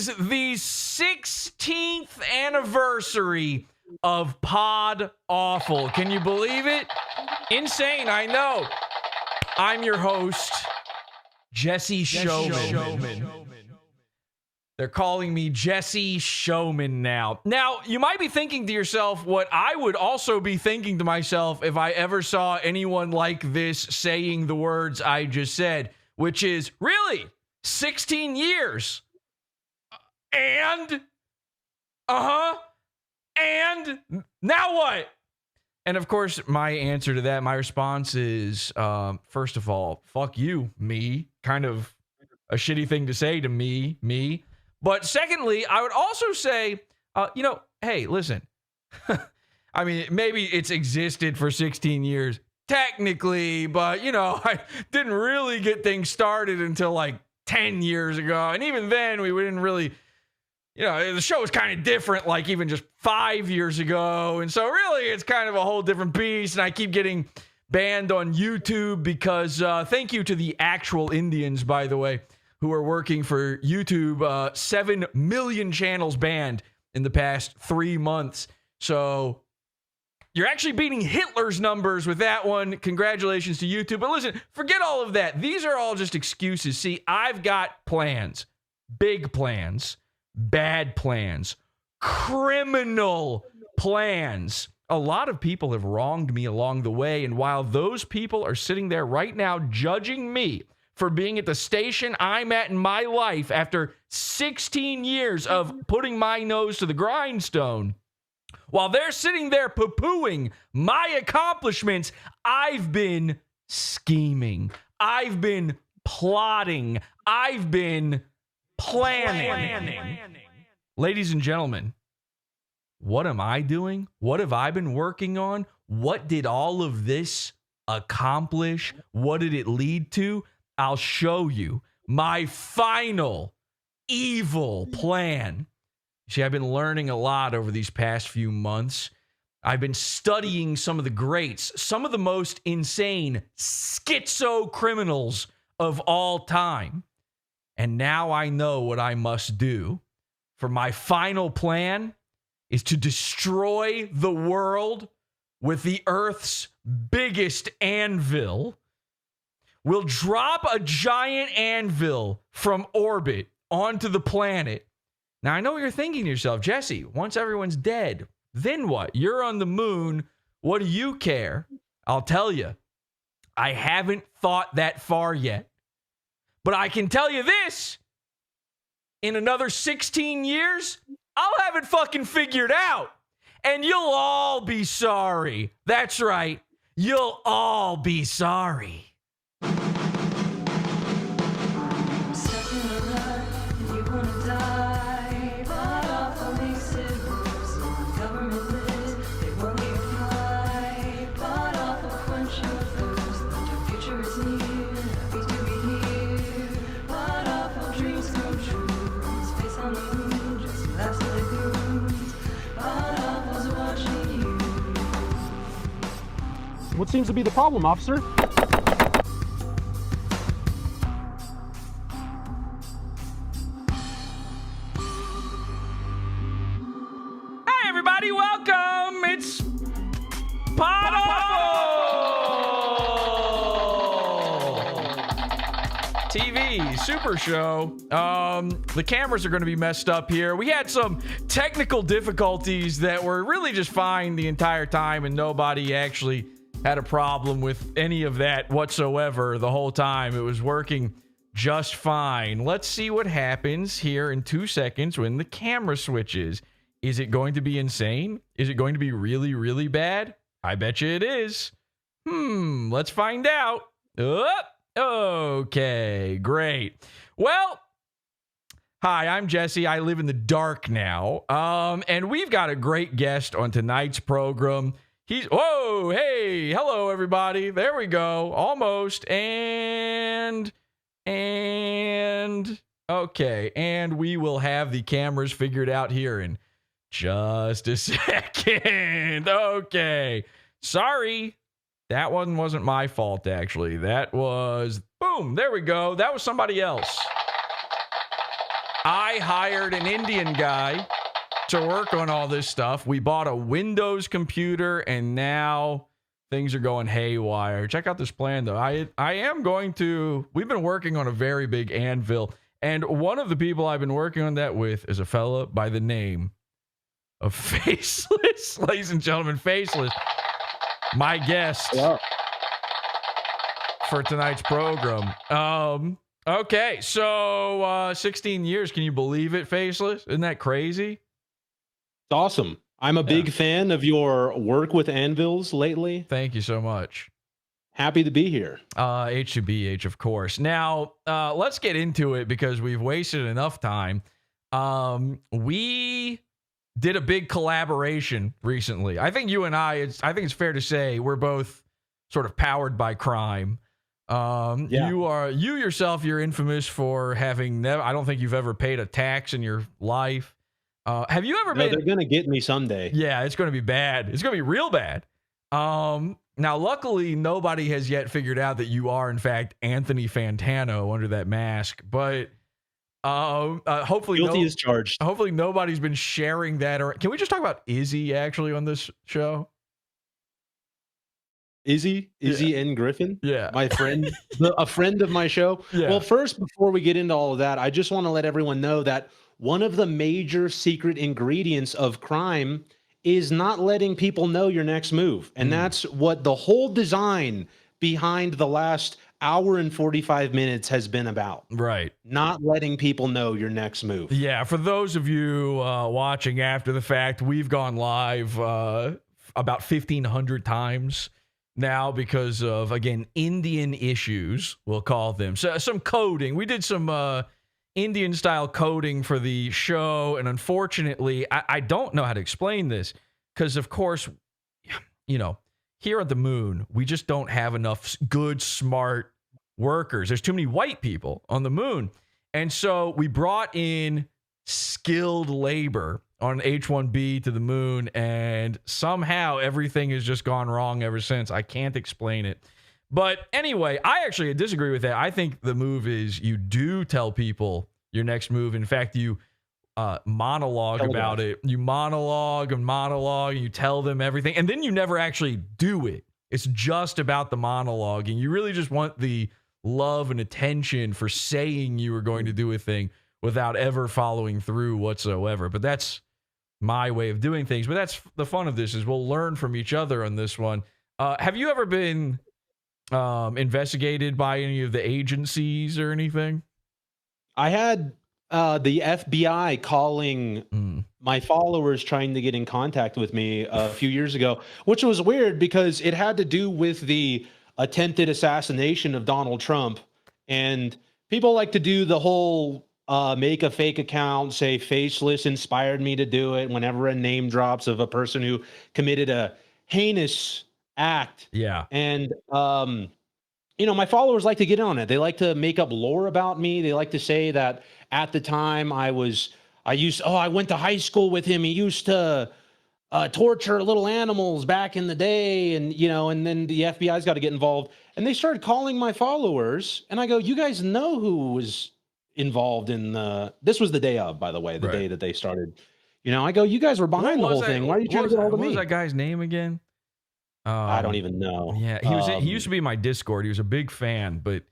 is the 16th anniversary of PodAwful. Can you believe it? Insane, I know. I'm your host, Jesse Showman. They're calling me Jesse Showman now. Now, you might be thinking to yourself what I would also be thinking to myself if I ever saw anyone like this saying the words I just said, which is, really? 16 years? And? And? Now what? And of course, my answer to that, my response is, first of all, fuck you, me. Kind of a shitty thing to say to me. But secondly, I would also say, hey, listen. I mean, maybe it's existed for 16 years, technically, but, I didn't really get things started until like 10 years ago. And even then, we didn't really, the show was kind of different, like even just 5 years ago. And so really, it's kind of a whole different beast. And I keep getting banned on YouTube because, thank you to the actual Indians, by the way, who are working for YouTube. 7 million channels banned in the past 3 months. So you're actually beating Hitler's numbers with that one. Congratulations to YouTube. But listen, forget all of that. These are all just excuses. See, I've got plans, big plans, bad plans, criminal plans. A lot of people have wronged me along the way. And while those people are sitting there right now judging me for being at the station I'm at in my life after 16 years of putting my nose to the grindstone, while they're sitting there poo-pooing my accomplishments, I've been scheming. I've been plotting. I've been planning. Ladies and gentlemen, what am I doing? What have I been working on? What did all of this accomplish? What did it lead to? I'll show you my final evil plan. See, I've been learning a lot over these past few months. I've been studying some of the greats, some of the most insane schizo criminals of all time. And now I know what I must do. For my final plan is to destroy the world with the Earth's biggest anvil. We'll drop a giant anvil from orbit onto the planet. Now, I know what you're thinking to yourself, Jesse, once everyone's dead, then what? You're on the moon. What do you care? I'll tell you, I haven't thought that far yet. But I can tell you this, in another 16 years, I'll have it fucking figured out. And you'll all be sorry. That's right. You'll all be sorry. What seems to be the problem, officer? Hi, everybody. Welcome. It's PodAwful TV Super Show. The cameras are going to be messed up here. We had some technical difficulties that were really just fine the entire time, and nobody actually had a problem with any of that whatsoever the whole time. It was working just fine. Let's see what happens here in 2 seconds when the camera switches. Is it going to be insane? Is it going to be really, really bad? I bet you it is. Let's find out. Okay, great. Well, hi, I'm Jesse. I live in the dark now. And we've got a great guest on tonight's program. Whoa, hey, hello, everybody. There we go. Almost. And okay. And we will have the cameras figured out here in just a second. Okay. Sorry. That one wasn't my fault, actually. That was, boom, there we go. That was somebody else. I hired an Indian guy to work on all this stuff. We bought a Windows computer, and now things are going haywire. Check out this plan, though. I am going to... We've been working on a very big anvil, and one of the people I've been working on that with is a fella by the name of Faceless. Ladies and gentlemen, Faceless. My guest for tonight's program. Okay, so 16 years. Can you believe it, Faceless? Isn't that crazy? It's awesome. I'm a big fan of your work with anvils lately. Thank you so much. Happy to be here. H2BH, of course. Now, let's get into it because we've wasted enough time. We did a big collaboration recently. I think you and I think it's fair to say we're both sort of powered by crime. You yourself, you're infamous for having never, I don't think you've ever paid a tax in your life. Have you ever been? They're going to get me someday. Yeah, it's going to be bad. It's going to be real bad. Now, luckily, nobody has yet figured out that you are, in fact, Anthony Fantano under that mask. But hopefully, guilty is charged. Hopefully, nobody's been sharing that. Or can we just talk about Izzy actually on this show? Izzy and Griffin? Yeah. My friend, a friend of my show. Yeah. Well, first, before we get into all of that, I just want to let everyone know that one of the major secret ingredients of crime is not letting people know your next move. And that's what the whole design behind the last hour and 45 minutes has been about. Right. Not letting people know your next move. Yeah. For those of you watching after the fact, we've gone live about 1,500 times now because of, again, Indian issues, we'll call them. So some coding. We did some Indian style coding for the show. And unfortunately, I don't know how to explain this because, of course, you know, here at the moon, we just don't have enough good, smart workers. There's too many white people on the moon. And so we brought in skilled labor on H-1B to the moon, and somehow everything has just gone wrong ever since. I can't explain it. But anyway, I actually disagree with that. I think the move is you do tell people your next move. In fact, you monologue about it. You monologue, and you tell them everything, and then you never actually do it. It's just about the monologue, and you really just want the love and attention for saying you were going to do a thing without ever following through whatsoever. But that's my way of doing things. But that's the fun of this, is we'll learn from each other on this one. Have you ever been investigated by any of the agencies or anything? I had the FBI calling my followers trying to get in contact with me a few years ago, which was weird because it had to do with the attempted assassination of Donald Trump. And people like to do the whole make a fake account, say Faceless inspired me to do it whenever a name drops of a person who committed a heinous act. Yeah. And, you know, my followers like to get on it. They like to make up lore about me. They like to say that at the time I went to high school with him. He used to torture little animals back in the day. And, you know, and then the FBI's got to get involved. And they started calling my followers. And I go, you guys know who was involved in this was the day of, by the way, the day that they started. You know, I go, you guys were behind the whole thing. Why are you trying to get hold of me? What was that guy's name again? I don't even know. Yeah, he used to be in my Discord. He was a big fan, but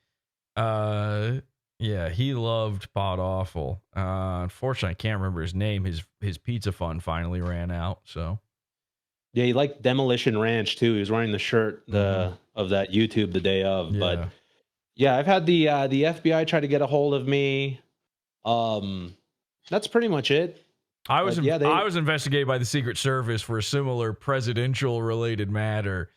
yeah, he loved PodAwful. Unfortunately, I can't remember his name. His pizza fund finally ran out. So yeah, he liked Demolition Ranch too. He was wearing the shirt of that YouTube the day of. Yeah. But yeah, I've had the FBI try to get a hold of me. That's pretty much it. I was investigated by the Secret Service for a similar presidential related matter.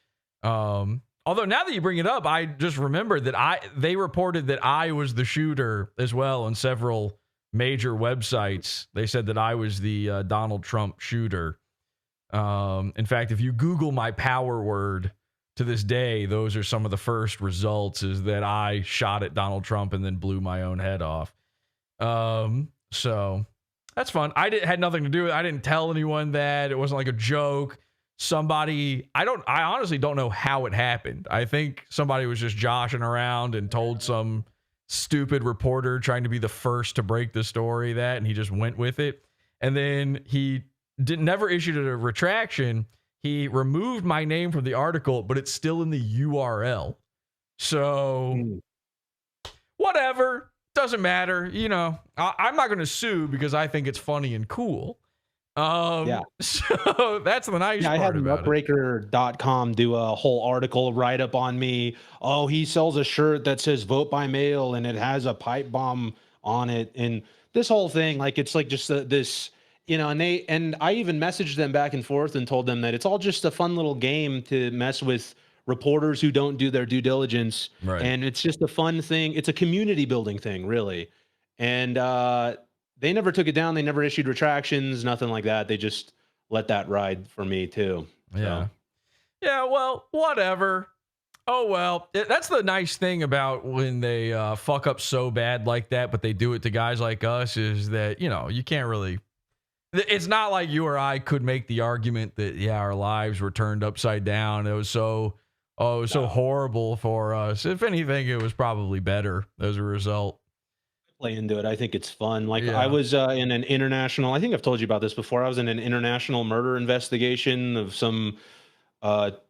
Although now that you bring it up, I just remembered that they reported that I was the shooter as well on several major websites. They said that I was the Donald Trump shooter. In fact, if you Google my power word to this day, those are some of the first results, is that I shot at Donald Trump and then blew my own head off. So that's fun. Had nothing to do with it. I didn't tell anyone that. It wasn't like a joke. I honestly don't know how it happened. I think somebody was just joshing around and told some stupid reporter trying to be the first to break the story and he just went with it. And then he never issued a retraction. He removed my name from the article, but it's still in the URL. So whatever, doesn't matter. You know, I'm not going to sue because I think it's funny and cool. So that's the nice part about it. I had Muckraker.com do a whole article write up on me. Oh, he sells a shirt that says vote by mail and it has a pipe bomb on it. And this whole thing, like, it's like just this, you know, and I even messaged them back and forth and told them that it's all just a fun little game to mess with reporters who don't do their due diligence. Right. And it's just a fun thing. It's a community building thing, really. And, they never took it down. They never issued retractions, nothing like that. They just let that ride for me too. Yeah. So. Yeah. Well, whatever. Oh, well, that's the nice thing about when they fuck up so bad like that, but they do it to guys like us is that, you know, you can't really, it's not like you or I could make the argument that, yeah, our lives were turned upside down. It was so horrible for us. If anything, it was probably better as a result. Play into it. I think it's fun. Like I was in an international, I think I've told you about this before. I was in an international murder investigation of some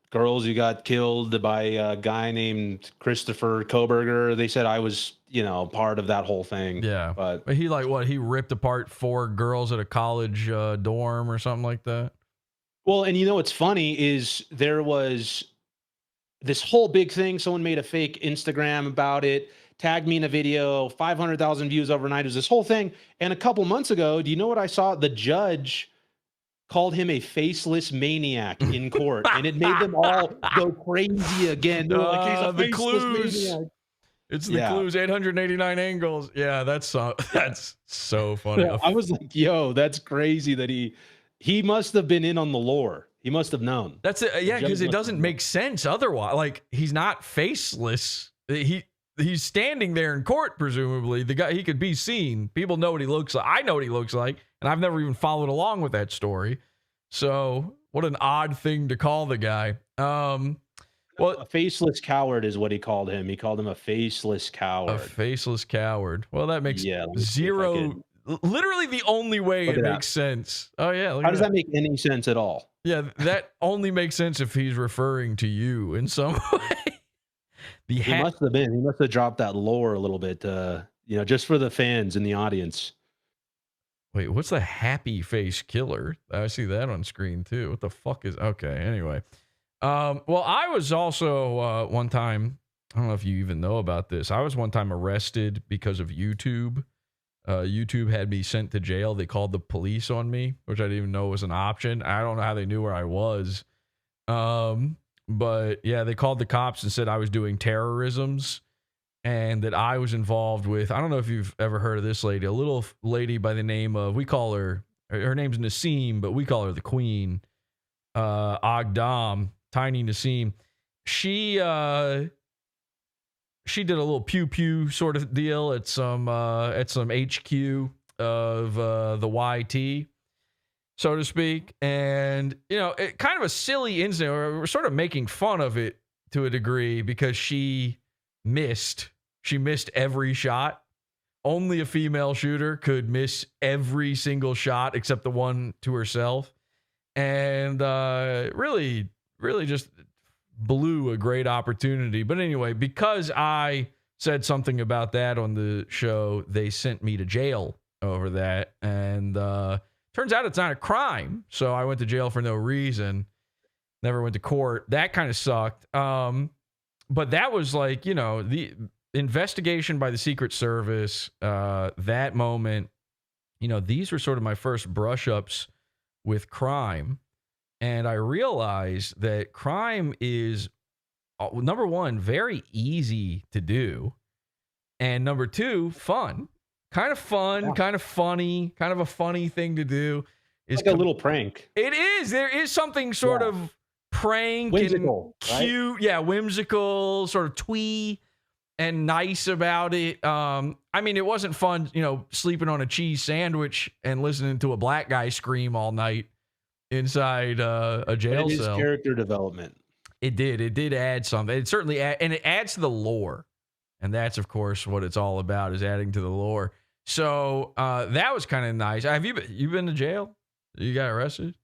girls who got killed by a guy named Christopher Koberger. They said I was, you know, part of that whole thing. Yeah. But he he ripped apart 4 girls at a college dorm or something like that. Well, and you know, what's funny is there was this whole big thing. Someone made a fake Instagram about it, tagged me in a video, 500,000 views overnight. It was this whole thing. And a couple months ago, do you know what I saw? The judge called him a faceless maniac in court, and it made them all go crazy again. They're like, he's a faceless maniac. It's the clues, 889 angles. Yeah, that's so funny. Yeah, I was like, yo, that's crazy that he must have been in on the lore. He must have known. That's it. Yeah, because it doesn't make sense otherwise. Like, he's not faceless. He's standing there in court, presumably. The guy, he could be seen. People know what he looks like. I know what he looks like, and I've never even followed along with that story. So, what an odd thing to call the guy. Well, a faceless coward is what he called him. He called him a faceless coward. A faceless coward. Well, that makes zero. Literally, the only way it makes sense. Oh yeah. How does that make any sense at all? Yeah, that only makes sense if he's referring to you in some way. He must have been. He must have dropped that lore a little bit, you know, just for the fans in the audience. Wait, what's the happy face killer? I see that on screen too. What the fuck is? Okay, anyway. Well, I was also one time. I don't know if you even know about this. I was one time arrested because of YouTube. YouTube had me sent to jail. They called the police on me, which I didn't even know was an option. I don't know how they knew where I was. But yeah, they called the cops and said I was doing terrorisms and that I was involved with, I don't know if you've ever heard of this lady, a little lady by the name of, we call her name's Nassim, but we call her the Queen, Agdam, Tiny Nassim. She did a little pew pew sort of deal at some HQ of the YT, so to speak. And, you know, it kind of a silly incident. We're sort of making fun of it to a degree because she missed every shot. Only a female shooter could miss every single shot except the one to herself. And really just blew a great opportunity. But anyway, because I said something about that on the show, they sent me to jail over that. And turns out it's not a crime. So I went to jail for no reason. Never went to court. That kind of sucked. But that was like, you know, the investigation by the Secret Service, that moment, you know, these were sort of my first brush ups with crime. And I realized that crime is, number one, very easy to do. And number two, fun. Kind of fun, kind of funny, kind of a funny thing to do. It's like a little prank. It is. There is something sort of prank whimsical, and cute. Right? Yeah, whimsical, sort of twee and nice about it. I mean, it wasn't fun, you know, sleeping on a cheese sandwich and listening to a black guy scream all night inside a jail cell. Character development. It did add something. It certainly and it adds to the lore. And that's, of course, what it's all about, is adding to the lore. So that was kind of nice. Have you been to jail? You got arrested?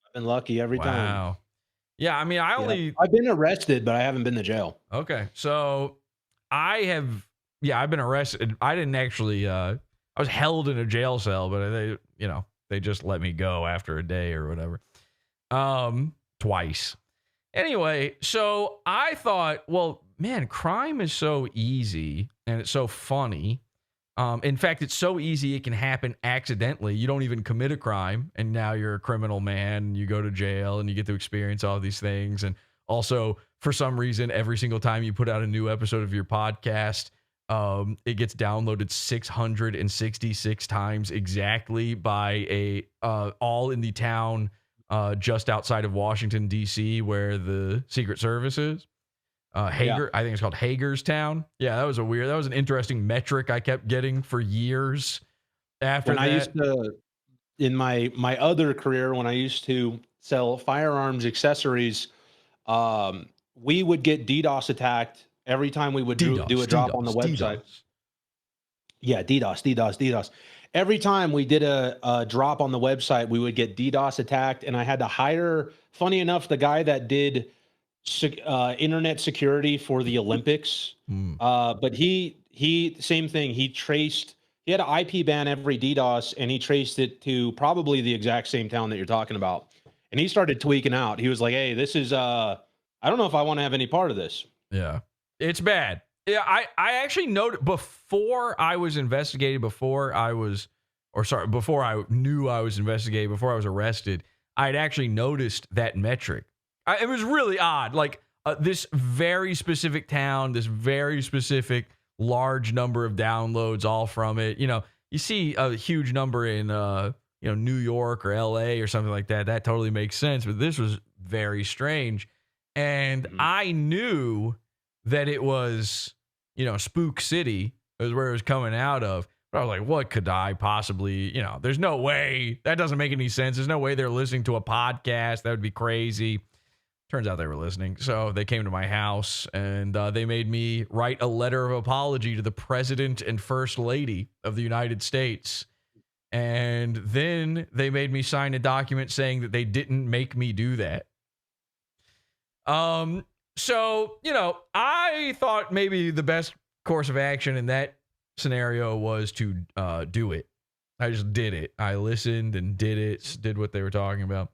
I've been lucky every time. Wow. Yeah, I mean, I've been arrested, but I haven't been to jail. Okay. So I've been arrested. I didn't actually, I was held in a jail cell, but they just let me go after a day or whatever. Twice. Anyway, so I thought, well, man, crime is so easy and it's so funny. In fact, it's so easy it can happen accidentally. You don't even commit a crime, and now you're a criminal man. You go to jail, and you get to experience all these things. And also, for some reason, every single time you put out a new episode of your podcast, it gets downloaded 666 times exactly by a all in the town just outside of Washington, D.C., where the Secret Service is. Hager, I think it's called Hagerstown. Yeah, that was an interesting metric I kept getting for years after when that. I used to, in my other career, when I used to sell firearms accessories, we would get DDoS attacked every time we would do a drop on the website. Yeah, DDoS. Every time we did a drop on the website, we would get DDoS attacked, and I had to hire, funny enough, the guy that did internet security for the Olympics. But he same thing. He had an IP ban every DDoS, and he traced it to probably the exact same town that you're talking about. And he started tweaking out. He was like, "Hey, this is I don't know if I want to have any part of this." Yeah, it's bad. Yeah, I actually noted before I was investigated, before I knew I was investigated, before I was arrested, I'd actually noticed that metric. It was really odd. Like this very specific town, this very specific large number of downloads, all from it. You know, you see a huge number in New York or LA or something like that. That totally makes sense. But this was very strange, and I knew that it was Spook City is where it was coming out of. But I was like, what could I possibly? There's no way. That doesn't make any sense. There's no way they're listening to a podcast. That would be crazy. Turns out they were listening. So they came to my house and they made me write a letter of apology to the President and First Lady of the United States. And then they made me sign a document saying that they didn't make me do that. So, I thought maybe the best course of action in that scenario was to do it. I just did it. I listened and did what they were talking about.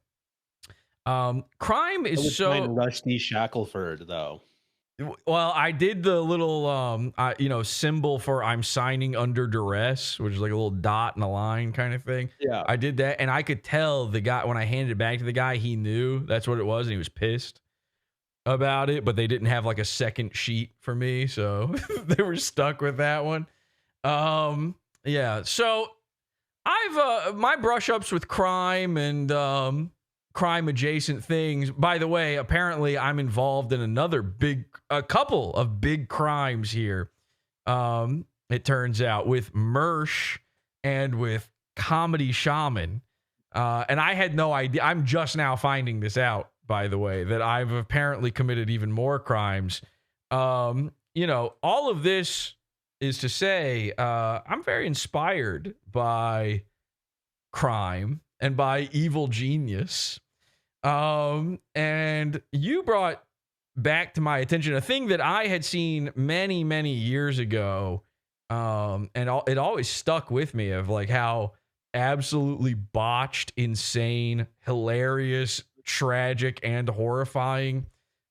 Crime is so Rusty Shackelford, though. Well, I did the little symbol for I'm signing under duress, which is like a little dot and a line kind of thing. Yeah, I did that, and I could tell the guy when I handed it back to the guy, he knew that's what it was, and he was pissed about it. But they didn't have like a second sheet for me, so they were stuck with that one. Yeah. So I've my brush ups with crime and crime adjacent things. By the way, apparently I'm involved in a couple of big crimes here. It turns out with Mersh and with Comedy Shaman. And I had no idea. I'm just now finding this out, by the way, that I've apparently committed even more crimes. All of this is to say, I'm very inspired by crime and by evil genius. And you brought back to my attention a thing that I had seen many, many years ago. It always stuck with me of like how absolutely botched, insane, hilarious, tragic, and horrifying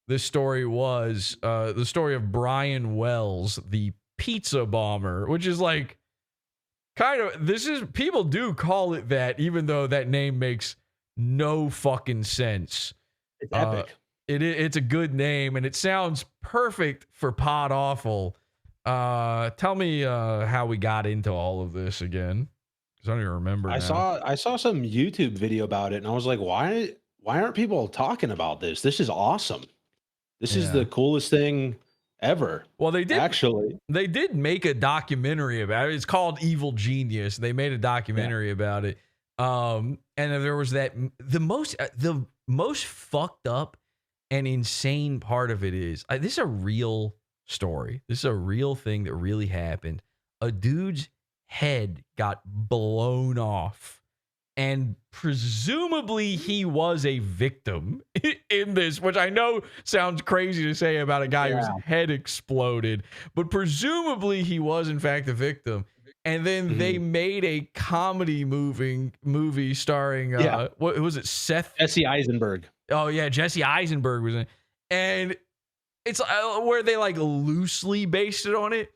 this story was. The story of Brian Wells, the pizza bomber, which is like people do call it that, even though that name makes no fucking sense. It's epic. It's a good name, and it sounds perfect for PodAwful. Tell me how we got into all of this again, because I don't even remember. I saw some YouTube video about it, and I was like, why aren't people talking about this? This is awesome. This is the coolest thing ever. Well, they did make a documentary about it. It's called Evil Genius. They made a documentary about it. And there was the most fucked up and insane part of it is this is a real story. This is a real thing that really happened. A dude's head got blown off. And presumably he was a victim in this, which I know sounds crazy to say about a guy whose head exploded, but presumably he was in fact a victim. And then they made a comedy movie starring what was it? Jesse Eisenberg. Oh yeah, Jesse Eisenberg was in, and it's where they like loosely based it on it.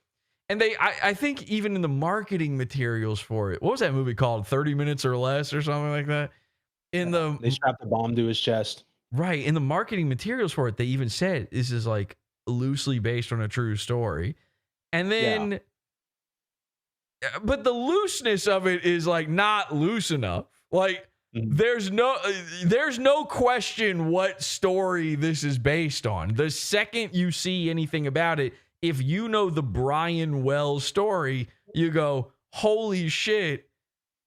And I think even in the marketing materials for it, what was that movie called? 30 Minutes or Less or something like that? They strapped a bomb to his chest. Right. In the marketing materials for it, they even said this is like loosely based on a true story. And then, but the looseness of it is like not loose enough. Like there's no question what story this is based on. The second you see anything about it, if you know the Brian Wells story, you go, holy shit,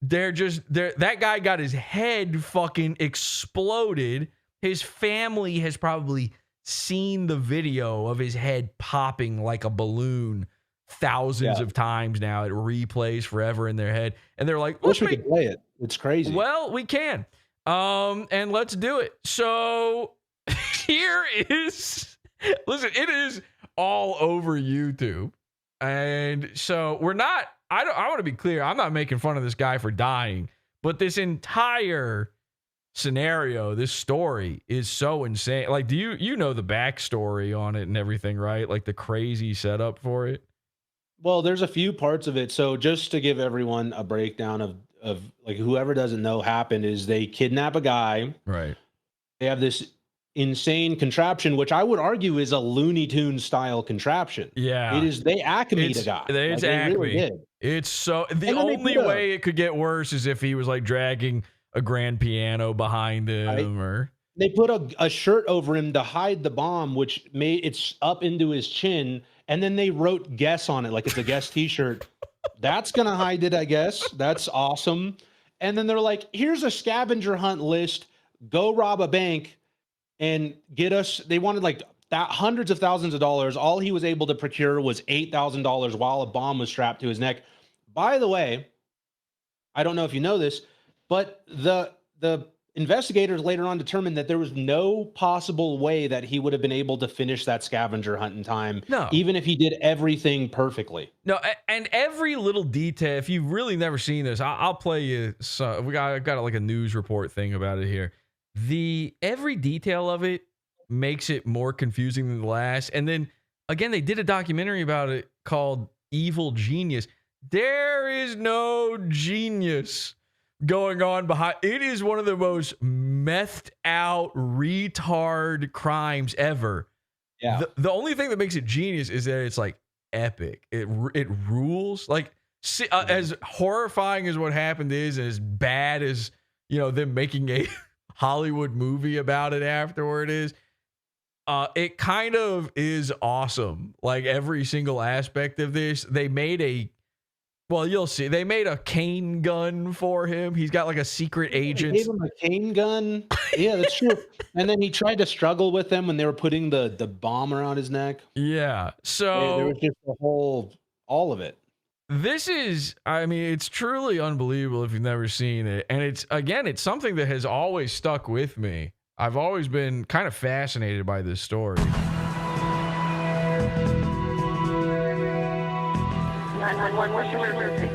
that guy got his head fucking exploded. His family has probably seen the video of his head popping like a balloon thousands of times now. It replays forever in their head. And they're like, I wish we could play it. It's crazy. Well, we can. And let's do it. So here is, listen, it is all over YouTube. And so we're not, I want to be clear, I'm not making fun of this guy for dying, but this entire scenario, this story is so insane. Like, do you know the backstory on it and everything, right? Like the crazy setup for it? Well, there's a few parts of it. So just to give everyone a breakdown of like whoever doesn't know happened is they kidnap a guy. Right. They have this insane contraption, which I would argue is a Looney Tunes style contraption. Yeah. It is, they Acme the guy. It's like, Acme. Really did. It's so, the only way it could get worse is if he was like dragging a grand piano behind him, or they put a shirt over him to hide the bomb, which made it's up into his chin. And then they wrote guess on it. Like it's a guess t-shirt. That's going to hide it, I guess. That's awesome. And then they're like, here's a scavenger hunt list. Go rob a bank and get us. They wanted like hundreds of thousands of dollars. All he was able to procure was $8,000 while a bomb was strapped to his neck. By the way, I don't know if you know this, but the investigators later on determined that there was no possible way that he would have been able to finish that scavenger hunt in time. No. Even if he did everything perfectly. No, and every little detail, if you've really never seen this, I'll play you. So I've got like a news report thing about it here. Every detail of it makes it more confusing than the last. And then again, they did a documentary about it called Evil Genius. There is no genius going on behind. It is one of the most methed out retard crimes ever. Yeah. The only thing that makes it genius is that it's like epic. It rules. Like as horrifying as what happened is, as bad as, them making a Hollywood movie about it afterward is, it kind of is awesome. Like every single aspect of this, they made you'll see. They made a cane gun for him. He's got like a secret agent. They gave him a cane gun. Yeah, that's true. And then he tried to struggle with them when they were putting the bomb around his neck. Yeah. So there was just all of it. This is, it's truly unbelievable if you've never seen it. And it's something that has always stuck with me. I've always been kind of fascinated by this story. 911, what's your emergency?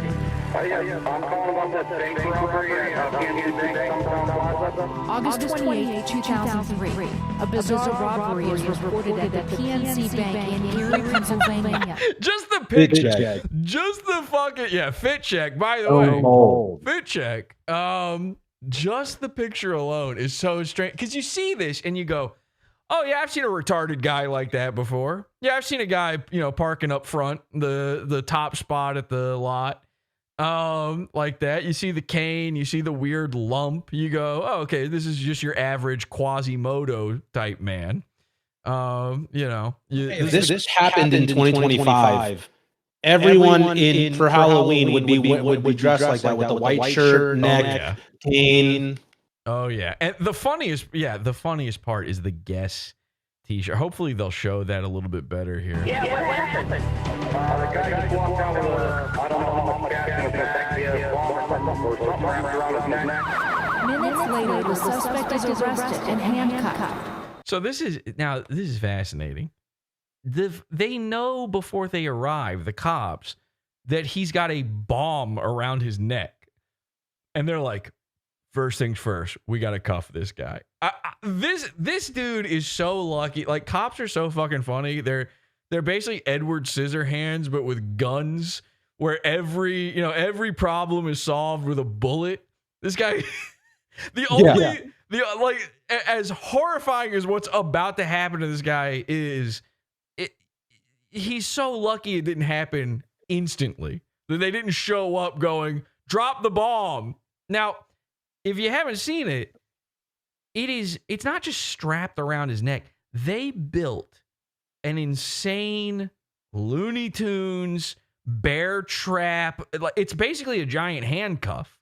I'm calling about that bank robbery at PNC Bank Plaza. August 28, 2003. A bizarre robbery is reported at the PNC Bank in Erie, Pennsylvania. Just the picture. Fit check. Just the fucking, fit check, by the way. Fit check. Just the picture alone is so strange. Because you see this and you go, oh, yeah, I've seen a retarded guy like that before. Yeah, I've seen a guy, parking up front, the top spot at the lot. Like that. You see the cane, you see the weird lump. You go, oh, okay, this is just your average Quasimodo type man. This happened in 2025. Everyone in for Halloween would be dressed like that with the white shirt, neck, cane. Oh yeah, and the funniest part is the guess t-shirt. Hopefully they'll show that a little bit better here. Yeah, what happened? The guy just walked out with I don't know how much gas in his neck. He had or something wrapped around his neck. Minutes later, the suspect is arrested and handcuffed. So this is fascinating. They know before they arrive, the cops, that he's got a bomb around his neck. And they're like, first things first, we got to cuff this guy. This dude is so lucky. Like, cops are so fucking funny. They're basically Edward Scissorhands, but with guns, where every problem is solved with a bullet. This guy, as horrifying as what's about to happen to this guy is, he's so lucky it didn't happen instantly. That they didn't show up going, drop the bomb. Now, if you haven't seen it, it's not just strapped around his neck. They built an insane Looney Tunes bear trap. It's basically a giant handcuff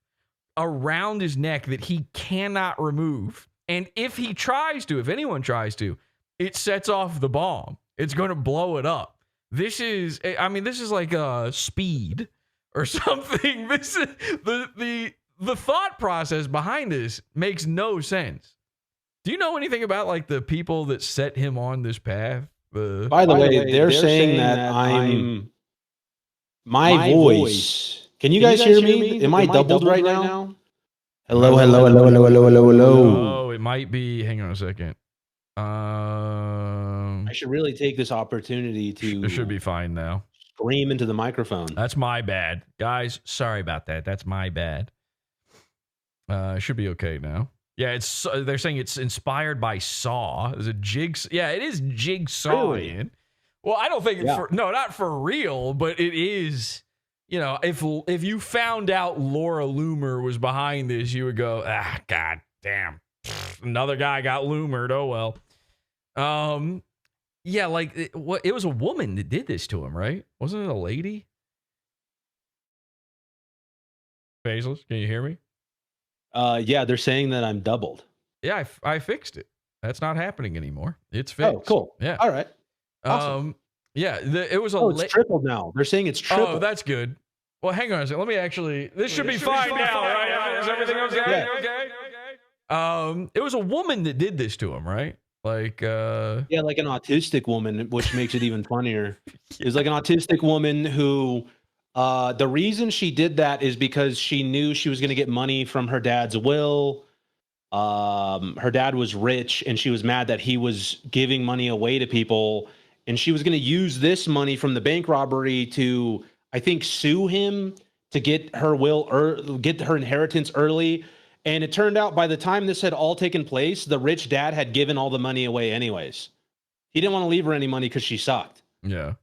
around his neck that he cannot remove. And if anyone tries to, it sets off the bomb. It's going to blow it up. This is like a Speed or something. This is the thought process behind this makes no sense. Do you know anything about like the people that set him on this path? By the way, they're saying that I'm my voice. Can you guys hear me? Am I doubled right now? Hello. Oh, it might be. Hang on a second. I should really take this opportunity to. It should be fine now. Scream into the microphone. That's my bad, guys. Sorry about that. That's my bad. It should be okay now. Yeah, they're saying it's inspired by Saw. There's a yeah, it is Jigsaw. Really? Well, I don't think it's not for real, but it is. You know, if you found out Laura Loomer was behind this, you would go, god damn, another guy got Loomered. Oh well. Yeah, like it was a woman that did this to him, right? Wasn't it a lady? Faceless, can you hear me? Yeah, they're saying that I'm doubled. Yeah, I fixed it. That's not happening anymore. It's fixed. Oh, cool. Yeah. All right. Awesome. Yeah, it was it's tripled now. They're saying it's tripled. Oh, that's good. Well, hang on a second. Let me actually. This should be fine now, right? Is everything okay? Yeah. Okay. It was a woman that did this to him, right? Like, yeah, like an autistic woman, which makes it even funnier. It's like an autistic woman who, the reason she did that is because she knew she was going to get money from her dad's will. Her dad was rich, and she was mad that he was giving money away to people, and she was going to use this money from the bank robbery to, I think, sue him to get her will or get her inheritance early. And it turned out by the time this had all taken place, the rich dad had given all the money away anyways. He didn't want to leave her any money because she sucked. Yeah.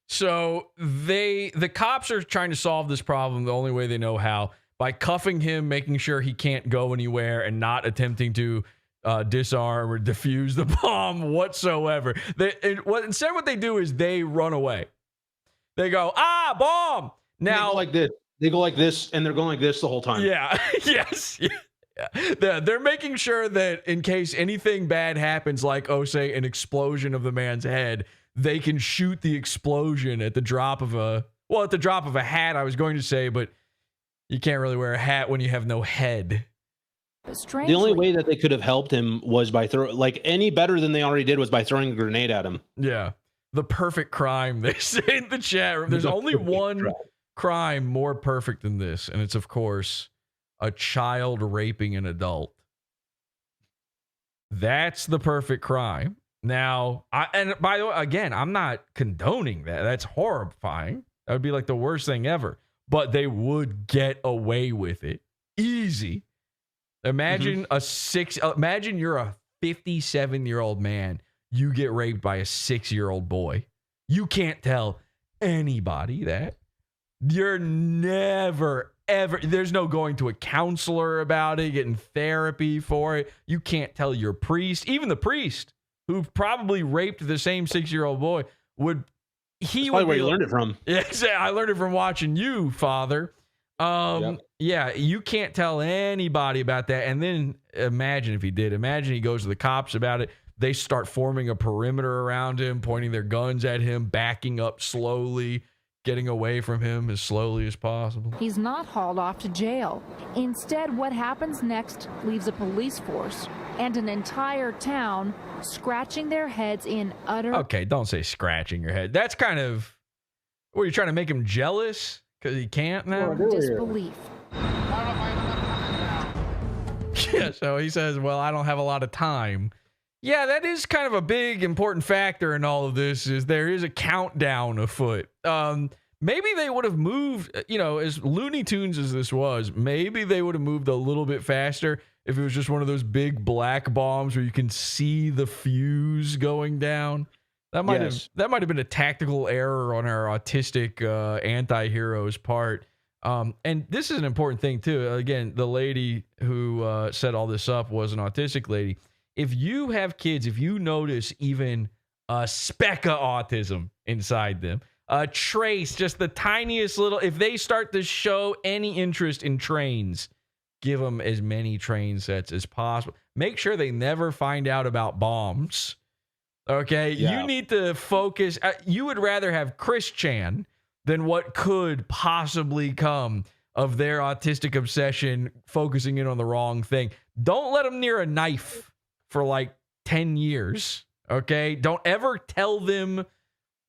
So the cops are trying to solve this problem the only way they know how, by cuffing him, making sure he can't go anywhere, and not attempting to disarm or defuse the bomb whatsoever. Instead what they do is they run away. They go, bomb! Now, they go like this. They go like this, and they're going like this the whole time. Yeah. Yes. Yeah. They're making sure that in case anything bad happens, like, say, an explosion of the man's head, they can shoot the explosion at the drop of a hat, I was going to say, but you can't really wear a hat when you have no head. The only way that they could have helped him was by any better than they already did was by throwing a grenade at him. Yeah. The perfect crime, they say in the chat room. There's only one crime more perfect than this, and it's, of course, a child raping an adult. That's the perfect crime. Now, and by the way, again, I'm not condoning that. That's horrifying. That would be like the worst thing ever. But they would get away with it. Easy. Imagine imagine you're a 57-year-old man. You get raped by a 6-year-old boy. You can't tell anybody that. You're never, ever, there's no going to a counselor about it, getting therapy for it. You can't tell your priest, even the priest who probably raped the same 6-year-old boy would, That's probably where you learned it from. Yeah, I learned it from watching you, Father. Yep. Yeah, you can't tell anybody about that. And then imagine if he did. Imagine he goes to the cops about it. They start forming a perimeter around him, pointing their guns at him, backing up slowly, getting away from him as slowly as possible. He's not hauled off to jail. Instead, what happens next leaves a police force and an entire town scratching their heads in utter... Okay, don't say scratching your head. That's kind of... What, are you trying to make him jealous? Because he can't now? disbelief. Yeah, so he says, well, I don't have a lot of time. Yeah, that is kind of a big, important factor in all of this, is there is a countdown afoot. Maybe they would have moved, as Looney Tunes as this was, maybe they would have moved a little bit faster if it was just one of those big black bombs where you can see the fuse going down. That might have been a tactical error on our autistic anti-hero's part. And this is an important thing too. Again, the lady who set all this up was an autistic lady. If you have kids, if you notice even a speck of autism inside them, a trace, just the tiniest little, if they start to show any interest in trains, give them as many train sets as possible. Make sure they never find out about bombs. Okay, Yeah. You need to focus. You would rather have Chris Chan than what could possibly come of their autistic obsession focusing in on the wrong thing. Don't let them near a knife for like 10 years. Okay, don't ever tell them,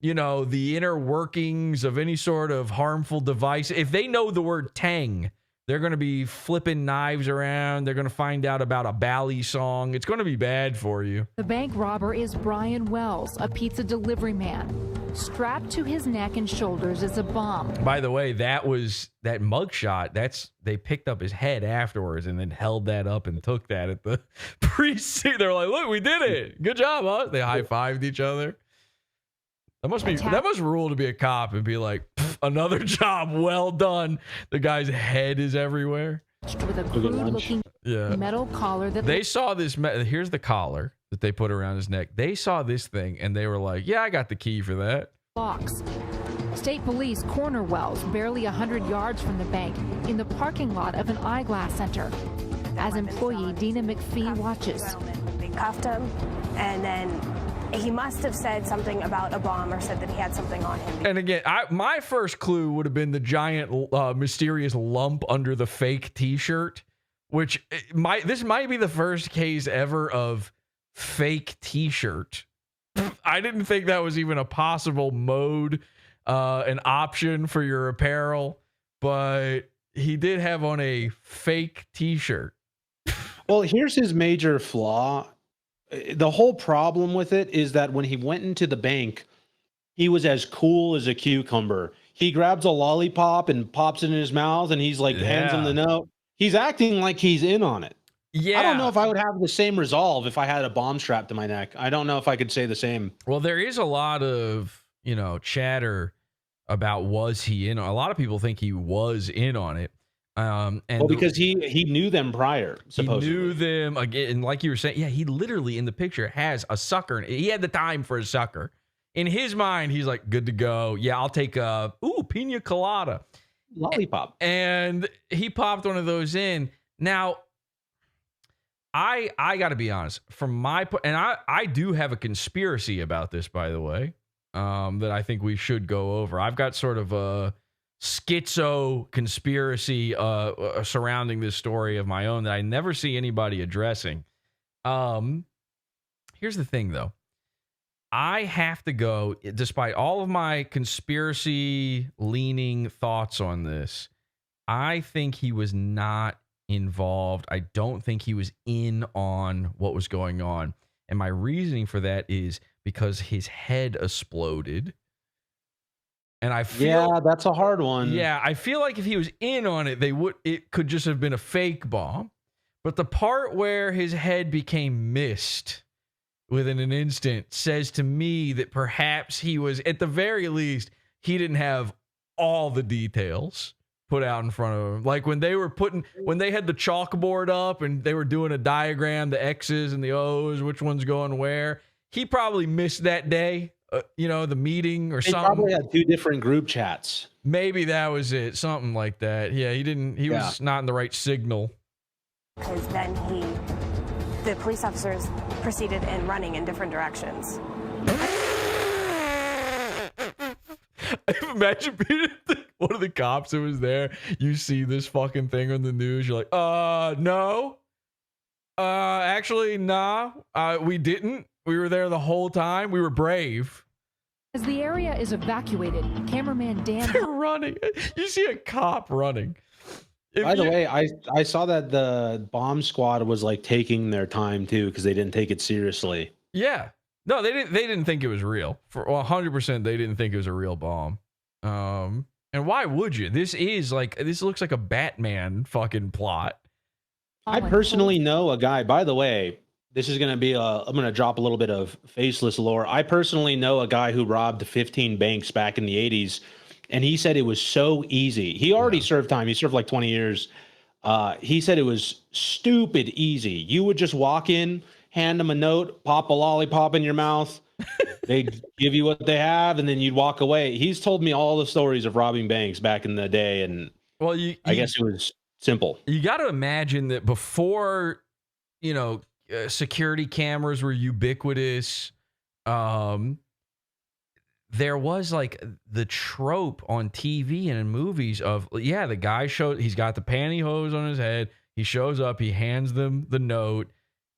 the inner workings of any sort of harmful device. If they know the word tang, they're going to be flipping knives around. They're going to find out about a Bally song. It's going to be bad for you. The bank robber is Brian Wells, a pizza delivery man. Strapped to his neck and shoulders is a bomb. By the way, that mugshot. They picked up his head afterwards and then held that up and took that at the precinct. They're like, "Look, we did it! Good job, huh?" They high-fived each other. That must rule to be a cop and be like, another job well done. The guy's head is everywhere. With a crude-looking metal collar that they saw this. Here's the collar that they put around his neck. They saw this thing and they were like, "Yeah, I got the key for that." Locks. State police corner Wells barely 100 yards from the bank in the parking lot of an eyeglass center. As employee Dina McPhee watches. They cuffed him, and then he must have said something about a bomb or said that he had something on him. And again, my first clue would have been the giant mysterious lump under the fake t-shirt, which this might be the first case ever of fake t-shirt. I didn't think that was even a possible mode, an option for your apparel, but he did have on a fake t-shirt. Well, here's his major flaw. The whole problem with it is that when he went into the bank, he was as cool as a cucumber. He grabs a lollipop and pops it in his mouth, and he's like, hands him the note. He's acting like he's in on it. Yeah. I don't know if I would have the same resolve if I had a bomb strapped to my neck. I don't know if I could say the same. Well, there is a lot of, chatter about was he in. A lot of people think he was in on it. Because he knew them prior, supposedly. He knew them again, like you were saying. Yeah, he literally in the picture has a sucker. He had the time for a sucker. In his mind, he's like, good to go. Yeah, I'll take pina colada. Lollipop. And he popped one of those in. Now, I got to be honest. From my and I do have a conspiracy about this, by the way, that I think we should go over. I've got sort of a schizo conspiracy surrounding this story of my own that I never see anybody addressing. Here's the thing, though. I have to go, despite all of my conspiracy leaning thoughts on this, I think he was not involved. I don't think he was in on what was going on. And my reasoning for that is because his head exploded. And I feel that's a hard one. Yeah, I feel like if he was in on it, it could just have been a fake bomb. But the part where his head became mist within an instant says to me that perhaps he was, at the very least, he didn't have all the details put out in front of him. Like when they had the chalkboard up and they were doing a diagram, the X's and the O's, which one's going where, he probably missed that day. The meeting or something. They probably had two different group chats. Maybe that was it. Something like that. Yeah, he was not in the right signal. Because then he the police officers proceeded in running in different directions. Imagine being one of the cops who was there. You see this fucking thing on the news. You're like, no. Actually, nah. We didn't. We were there the whole time. We were brave. As the area is evacuated, cameraman Dan... They're running. You see a cop running. By the way, I saw that the bomb squad was like taking their time too because they didn't take it seriously. Yeah. No, they didn't think it was real. For 100%, they didn't think it was a real bomb. And why would you? This looks like a Batman fucking plot. I personally know a guy, by the way, this is going to be I'm going to drop a little bit of faceless lore. I personally know a guy who robbed 15 banks back in the 80s, and he said it was so easy. He already served time. He served like 20 years. He said it was stupid easy. You would just walk in, hand them a note, pop a lollipop in your mouth. They'd give you what they have, and then you'd walk away. He's told me all the stories of robbing banks back in the day, and well, I guess it was simple. You got to imagine that before, security cameras were ubiquitous, there was like the trope on TV and in movies of, the guy he's got the pantyhose on his head. He shows up, he hands them the note.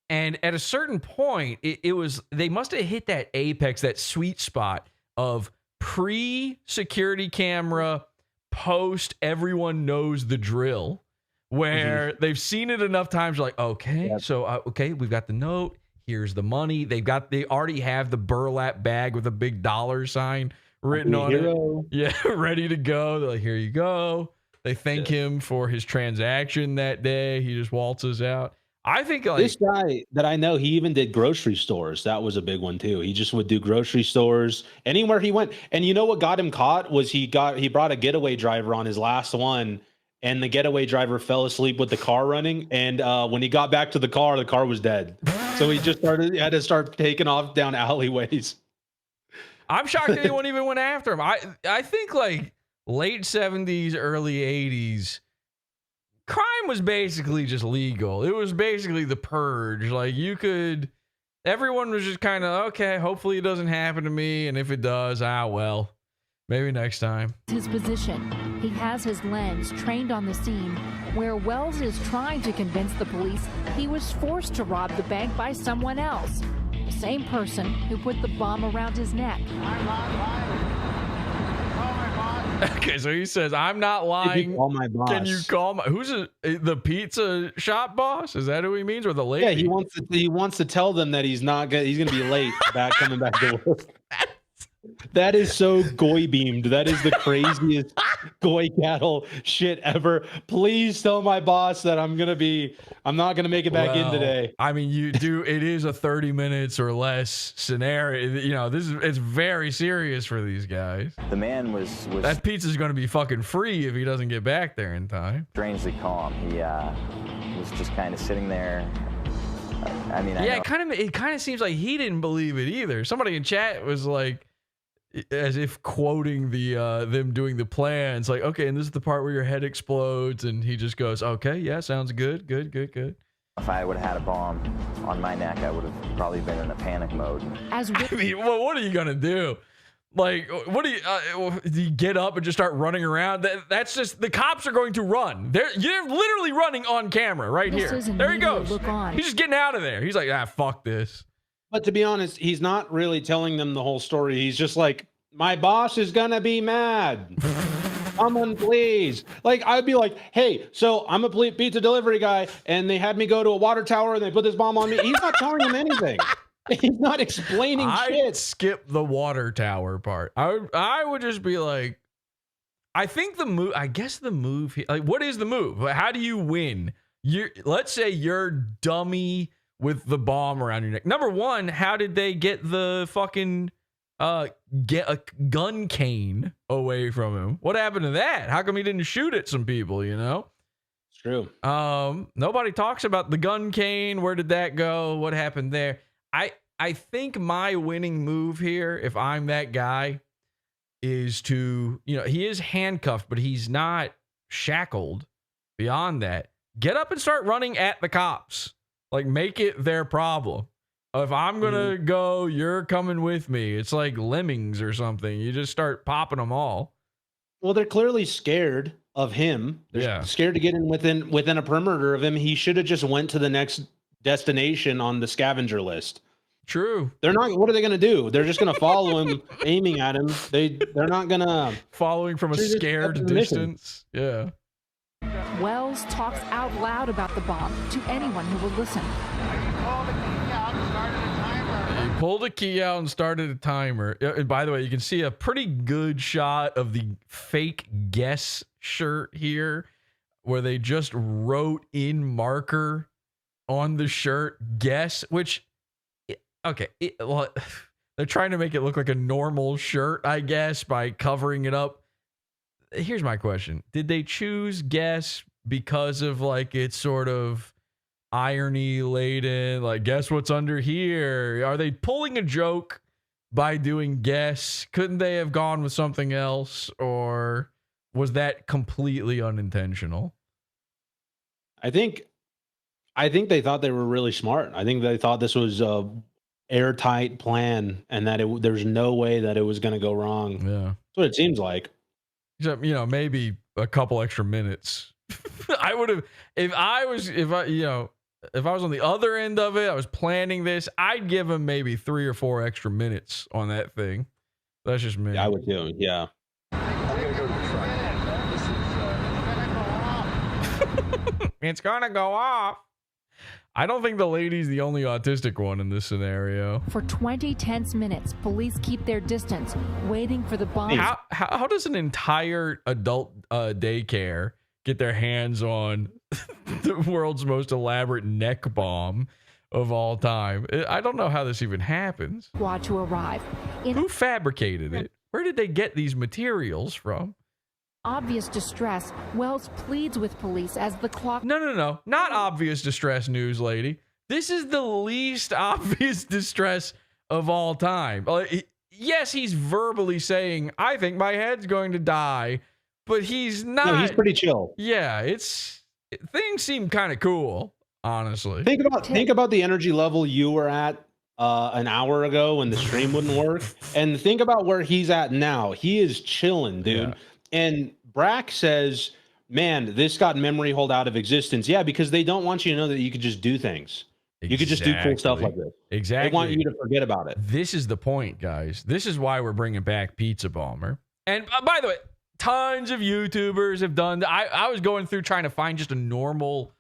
And at a certain point, they must have hit that apex, that sweet spot of pre-security camera, post everyone knows the drill, where they've seen it enough times. Like, okay, we've got the note. Here's the money. They already have the burlap bag with a big dollar sign written on it. Yeah, ready to go. They're like, here you go. They thank him for his transaction that day. He just waltzes out. I think this guy that I know, he even did grocery stores. That was a big one too. He just would do grocery stores anywhere he went. And you know what got him caught was he brought a getaway driver on his last one, and the getaway driver fell asleep with the car running. And when he got back to the car was dead. So he had to start taking off down alleyways. I'm shocked anyone even went after him. I think like late 70s, early 80s. Crime was basically just legal. It was basically the purge. Like everyone was just kind of, okay, hopefully it doesn't happen to me. And if it does, well, maybe next time. His position. He has his lens trained on the scene where Wells is trying to convince the police he was forced to rob the bank by someone else. The same person who put the bomb around his neck. I'm not lying. Okay, so he says, I'm not lying. Can you call my boss? Can you call who's the pizza shop boss? Is that who he means, or the lady? Yeah, he wants to tell them that he's gonna be late coming back to work. That is so goy beamed. That is the craziest goy cattle shit ever. Please tell my boss that I'm not gonna make it back in today. I mean, it is a 30 minutes or less scenario. It's very serious for these guys. The man was that pizza's gonna be fucking free if he doesn't get back there in time. strangely calm. He was just kind of sitting there. It kind of seems like he didn't believe it either. Somebody in chat was like, as if quoting the them doing the plan. It's like, okay, and this is the part where your head explodes, and he just goes, okay, yeah, sounds good. If I would have had a bomb on my neck, I would have probably been in a panic mode. Well, what are you gonna do? Like, what do you get up and just start running around? That's just, the cops are going to run. You're literally running on camera right here. There he goes. He's just getting out of there. He's like, fuck this. But to be honest, he's not really telling them the whole story. He's just like, my boss is gonna be mad. Someone please. Like, I'd be like, hey, so I'm a pizza delivery guy, and they had me go to a water tower, and they put this bomb on me. He's not telling them anything. He's not explaining shit. I'd skip the water tower part. I would just be like, I think the move, like, what is the move? How do you win? Let's say you're dummy with the bomb around your neck. Number one, how did they get the fucking get a gun cane away from him? What happened to that? How come he didn't shoot at some people, It's true. Nobody talks about the gun cane. Where did that go? What happened there? I think my winning move here, if I'm that guy, is to, he is handcuffed, but he's not shackled. Beyond that, get up and start running at the cops. Like, make it their problem. If I'm gonna go, you're coming with me. It's like lemmings or something. You just start popping them all. Well, they're clearly scared of him. They're scared to get in within a perimeter of him. He should have just went to the next destination on the scavenger list. True. They're not. What are they going to do? They're just going to follow him, aiming at him. They're not going to following from a scared distance. Yeah. Wells talks out loud about the bomb to anyone who will listen. He pulled a key out and started a timer. And by the way, you can see a pretty good shot of the fake guess shirt here, where they just wrote in marker on the shirt guess, which okay, well, they're trying to make it look like a normal shirt, I guess, by covering it up. Here's my question. Did they choose guess because of like it's sort of irony laden, like guess what's under here? Are they pulling a joke by doing guess? Couldn't they have gone with something else, or was that completely unintentional? I think they thought they were really smart. I think they thought this was a airtight plan and that there's no way that it was going to go wrong. Yeah. That's what it seems like. Except, maybe a couple extra minutes. I would have, if I was on the other end of it, I was planning this, I'd give him maybe 3 or 4 extra minutes on that thing. That's just me. Yeah, I would too. Yeah. It's gonna go off. I don't think the lady's the only autistic one in this scenario. For 20 tense minutes, police keep their distance, waiting for the bomb. How does an entire adult daycare get their hands on the world's most elaborate neck bomb of all time? I don't know how this even happens. Squad to arrive. Who fabricated it? Where did they get these materials from? Obvious distress, Wells pleads with police as the clock... No. Not obvious distress, news lady. This is the least obvious distress of all time. Yes, he's verbally saying, I think my head's going to die, but he's not. No, he's pretty chill. Yeah, things seem kind of cool, honestly. Think about the energy level you were at an hour ago when the stream wouldn't work, and think about where he's at now. He is chilling, dude. Yeah. And Brack says, man, this got memory hold out of existence. Yeah, because they don't want you to know that you could just do things. Exactly. You could just do cool stuff like this. Exactly. They want you to forget about it. This is the point, guys. This is why we're bringing back Pizza Bomber. And by the way, tons of YouTubers have done that. I was going through trying to find just a normal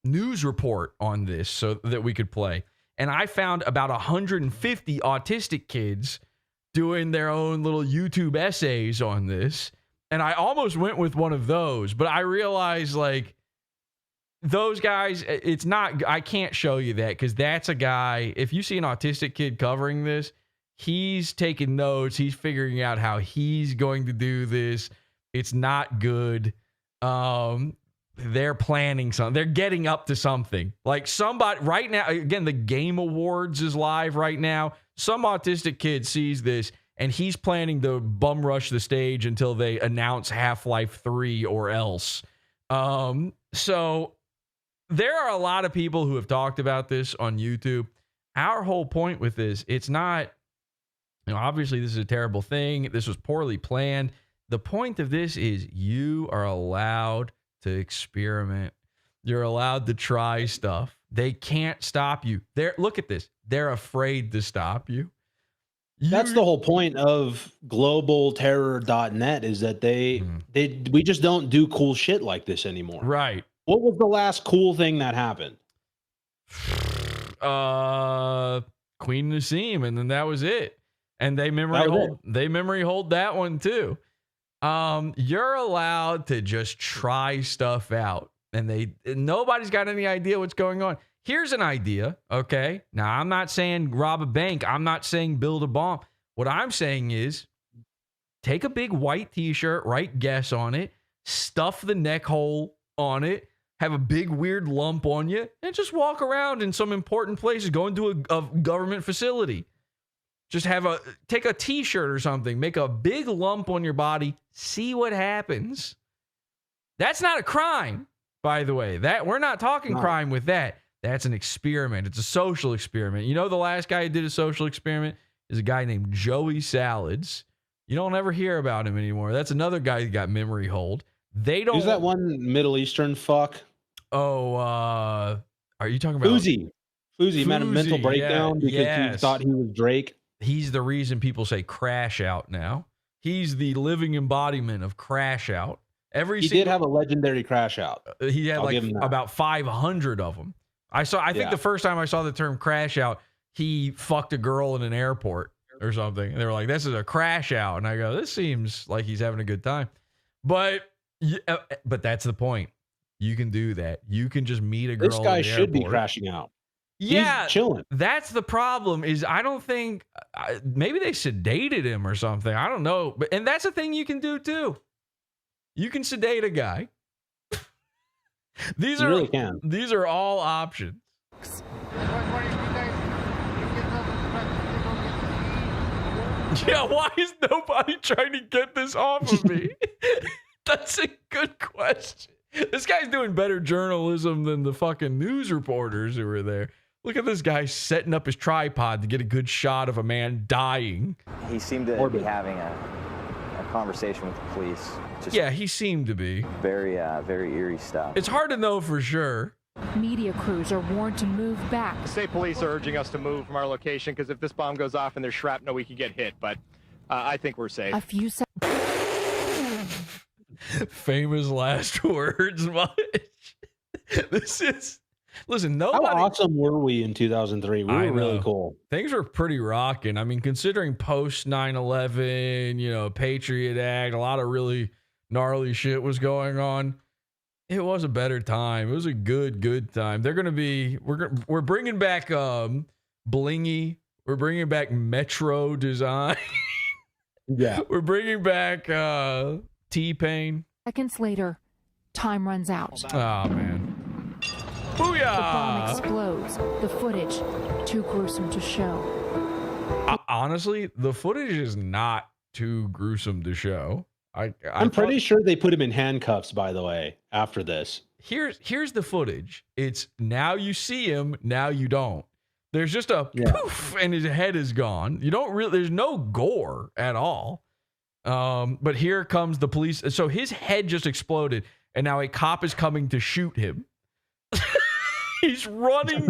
news report on this so that we could play. And I found about 150 autistic kids doing their own little YouTube essays on this. And I almost went with one of those, but I realized like those guys, I can't show you that because that's a guy, if you see an autistic kid covering this, he's taking notes. He's figuring out how he's going to do this. It's not good. They're planning something. They're getting up to something. Like somebody right now, again, the Game Awards is live right now. Some autistic kid sees this and he's planning to bum rush the stage until they announce Half-Life 3 or else. So there are a lot of people who have talked about this on YouTube. Our whole point with this, it's not, obviously this is a terrible thing. This was poorly planned. The point of this is you are allowed to experiment. You're allowed to try stuff. They can't stop you. Look at this. They're afraid to stop you. That's the whole point of globalterror.net is that we just don't do cool shit like this anymore. Right. What was the last cool thing that happened? Queen Nassim, and then that was it. And they memory hold that one too. You're allowed to just try stuff out, and nobody's got any idea what's going on. Here's an idea, okay? Now, I'm not saying rob a bank. I'm not saying build a bomb. What I'm saying is take a big white t-shirt, write guess on it, stuff the neck hole on it, have a big weird lump on you, and just walk around in some important places. Go into a government facility. Just take a t-shirt or something, make a big lump on your body, see what happens. That's not a crime. by the way. That we're not talking crime with that. That's an experiment. It's a social experiment. You know, the last guy who did a social experiment is a guy named Joey Salads. You don't ever hear about him anymore. That's another guy who got memory hold. They don't. Who's that one Middle Eastern fuck? Oh, are you talking about Fuzi? Fuzi had a mental breakdown because he thought he was Drake. He's the reason people say crash out now. He's the living embodiment of crash out. He did have a legendary crash out. He had like about 500 of them. I think the first time I saw the term crash out, he fucked a girl in an airport or something. And they were like, this is a crash out. And I go, this seems like he's having a good time. But that's the point. You can do that. You can just meet a girl. This guy should be crashing out. Yeah, he's chilling. That's the problem. Is I don't think maybe they sedated him or something. I don't know. And that's a thing you can do too. You can sedate a guy. These are all options. Yeah, why is nobody trying to get this off of me? That's a good question. This guy's doing better journalism than the fucking news reporters who were there. Look at this guy setting up his tripod to get a good shot of a man dying. He seemed to be having a conversation with the police. Yeah, he seemed to be. Very eerie stuff. It's hard to know for sure. Media crews are warned to move back. The state police are urging us to move from our location because if this bomb goes off and there's shrapnel, we could get hit. But I think we're safe. A few Famous last words, Mike. This is... Listen, nobody... How awesome were we in 2003? We were really cool. Things were pretty rocking. I mean, considering post 9/11, you know, Patriot Act, a lot of really gnarly shit was going on. It was a better time. It was a good time. They're gonna be... We're bringing back blingy. We're bringing back Metro design. Yeah. We're bringing back T-Pain. Seconds later, time runs out. Oh, man. Booyah! The bomb explodes. The footage, too gruesome to show. Honestly, the footage is not too gruesome to show. I'm pretty sure they put him in handcuffs, by the way, after this. Here's the footage. It's now you see him, now you don't. There's just a poof and his head is gone. You don't really, there's no gore at all. But here comes the police. So his head just exploded and now a cop is coming to shoot him. He's running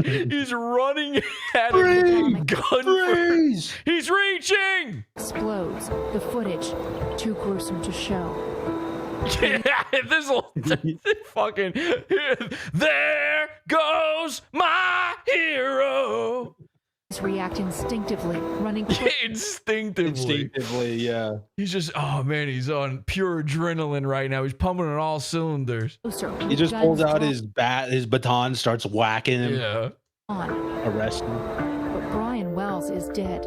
at him. Freeze! He's reaching! Explodes. The footage, too gruesome to show. Yeah, this fucking... There goes my hero! React instinctively, running instinctively, yeah. He's just, oh man, he's on pure adrenaline right now. He's pumping on all cylinders. He just pulls out his baton, starts whacking him. Yeah. Arrest him. But Brian Wells is dead.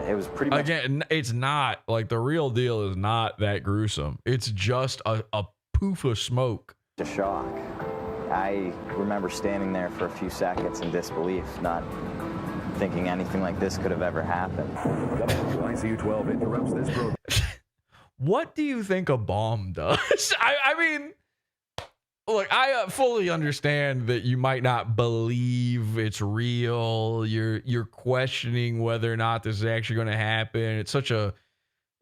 It was pretty much... Again, it's not, like, the real deal is not that gruesome. It's just a poof of smoke. A shock. I remember standing there for a few seconds in disbelief, not thinking anything like this could have ever happened. ICU-12 interrupts this program. What do you think a bomb does? I mean, look, I fully understand that you might not believe it's real. You're questioning whether or not this is actually going to happen. It's such a,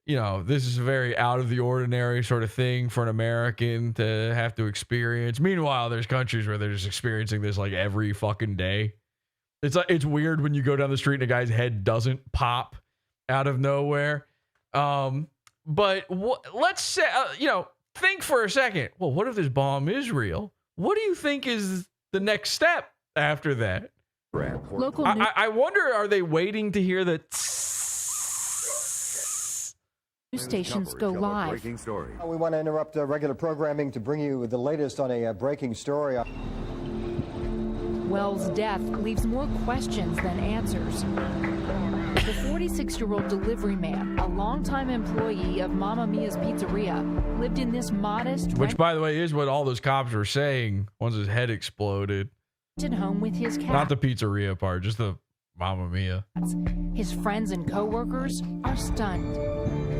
you know, this is a very out of the ordinary sort of thing for an American to have to experience. Meanwhile, there's countries where they're just experiencing this like every fucking day. It's weird when you go down the street and a guy's head doesn't pop out of nowhere. But let's say, you know, think for a second. Well, what if this bomb is real? What do you think is the next step after that? Local I wonder, are they waiting to hear the news stations go live? We want to interrupt regular programming to bring you the latest on a breaking story. Wells' death leaves more questions than answers. The 46-year-old delivery man, a longtime employee of Mamma Mia's Pizzeria, lived in this modest... Which, by the way, is what all those cops were saying once his head exploded. ...home with his cat. Not the pizzeria part, just the Mamma Mia. His friends and co-workers are stunned.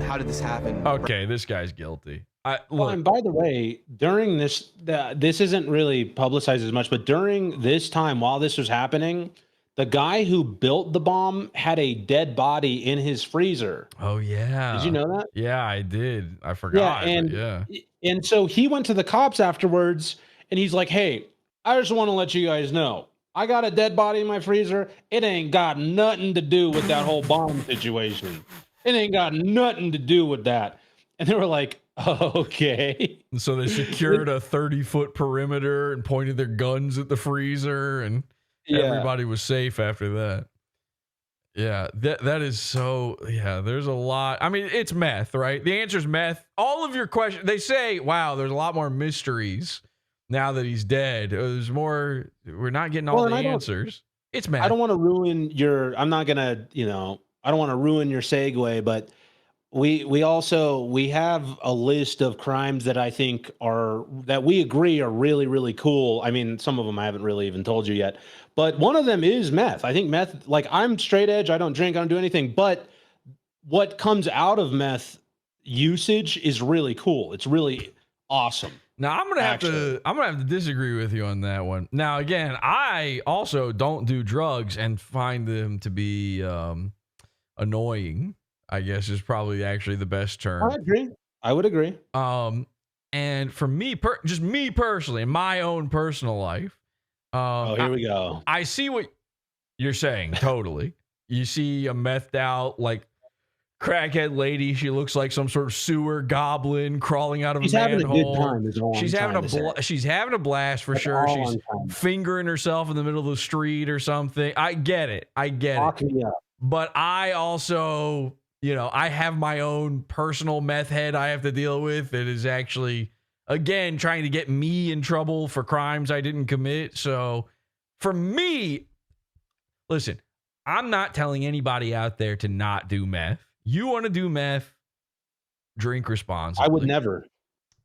How did this happen? Okay, this guy's guilty. Look, and by the way, during this, this isn't really publicized as much, but during this time, while this was happening, the guy who built the bomb had a dead body in his freezer. oh yeah. Did you know that? Yeah, I did. I forgot. And so he went to the cops afterwards, and he's like, "Hey, I just want to let you guys know, I got a dead body in my freezer. It ain't got nothing to do with that whole bomb situation. It ain't got nothing to do with that." And they were like, "Okay." And so they secured a 30-foot perimeter and pointed their guns at the freezer, and everybody was safe after that. Yeah, that is so. Yeah, there's a lot. I mean, it's meth, right? The answer is meth. All of your questions. They say, "Wow, there's a lot more mysteries now that he's dead." There's more. We're not getting all the answers. It's meth. I don't want to ruin your. I'm not gonna. I don't want to ruin your segue, but we also have a list of crimes that I think that we agree are really, really cool. I mean, some of them I haven't really even told you yet, but one of them is meth. I think meth, like, I'm straight edge. I don't drink. I don't do anything, but what comes out of meth usage is really cool. It's really awesome. Now I'm gonna have to disagree with you on that one. Now again, I also don't do drugs and find them to be annoying, I guess is probably actually the best term. I would agree. And for me, just me personally, in my own personal life, here we go. I see what you're saying. Totally. You see a methed out, like, crackhead lady. She looks like some sort of sewer goblin crawling out of a manhole. Having a good time. Is all she's having a blast for sure. She's fingering herself in the middle of the street or something. I get it. Lock me up. But I also, I have my own personal meth head I have to deal with. It is actually, again, trying to get me in trouble for crimes I didn't commit. So for me, listen, I'm not telling anybody out there to not do meth. You want to do meth, drink responsibly. I would never.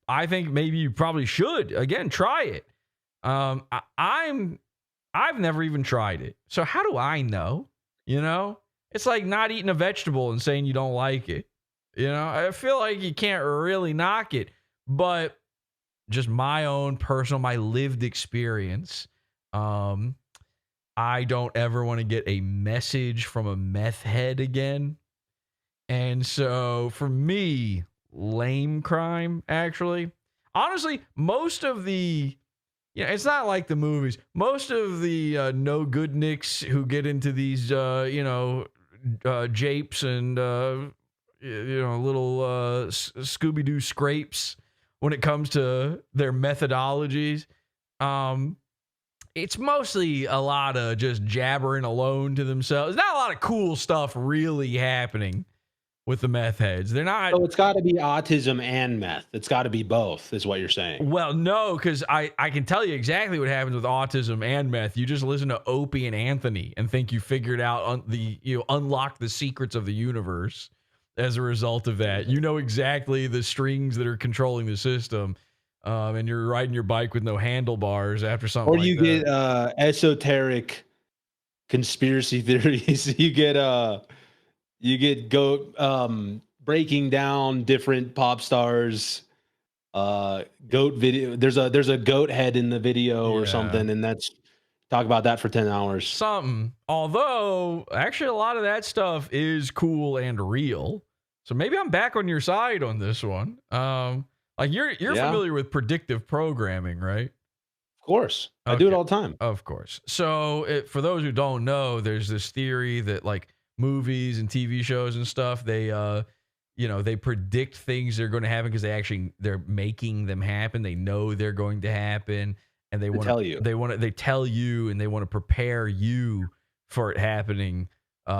I think maybe you probably should. Again, try it. I've never even tried it. So how do I know? It's like not eating a vegetable and saying you don't like it. I feel like you can't really knock it, but just my own personal, my lived experience. I don't ever want to get a message from a meth head again. And so for me, lame crime, actually. Honestly, most of the, it's not like the movies. Most of the no good nicks who get into these, japes and, little Scooby-Doo scrapes when it comes to their methodologies, it's mostly a lot of just jabbering alone to themselves. There's not a lot of cool stuff really happening with the meth heads. They're not. So it's got to be autism and meth. It's got to be both, is what you're saying. Well, no, because I can tell you exactly what happens with autism and meth. You just listen to Opie and Anthony and think you figured out unlock the secrets of the universe as a result of that. You know exactly the strings that are controlling the system. And you're riding your bike with no handlebars after something like that. Or you get esoteric conspiracy theories. You get goat breaking down different pop stars, goat video. There's a goat head in the video or something, and that's talk about that for 10 hours. Something. Although actually a lot of that stuff is cool and real. So maybe I'm back on your side on this one. Like you're familiar with predictive programming, right? Of course. I do it all the time. Of course. So for those who don't know, there's this theory that like movies and TV shows and stuff, they they predict things that are going to happen because they're making them happen. They know they're going to happen, and they want to tell you. They tell you, and they want to prepare you for it happening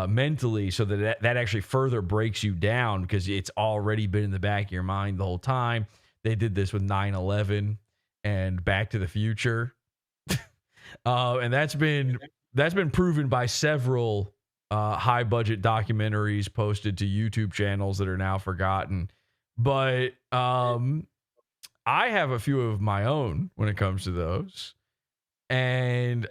mentally, so that actually further breaks you down because it's already been in the back of your mind the whole time. They did this with 9/11 and Back to the Future, and that's been proven by several high budget documentaries posted to YouTube channels that are now forgotten. But I have a few of my own when it comes to those. And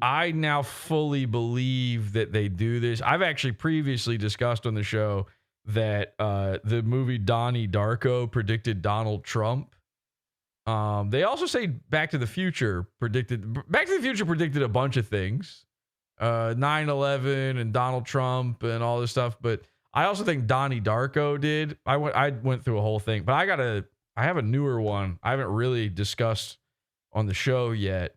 I now fully believe that they do this. I've actually previously discussed on the show that the movie Donnie Darko predicted Donald Trump. They also say Back to the Future predicted a bunch of things. 9/11 and Donald Trump and all this stuff, but I also think Donnie Darko did. I went through a whole thing, but I have a newer one I haven't really discussed on the show yet.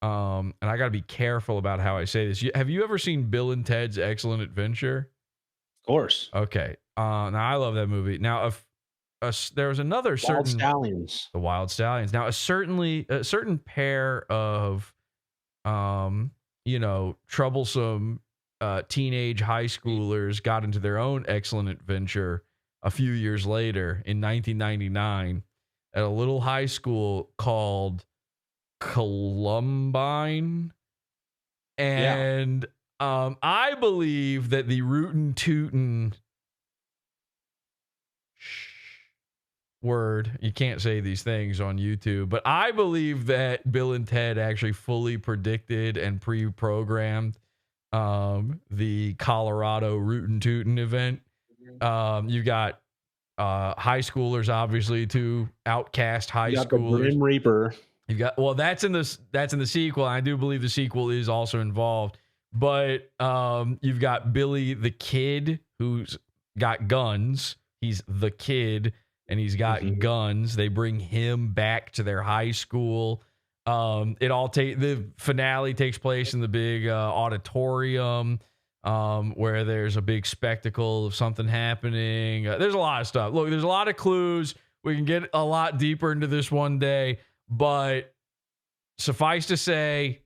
And I got to be careful about how I say this. Have you ever seen Bill and Ted's Excellent Adventure? Of course. Okay. Now I love that movie. Now, if there was another Wild certain Stallions. The Wild Stallions. Now, a certain pair of, troublesome teenage high schoolers got into their own excellent adventure a few years later in 1999 at a little high school called Columbine. And I believe that the rootin' tootin' word, you can't say these things on YouTube, but I believe that Bill and Ted actually fully predicted and pre-programmed the Colorado rootin' tootin' event. You got high schoolers, obviously, to outcast high schoolers. The Grim Reaper. You got that's in the sequel. I do believe the sequel is also involved, but you've got Billy the Kid who's got guns. He's the kid and he's got guns. They bring him back to their high school. The finale takes place in the big auditorium where there's a big spectacle of something happening. There's a lot of stuff. Look, there's a lot of clues. We can get a lot deeper into this one day, but suffice to say,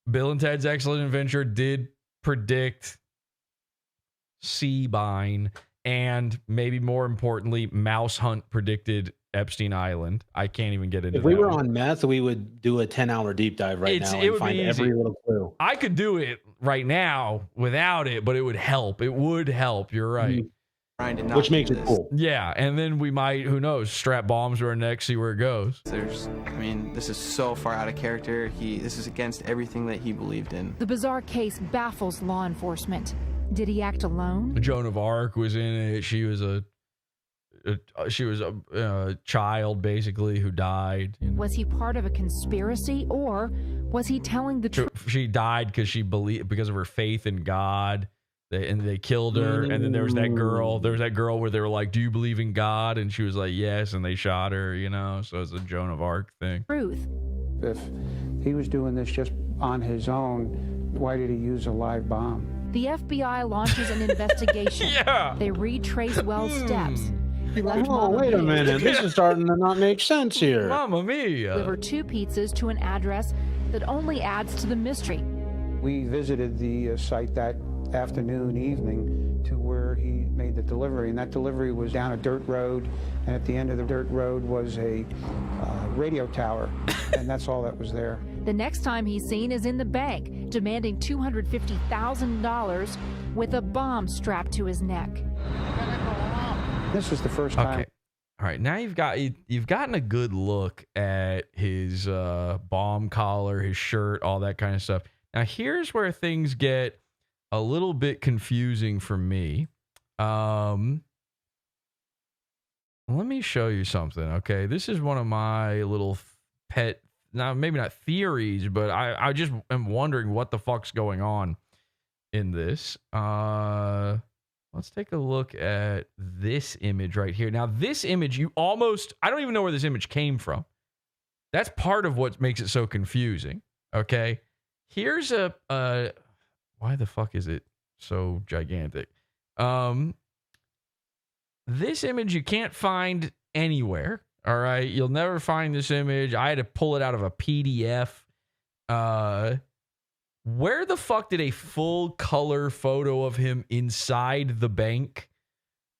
Bill and Ted's Excellent Adventure did predict Seabine, and maybe more importantly, Mouse Hunt predicted Epstein Island. I can't even get into that. If we were on meth, we would do a 10-hour deep dive right now and find every little clue. I could do it right now without it, but it would help. It would help. You're right. Which makes it cool. Yeah, and then we might, who knows, strap bombs to our neck, see where it goes. This is so far out of character. This is against everything that he believed in. The bizarre case baffles law enforcement. Did he act alone? Joan of Arc was in it. She was a child, basically, who died. Was he part of a conspiracy, or was he telling the truth? She died because of her faith in God. They killed her. And then there was that girl. There was that girl where they were like, "Do you believe in God?" And she was like, "Yes." And they shot her. So it's a Joan of Arc thing. Truth. If he was doing this just on his own, why did he use a live bomb? The FBI launches an investigation. They retrace Wells' steps. He left wait a minute. This is starting to not make sense here. Mamma mia. Delivered 2 pizzas to an address that only adds to the mystery. We visited the site that evening to where he made the delivery, and that delivery was down a dirt road, and at the end of the dirt road was a radio tower, and that's all that was there. The next time he's seen is in the bank, demanding $250,000 with a bomb strapped to his neck. This is the first time. Okay. All right. Now you've gotten a good look at his bomb collar, his shirt, all that kind of stuff. Now here's where things get a little bit confusing for me. Let me show you something. Okay. This is one of my little pet, now maybe not theories, but I just am wondering what the fuck's going on in this. Let's take a look at this image right here. Now, this image, I don't even know where this image came from. That's part of what makes it so confusing. Okay. Here's why the fuck is it so gigantic? This image you can't find anywhere. All right. You'll never find this image. I had to pull it out of a PDF. Where the fuck did a full color photo of him inside the bank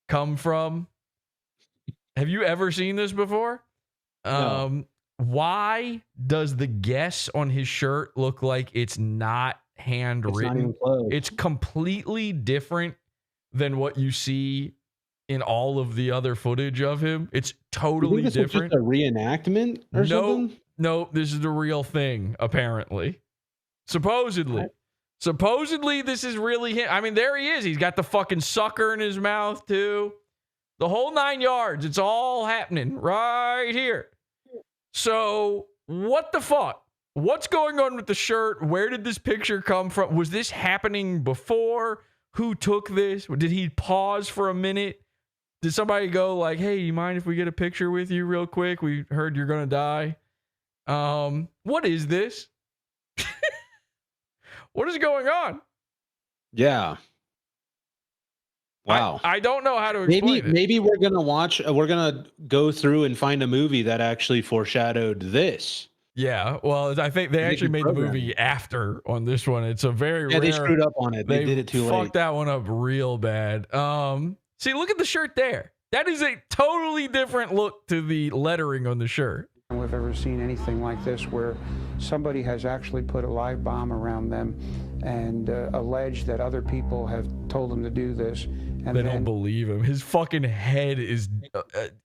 come from? Have you ever seen this before? No. Why does the guess on his shirt look like it's not handwritten? It's completely different than what you see in all of the other footage of him. It's totally different. Just a reenactment or something? No, this is the real thing, apparently. Supposedly. Supposedly, this is really him. I mean, there he is. He's got the fucking sucker in his mouth, too. The whole 9 yards. It's all happening right here. So, what the fuck? What's going on with the shirt? Where did this picture come from? Was this happening before? Who took this? Did he pause for a minute? Did somebody go like, hey, you mind if we get a picture with you real quick? We heard you're going to die. What is this? What is going on? Yeah. Wow. I don't know how to explain it. Maybe we're going to go through and find a movie that actually foreshadowed this. Yeah. Well, I think they actually made the movie after on this one. It's a very rare. They screwed up on it. They did it too late. Fucked that one up real bad. See, look at the shirt there. That is a totally different look to the lettering on the shirt. We've ever seen anything like this where somebody has actually put a live bomb around them and alleged that other people have told them to do this. And they don't believe him. His fucking head is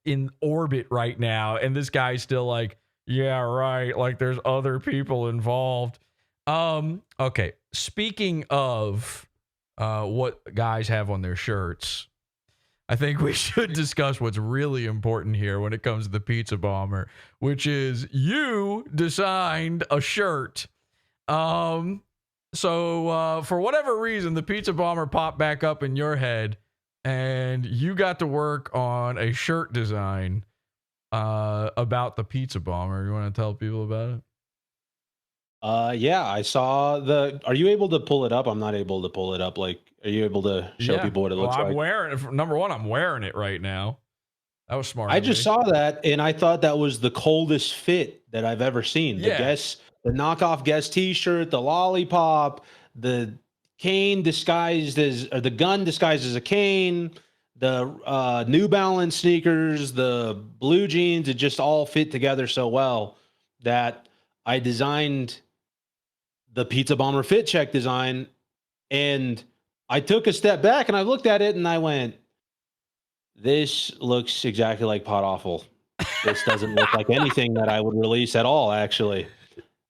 in orbit right now. And this guy's still like, yeah, right. Like there's other people involved. Okay. Speaking of what guys have on their shirts, I think we should discuss what's really important here when it comes to the pizza bomber, which is you designed a shirt. So for whatever reason, the pizza bomber popped back up in your head and you got to work on a shirt design about the pizza bomber. You want to tell people about it? Yeah, I saw are you able to pull it up? I'm not able to pull it up. Like, are you able to show people what it looks like? I'm wearing it. Number one, I'm wearing it right now. That was smart. I just saw that and I thought that was the coldest fit that I've ever seen. The knockoff Guess t-shirt, the lollipop, the cane disguised as, or the gun disguised as a cane, the New Balance sneakers, the blue jeans, it just all fit together so well that I designed the Pizza Bomber fit check design, and I took a step back and I looked at it and I went, this looks exactly like PodAwful. This doesn't look like anything that I would release at all, actually.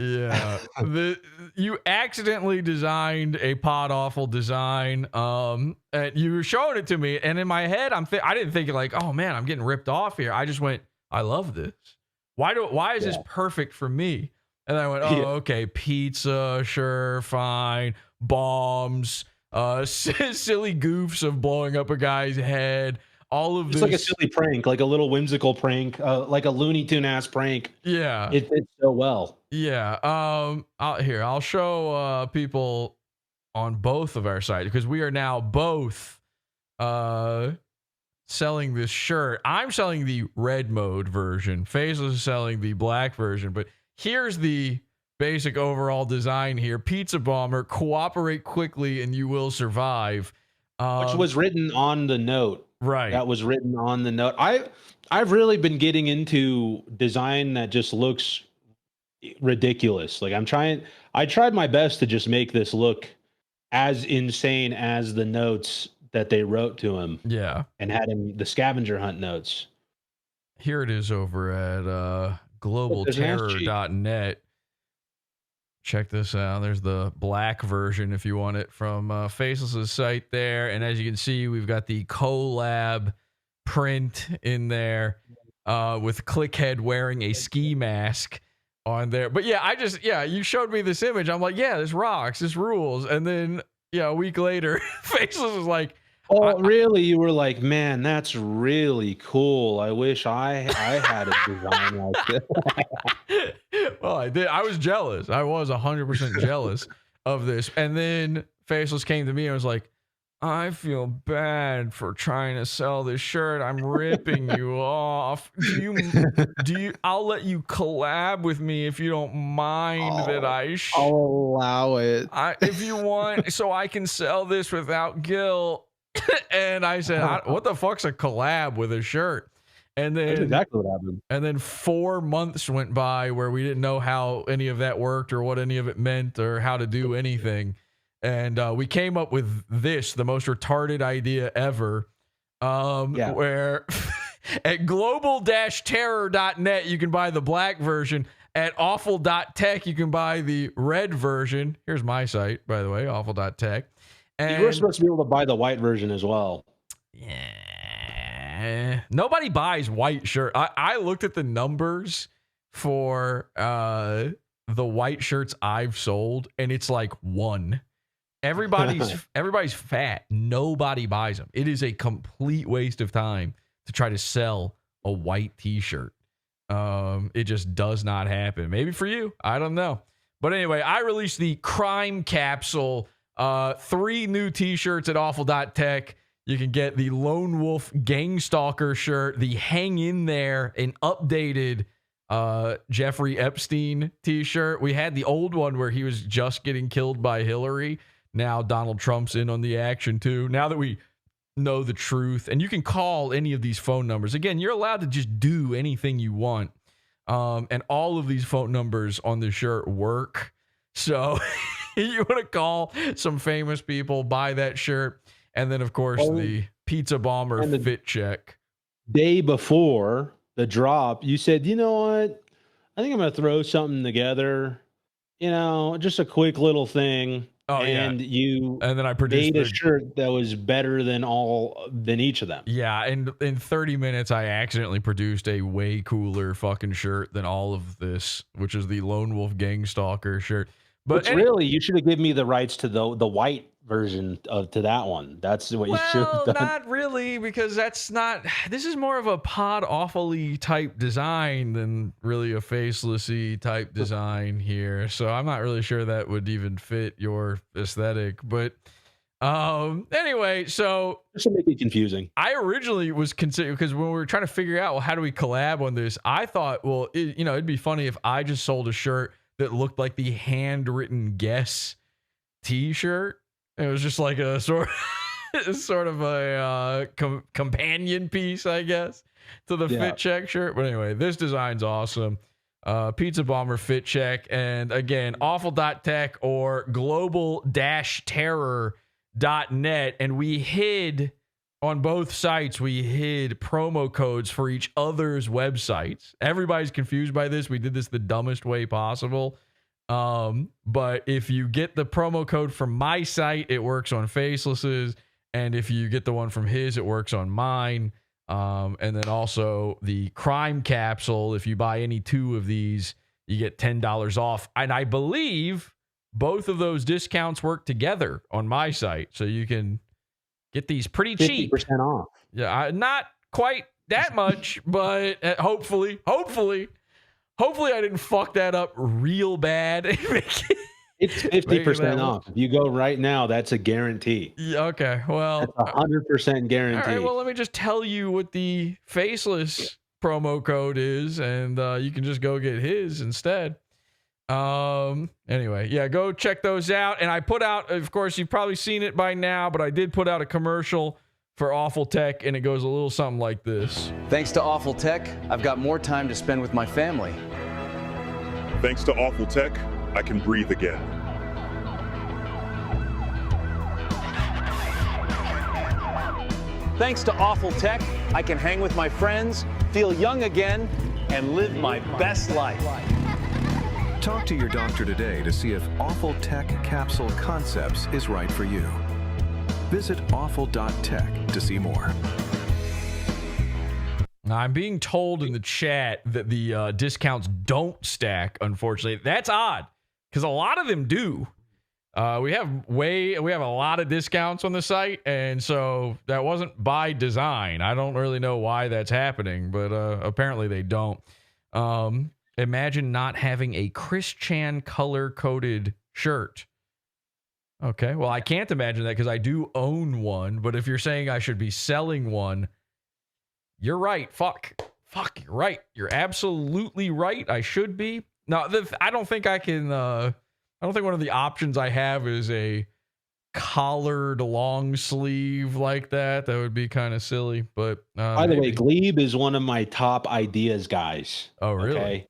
Yeah. You accidentally designed a PodAwful design. And you were showing it to me, and in my head, I didn't think like, oh man, I'm getting ripped off here. I just went, I love this. Why is this perfect for me? And I went, okay, pizza, sure, fine. Bombs, silly goofs of blowing up a guy's head. All of this. It's like a silly prank, like a little whimsical prank, like a Looney Tune ass prank. Yeah. It fits so well. Yeah. I'll show people on both of our sites because we are now both selling this shirt. I'm selling the red mode version. Faceless is selling the black version, but here's the basic overall design here. Pizza Bomber, cooperate quickly and you will survive. Which was written on the note. Right. That was written on the note. I've really been getting into design that just looks ridiculous. Like I tried my best to just make this look as insane as the notes that they wrote to him. Yeah. And had him the scavenger hunt notes. Here it is over at GLOBALTERROR.net. Check this out. There's the black version if you want it from Faceless's site there. And as you can see, we've got the collab print in there with Clickhead wearing a ski mask on there. But yeah, you showed me this image. I'm like, yeah, this rocks. This rules. And then, a week later, Faceless was like, oh, really? You were like, man, that's really cool. I wish I had a design like this. Well, I did. I was jealous. I was 100% jealous of this. And then Faceless came to me and was like, I feel bad for trying to sell this shirt. I'm ripping you off. I'll let you collab with me if you don't mind that I'll allow it. If you want, so I can sell this without guilt. And I said, what the fuck's a collab with a shirt? And then that's exactly what happened. And then 4 months went by where we didn't know how any of that worked or what any of it meant or how to do anything. And we came up with this, the most retarded idea ever, where at global-terror.net, you can buy the black version. At awful.tech, you can buy the red version. Here's my site, by the way, awful.tech. And You were supposed to be able to buy the white version as well. yeah, nobody buys white shirt. I looked at the numbers for the white shirts I've sold, and it's like 1. Everybody's fat. Nobody buys them. It is a complete waste of time to try to sell a white t-shirt. It just does not happen. Maybe for you, I don't know. But anyway, I released the crime capsule. 3 new t-shirts at awful.tech. You can get the Lone Wolf Gang Stalker shirt, the Hang In There, an updated Jeffrey Epstein t-shirt. We had the old one where he was just getting killed by Hillary. Now Donald Trump's in on the action too. Now that we know the truth, and you can call any of these phone numbers. Again, you're allowed to just do anything you want. And all of these phone numbers on the shirt work. So you want to call some famous people, buy that shirt. And then, of course, the Pizza Bomber fit check. Day before the drop, you said, you know what? I think I'm going to throw something together. You know, just a quick little thing. Oh, and yeah. And then I produced made a shirt that was better than each of them. Yeah, and in 30 minutes, I accidentally produced a way cooler fucking shirt than all of this, which is the Lone Wolf Gang Stalker shirt. But really, you should have given me the rights to the white version to that one. That's what you should have done. Not really, because that's not. This is more of a PodAwful-y type design than really a faceless-y type design here. So I'm not really sure that would even fit your aesthetic. But anyway, so this will make it confusing. I originally was considering, because when we were trying to figure out, well, how do we collab on this? I thought, well, it'd be funny if I just sold a shirt that looked like the handwritten guess t-shirt. It was just like a sort of a companion piece, I guess, to the fit check shirt. But anyway, this design's awesome. Pizza Bomber fit check. And again, awful.tech or global-terror.net. And we hid on both sites, we hid promo codes for each other's websites. Everybody's confused by this. We did this the dumbest way possible. But if you get the promo code from my site, it works on Faceless's. And if you get the one from his, it works on mine. And then also the crime capsule. If you buy any 2 of these, you get $10 off. And I believe both of those discounts work together on my site. So you can get these pretty cheap. 50% off. Yeah, not quite that much, but hopefully I didn't fuck that up real bad. It's 50% off. If you go right now, that's a guarantee. Yeah, okay, well, that's 100% guarantee. All right, well, let me just tell you what the Faceless promo code is, and you can just go get his instead. Anyway, yeah, go check those out. And I put out, of course, you've probably seen it by now, but I did put out a commercial for AWFULTECH, and it goes a little something like this. Thanks to AWFULTECH, I've got more time to spend with my family. Thanks to AWFULTECH, I can breathe again. Thanks to AWFULTECH, I can hang with my friends, feel young again, and live my best life. Talk to your doctor today to see if AWFULTECH Capsule Concepts is right for you. Visit awful.tech to see more. Now, I'm being told in the chat that the discounts don't stack, unfortunately. That's odd, because a lot of them do. We have a lot of discounts on the site, and so that wasn't by design. I don't really know why that's happening, but apparently they don't. Imagine not having a Chris Chan color-coded shirt. Okay, well, I can't imagine that because I do own one, but if you're saying I should be selling one, you're right. Fuck, you're right. You're absolutely right. I should be. No, I don't think I can, I don't think one of the options I have is a collared long sleeve like that. That would be kind of silly, but by the way, Glebe is one of my top ideas guys. Oh, really? Okay?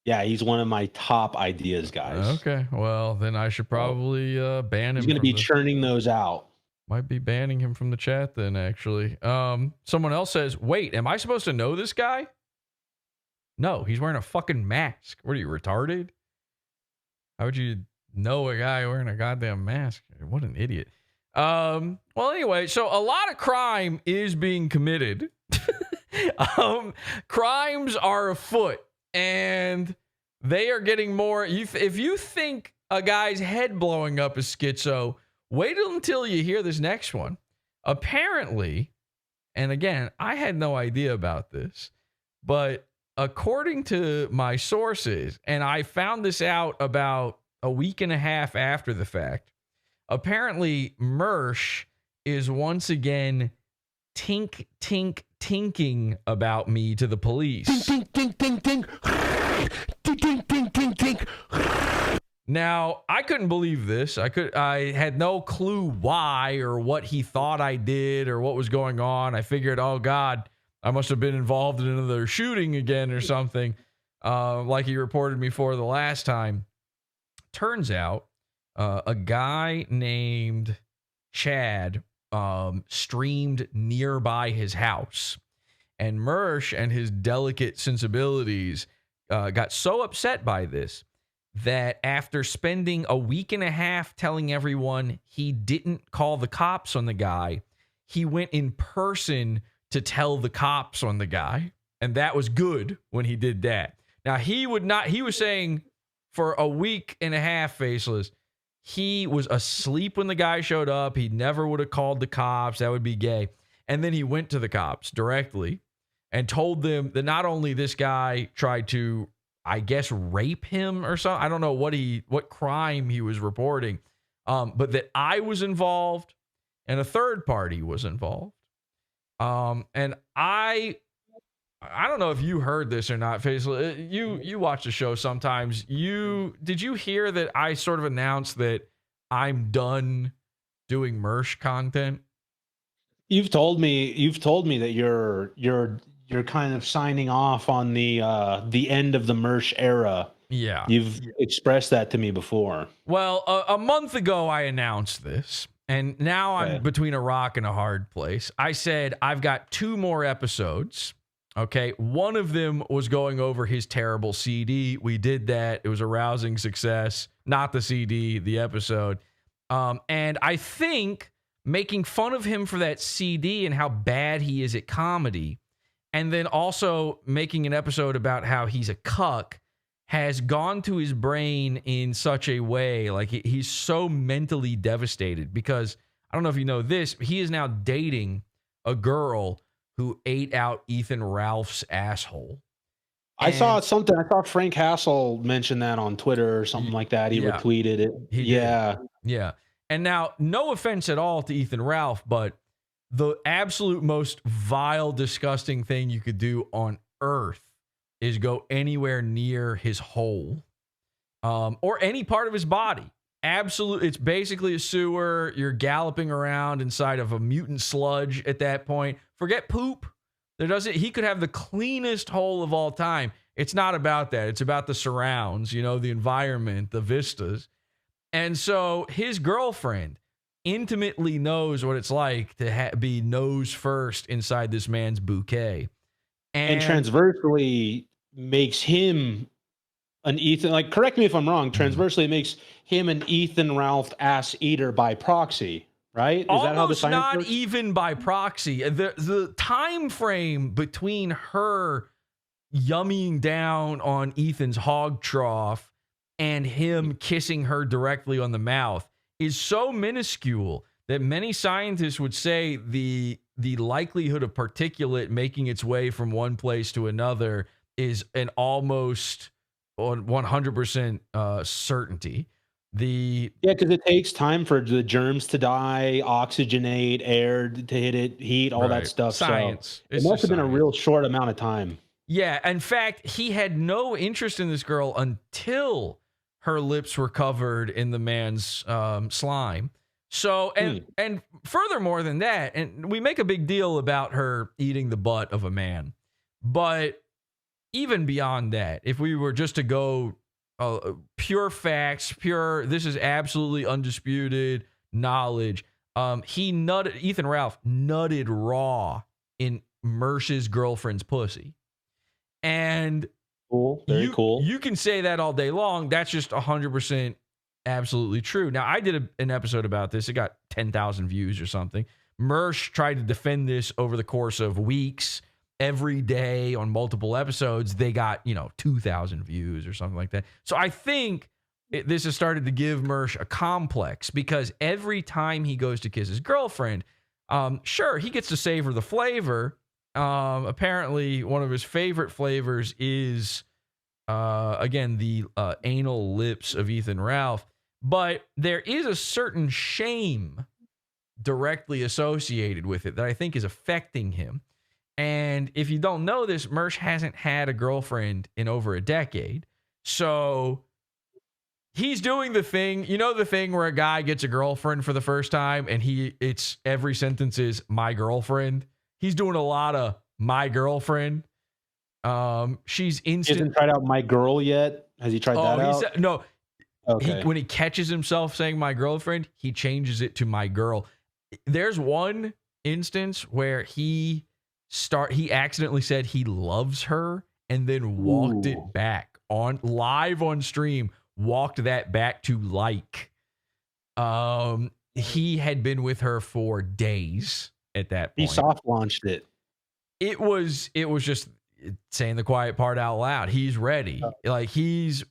Yeah, he's one of my top ideas guys. Okay, well, then I should probably ban him. He's going to be churning those out. Might be banning him from the chat then, actually. Someone else says, wait, am I supposed to know this guy? No, he's wearing a fucking mask. What are you, retarded? How would you know a guy wearing a goddamn mask? What an idiot. Well, anyway, so a lot of crime is being committed. Crimes are afoot, and they are getting more. If you think a guy's head blowing up is schizo, wait until you hear this next one. Apparently, and again, I had no idea about this, but according to my sources, and I found this out about a week and a half after the fact, apparently Mersh is once again tinking about me to the police. Tink. Now, I couldn't believe this. I had no clue why or what he thought I did or what was going on. I figured, oh God, I must have been involved in another shooting again or something, like he reported me for the last time. Turns out, a guy named Chad streamed nearby his house, and Mersh and his delicate sensibilities got so upset by this that after spending a week and a half telling everyone he didn't call the cops on the guy, he went in person to tell the cops on the guy. And that was good when he did that. Now, he was saying for a week and a half, Faceless, he was asleep when the guy showed up. He never would have called the cops. That would be gay. And then he went to the cops directly and told them that not only this guy tried to, I guess, rape him or something. I don't know what crime he was reporting, but that I was involved and a third party was involved. And I don't know if you heard this or not, Faceless. You watch the show sometimes. Did you hear that I sort of announced that I'm done doing Mersh content? You've told me that you're kind of signing off on the end of the Mersh era. Yeah. You've expressed that to me before. Well, a month ago I announced this, and now I'm between a rock and a hard place. I said I've got 2 more episodes. Okay, one of them was going over his terrible CD. We did that. It was a rousing success. Not the CD, the episode. And I think making fun of him for that CD and how bad he is at comedy, and then also making an episode about how he's a cuck, has gone to his brain in such a way, like he's so mentally devastated because, I don't know if you know this, he is now dating a girl who ate out Ethan Ralph's asshole. I saw something. I saw Frank Hassel mention that on Twitter or something like that. He retweeted it. Yeah. And now, no offense at all to Ethan Ralph, but the absolute most vile, disgusting thing you could do on earth is go anywhere near his hole, or any part of his body. It's basically a sewer. You're galloping around inside of a mutant sludge at that point. Forget poop. He could have the cleanest hole of all time. It's not about that. It's about the surrounds, the environment, the vistas. And so his girlfriend intimately knows what it's like to be nose first inside this man's bouquet. And transversely makes him an Ethan, like, correct me if I'm wrong, transversely makes him an Ethan Ralph ass eater by proxy, right? Is that how the science not works? even by proxy. The time frame between her yummying down on Ethan's hog trough and him kissing her directly on the mouth is so minuscule that many scientists would say the likelihood of particulate making its way from one place to another is an almost 100% certainty. Because it takes time for the germs to die, oxygenate, air to hit it, heat, all that stuff. Science. So it must have been a real short amount of time. Yeah. In fact, he had no interest in this girl until her lips were covered in the man's slime. So, and furthermore than that, and we make a big deal about her eating the butt of a man, but even beyond that, if we were just to go pure facts, this is absolutely undisputed knowledge. Ethan Ralph nutted raw in Mersh's girlfriend's pussy. And Cool. Very cool. You can say that all day long. That's just 100% absolutely true. Now, I did an episode about this. It got 10,000 views or something. Mersh tried to defend this over the course of weeks. Every day on multiple episodes, they got, 2,000 views or something like that. So I think this has started to give Mersh a complex because every time he goes to kiss his girlfriend, sure, he gets to savor the flavor. Apparently, one of his favorite flavors is, again, the anal lips of Ethan Ralph. But there is a certain shame directly associated with it that I think is affecting him. And if you don't know this, Mersh hasn't had a girlfriend in over a decade. So he's doing the thing, the thing where a guy gets a girlfriend for the first time and it's every sentence is my girlfriend. He's doing a lot of my girlfriend. She's instant. He hasn't tried out my girl yet. Has he tried that out? No. Okay. When he catches himself saying my girlfriend, he changes it to my girl. There's one instance where he accidentally said he loves her and then walked it back live on stream, walked that back to like. He had been with her for days at that point. He soft launched it. It was just saying the quiet part out loud. He's ready. Like he's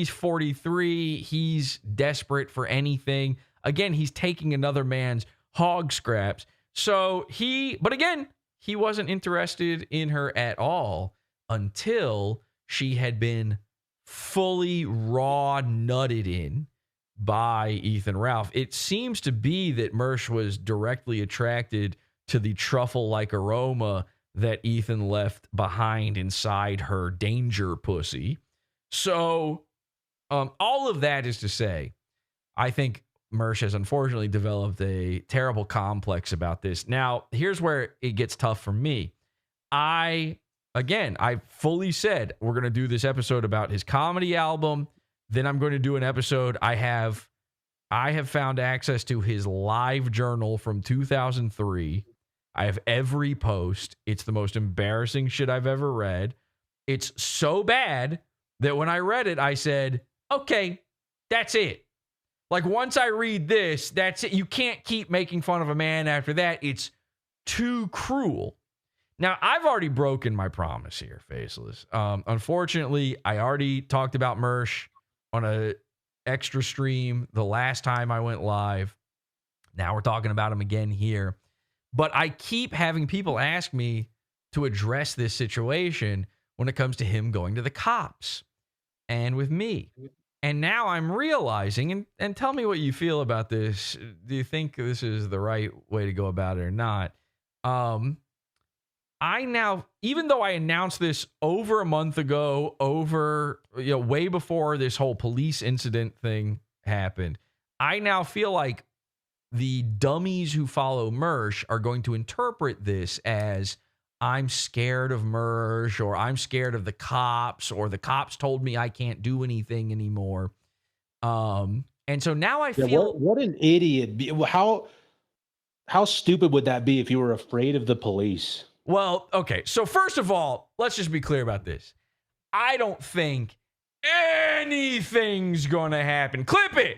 43. He's desperate for anything. Again, he's taking another man's hog scraps. So but again, he wasn't interested in her at all until she had been fully raw nutted in by Ethan Ralph. It seems to be that Mersh was directly attracted to the truffle-like aroma that Ethan left behind inside her danger pussy. So all of that is to say, I think Mersh has unfortunately developed a terrible complex about this. Now, here's where it gets tough for me. I fully said we're going to do this episode about his comedy album. Then I'm going to do an episode. I have found access to his live journal from 2003. I have every post. It's the most embarrassing shit I've ever read. It's so bad that when I read it, I said, okay, that's it. Like, once I read this, that's it. You can't keep making fun of a man after that. It's too cruel. Now, I've already broken my promise here, Faceless. Unfortunately, I already talked about Mersh on a extra stream the last time I went live. Now we're talking about him again here. But I keep having people ask me to address this situation when it comes to him going to the cops and with me. And now I'm realizing, and tell me what you feel about this. Do you think this is the right way to go about it or not? I now, even though I announced this over a month ago, way before this whole police incident thing happened, I now feel like the dummies who follow Mersh are going to interpret this as I'm scared of Mersh, or I'm scared of the cops, or the cops told me I can't do anything anymore. And so now I feel what an idiot. How stupid would that be if you were afraid of the police? Well, okay. So first of all, let's just be clear about this. I don't think anything's going to happen. Clip it.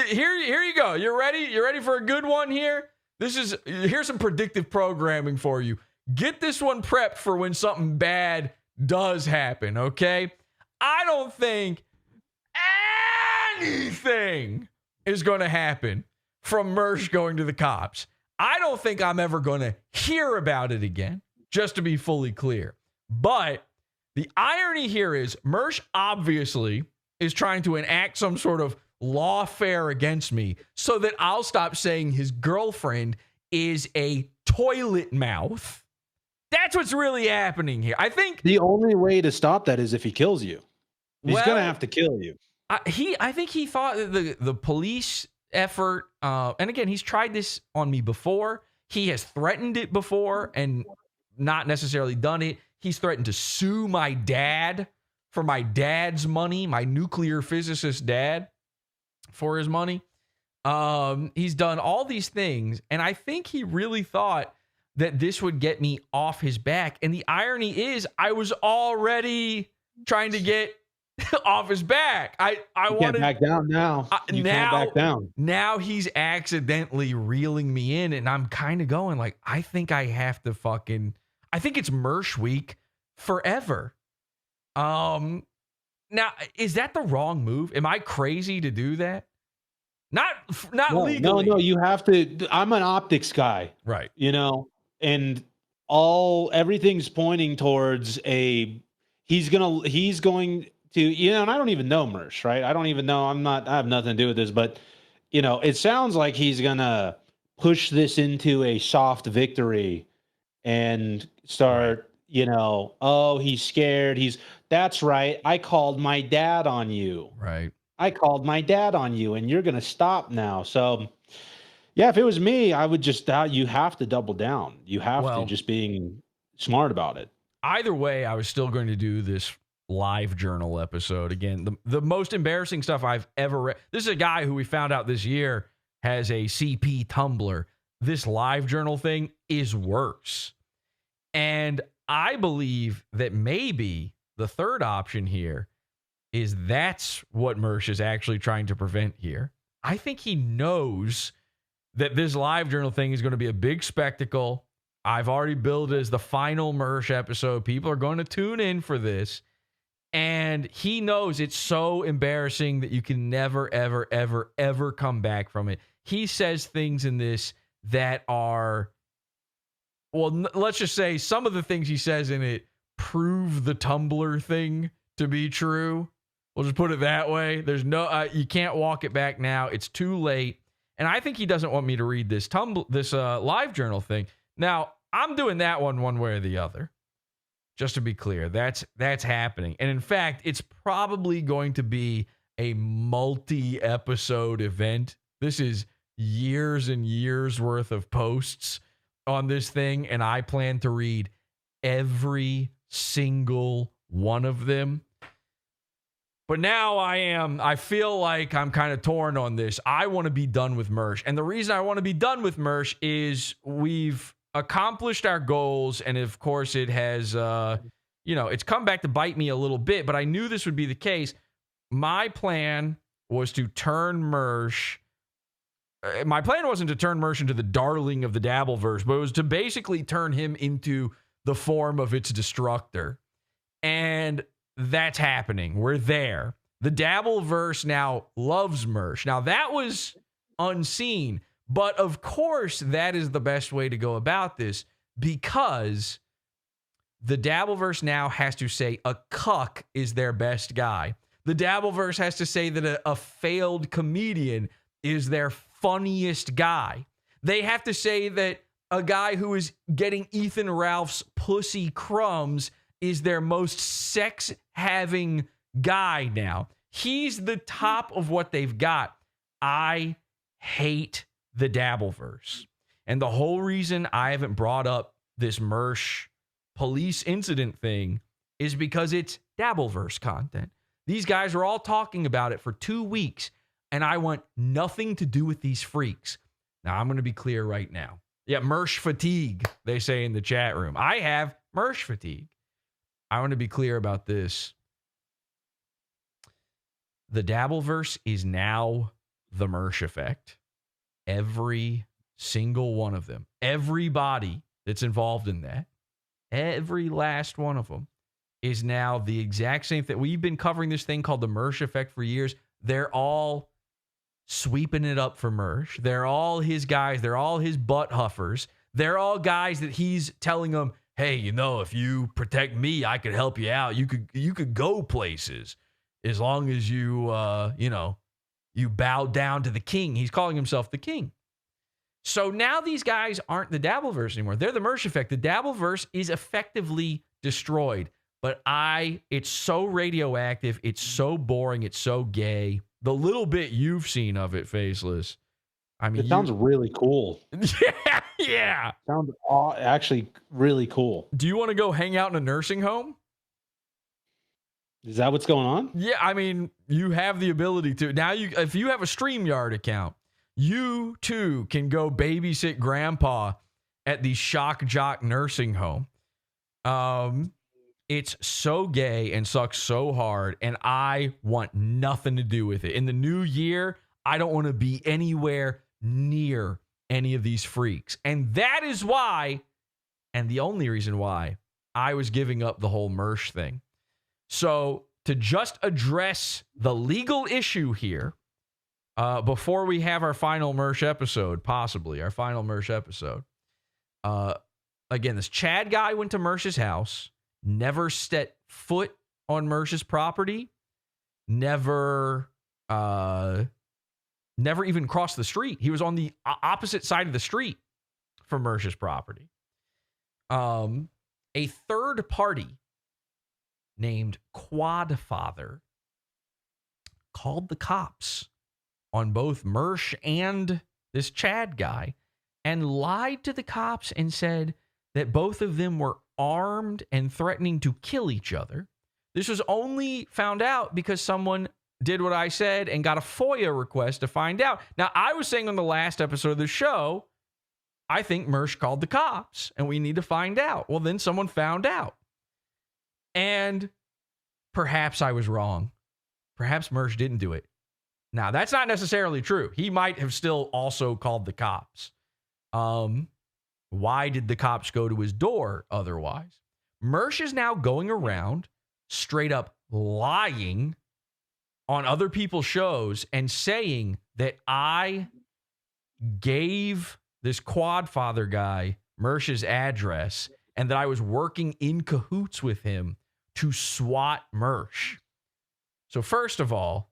Here you go. You ready? You ready for a good one here? Here's some predictive programming for you. Get this one prepped for when something bad does happen, okay? I don't think anything is going to happen from Mersh going to the cops. I don't think I'm ever going to hear about it again, just to be fully clear. But the irony here is Mersh obviously is trying to enact some sort of lawfare against me so that I'll stop saying his girlfriend is a toilet mouth. That's what's really happening here. I think the only way to stop that is if he kills you. He's going to have to kill you. I think he thought that the police effort, and again, he's tried this on me before. He has threatened it before and not necessarily done it. He's threatened to sue my dad for my dad's money, my nuclear physicist dad, for his money. He's done all these things, and I think he really thought that this would get me off his back. And the irony is I was already trying to get off his back. I wanted back down now. You can't back down. Now he's accidentally reeling me in, and I'm kind of going like, I think I have to I think it's Mersh week forever. Now, is that the wrong move? Am I crazy to do that? Not legally. No, you have to. I'm an optics guy. Right. You know, and everything's pointing towards he's going to, you know, and I don't even know Mersh, right? I don't even know. I have nothing to do with this, but you know, it sounds like he's gonna push this into a soft victory and start, you know, oh, he's scared. That's right. I called my dad on you. Right. I called my dad on you and you're going to stop now. So yeah, if it was me, I would just, you have to double down. You have to, just being smart about it. Either way, I was still going to do this live journal episode. Again, the most embarrassing stuff I've ever read. This is a guy who we found out this year has a CP Tumblr. This live journal thing is worse. And I believe that maybe the third option here is that's what Mersh is actually trying to prevent here. I think he knows that this live journal thing is going to be a big spectacle. I've already billed it as the final Mersh episode. People are going to tune in for this. And he knows it's so embarrassing that you can never, ever, ever, ever come back from it. He says things in this that are, well, let's just say some of the things he says in it prove the Tumblr thing to be true. We'll just put it that way. There's no, you can't walk it back now. It's too late. And I think he doesn't want me to read this live journal thing. Now, I'm doing that one way or the other. Just to be clear, that's happening. And in fact, it's probably going to be a multi-episode event. This is years and years worth of posts on this thing, and I plan to read every single one of them. But now I feel like I'm kind of torn on this. I want to be done with Mersh. And the reason I want to be done with Mersh is we've accomplished our goals. And of course it has, it's come back to bite me a little bit, but I knew this would be the case. My plan was to turn Mersh. My plan wasn't to turn Mersh into the darling of the Dabbleverse, but it was to basically turn him into the form of its destructor. And that's happening. We're there. The Dabbleverse now loves Mersh. Now, that was unseen, but of course, that is the best way to go about this because the Dabbleverse now has to say a cuck is their best guy. The Dabbleverse has to say that a failed comedian is their funniest guy. They have to say that a guy who is getting Ethan Ralph's pussy crumbs is their most sex-having guy now. He's the top of what they've got. I hate the Dabbleverse. And the whole reason I haven't brought up this Mersh police incident thing is because it's Dabbleverse content. These guys are all talking about it for 2 weeks, and I want nothing to do with these freaks. Now, I'm going to be clear right now. Yeah, Mersh fatigue, they say in the chat room. I have Mersh fatigue. I want to be clear about this. The Dabbleverse is now the Mersh effect. Every single one of them. Everybody that's involved in that. Every last one of them is now the exact same thing. We've been covering this thing called the Mersh effect for years. They're all sweeping it up for Mersh. They're all his guys. They're all his butt huffers. They're all guys that he's telling them, hey, if you protect me, I could help you out. You could go places as long as you bow down to the king. He's calling himself the king. So now these guys aren't the Dabbleverse anymore. They're the Mersh effect. The Dabbleverse is effectively destroyed. But it's so radioactive. It's so boring. It's so gay. The little bit you've seen of it, Faceless. I mean, it sounds really cool. Yeah. Sounds actually really cool. Do you want to go hang out in a nursing home? Is that what's going on? Yeah, I mean, you have the ability to. Now, if you have a StreamYard account, you too can go babysit grandpa at the Shock Jock nursing home. It's so gay and sucks so hard, and I want nothing to do with it. In the new year, I don't want to be anywhere near any of these freaks. And that is why, and the only reason why, I was giving up the whole Mersh thing. So to just address the legal issue here, before we have our final Mersh episode, possibly our final Mersh episode, again, this Chad guy went to Mersh's house, never set foot on Mersh's property, never even crossed the street. He was on the opposite side of the street from Mersh's property. A third party named Quadfather called the cops on both Mersh and this Chad guy and lied to the cops and said that both of them were armed and threatening to kill each other. This was only found out because someone did what I said and got a FOIA request to find out. Now, I was saying on the last episode of the show, I think Mersh called the cops and we need to find out. Well, then someone found out. And perhaps I was wrong. Perhaps Mersh didn't do it. Now, that's not necessarily true. He might have still also called the cops. Why did the cops go to his door otherwise? Mersh is now going around straight up lying on other people's shows and saying that I gave this Quadfather guy Mersh's address and that I was working in cahoots with him to swat Mersh. So first of all,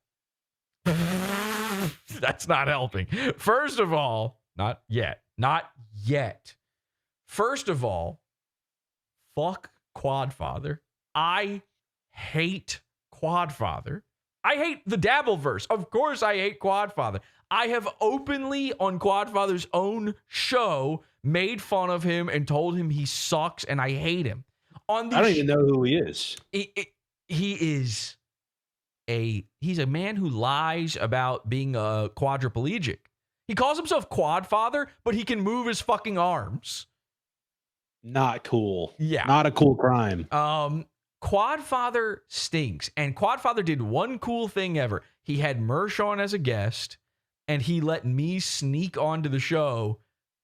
that's not helping. First of all, not yet. First of all, fuck Quadfather. I hate Quadfather. I hate the Dabbleverse. Of course I hate Quadfather. I have openly on Quadfather's own show made fun of him and told him he sucks and I hate him. I don't even know who he is. He's a man who lies about being a quadriplegic. He calls himself Quadfather, but he can move his fucking arms. Not cool. Yeah. Not a cool crime. Quadfather stinks. And Quadfather did one cool thing ever. He had Mersh on as a guest, and he let me sneak onto the show,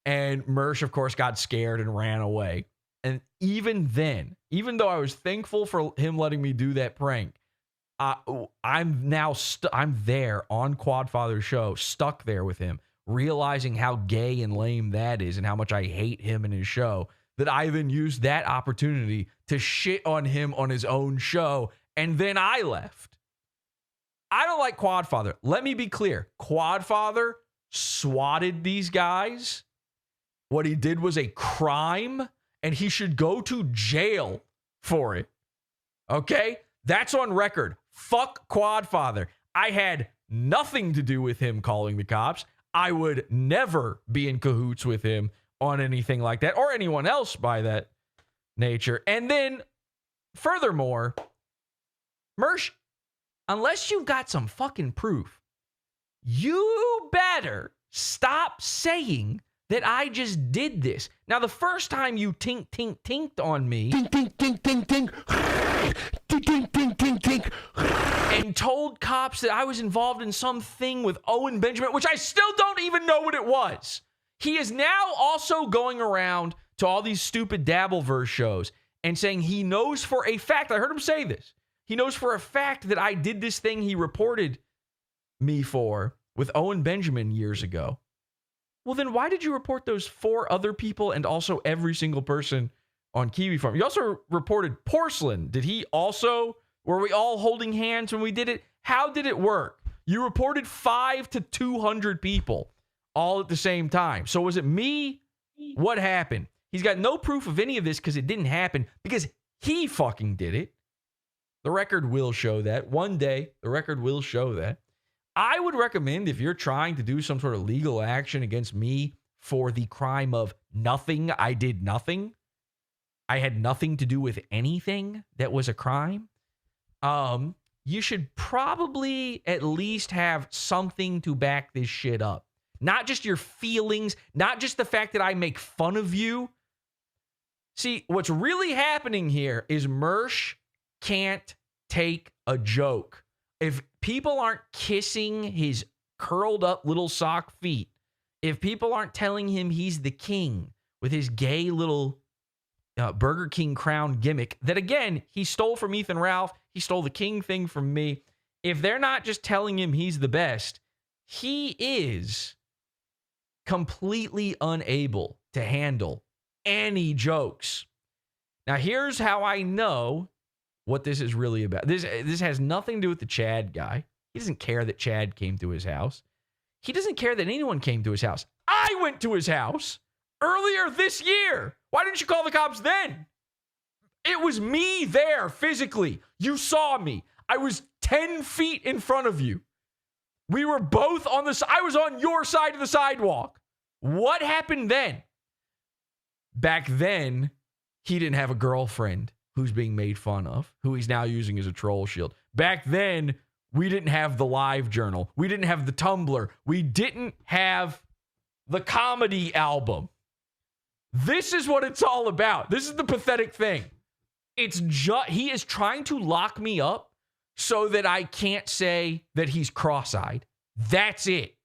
and Mersh, of course, got scared and ran away. And even then, even though I was thankful for him letting me do that prank, I'm there on Quadfather's show, stuck there with him, realizing how gay and lame that is and how much I hate him and his show, that I then used that opportunity to shit on him on his own show, and then I left. I don't like Quadfather. Let me be clear. Quadfather swatted these guys. What he did was a crime, and he should go to jail for it. Okay? That's on record. Fuck Quadfather. I had nothing to do with him calling the cops. I would never be in cahoots with him on anything like that, or anyone else by that nature. And then, furthermore, Mersh, unless you've got some fucking proof, you better stop saying that I just did this. Now, the first time you tinked on me, tink, and told cops that I was involved in something with Owen Benjamin, which I still don't even know what it was. He is now also going around to all these stupid Dabbleverse shows and saying he knows for a fact, I heard him say this, he knows for a fact that I did this thing he reported me for with Owen Benjamin years ago. Well, then why did you report those 4 other people and also every single person on Kiwi Farm? You also reported Porcelain. Did he also, were we all holding hands when we did it? How did it work? You reported 5 to 200 people all at the same time. So was it me? What happened? He's got no proof of any of this because it didn't happen because he fucking did it. The record will show that. One day, the record will show that. I would recommend, if you're trying to do some sort of legal action against me for the crime of nothing, I did nothing, I had nothing to do with anything that was a crime, you should probably at least have something to back this shit up. not just your feelings, not just the fact that I make fun of you. See, what's really happening here is Mersh can't take a joke. If people aren't kissing his curled up little sock feet, if people aren't telling him he's the king with his gay little Burger King crown gimmick that, again, he stole from Ethan Ralph, he stole the king thing from me. If they're not just telling him he's the best, he is completely unable to handle any jokes. Now, here's how I know what this is really about. This has nothing to do with the Chad guy. He doesn't care that Chad came to his house. He doesn't care that anyone came to his house. I went to his house earlier this year. Why didn't you call the cops then? It was me there physically. You saw me. I was 10 feet in front of you. We were both on the... I was on your side of the sidewalk. What happened then? Back then, he didn't have a girlfriend who's being made fun of, who he's now using as a troll shield. Back then, we didn't have the Live Journal. We didn't have the Tumblr. We didn't have the comedy album. This is what it's all about. This is the pathetic thing. It's just... He is trying to lock me up so that I can't say that he's cross-eyed. That's it.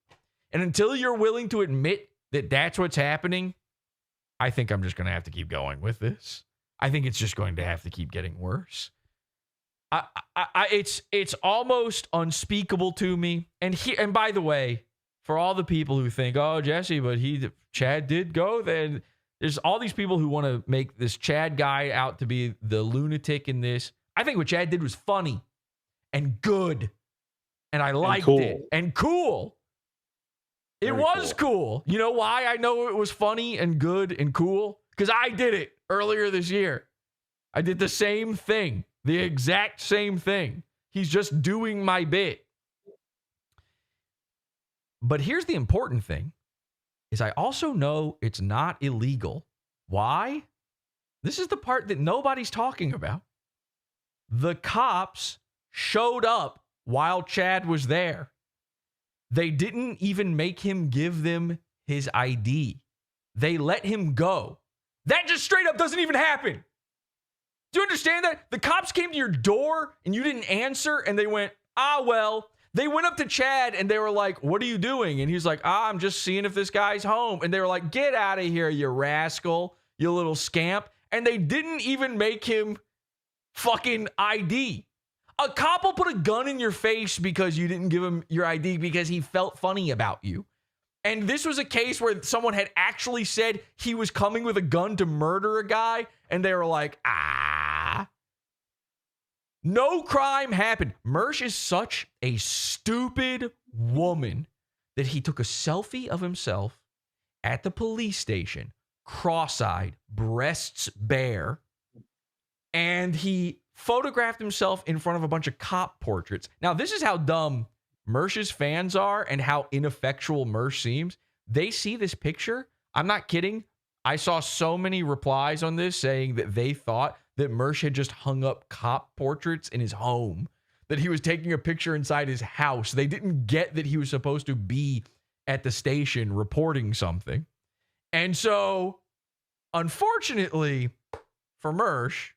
And until you're willing to admit that that's what's happening, I think I'm just going to have to keep going with this. I think it's just going to have to keep getting worse. It's almost unspeakable to me. And by the way, for all the people who think, oh, Jesse, but Chad did go, then there's all these people who want to make this Chad guy out to be the lunatic in this. I think what Chad did was funny and good. And I liked it. And cool. It was cool. You know why I know it was funny and good and cool? Because I did it earlier this year. I did the same thing. The exact same thing. He's just doing my bit. But here's the important thing, is I also know it's not illegal. Why? This is the part that nobody's talking about. The cops showed up while Chad was there. They didn't even make him give them his ID. They let him go. That just straight up doesn't even happen. Do you understand that? The cops came to your door and you didn't answer and they went, well. They went up to Chad and they were like, what are you doing? And he's like, I'm just seeing if this guy's home. And they were like, get out of here, you rascal, you little scamp. And they didn't even make him fucking ID. A cop will put a gun in your face because you didn't give him your ID because he felt funny about you. And this was a case where someone had actually said he was coming with a gun to murder a guy. And they were like, no crime happened. Mersh is such a stupid woman that he took a selfie of himself at the police station, cross-eyed, breasts bare, and he photographed himself in front of a bunch of cop portraits. Now, this is how dumb Mersh's fans are and how ineffectual Mersh seems. They see this picture. I'm not kidding. I saw so many replies on this saying that they thought that Mersh had just hung up cop portraits in his home, that he was taking a picture inside his house. They didn't get that he was supposed to be at the station reporting something. And so, unfortunately for Mersh...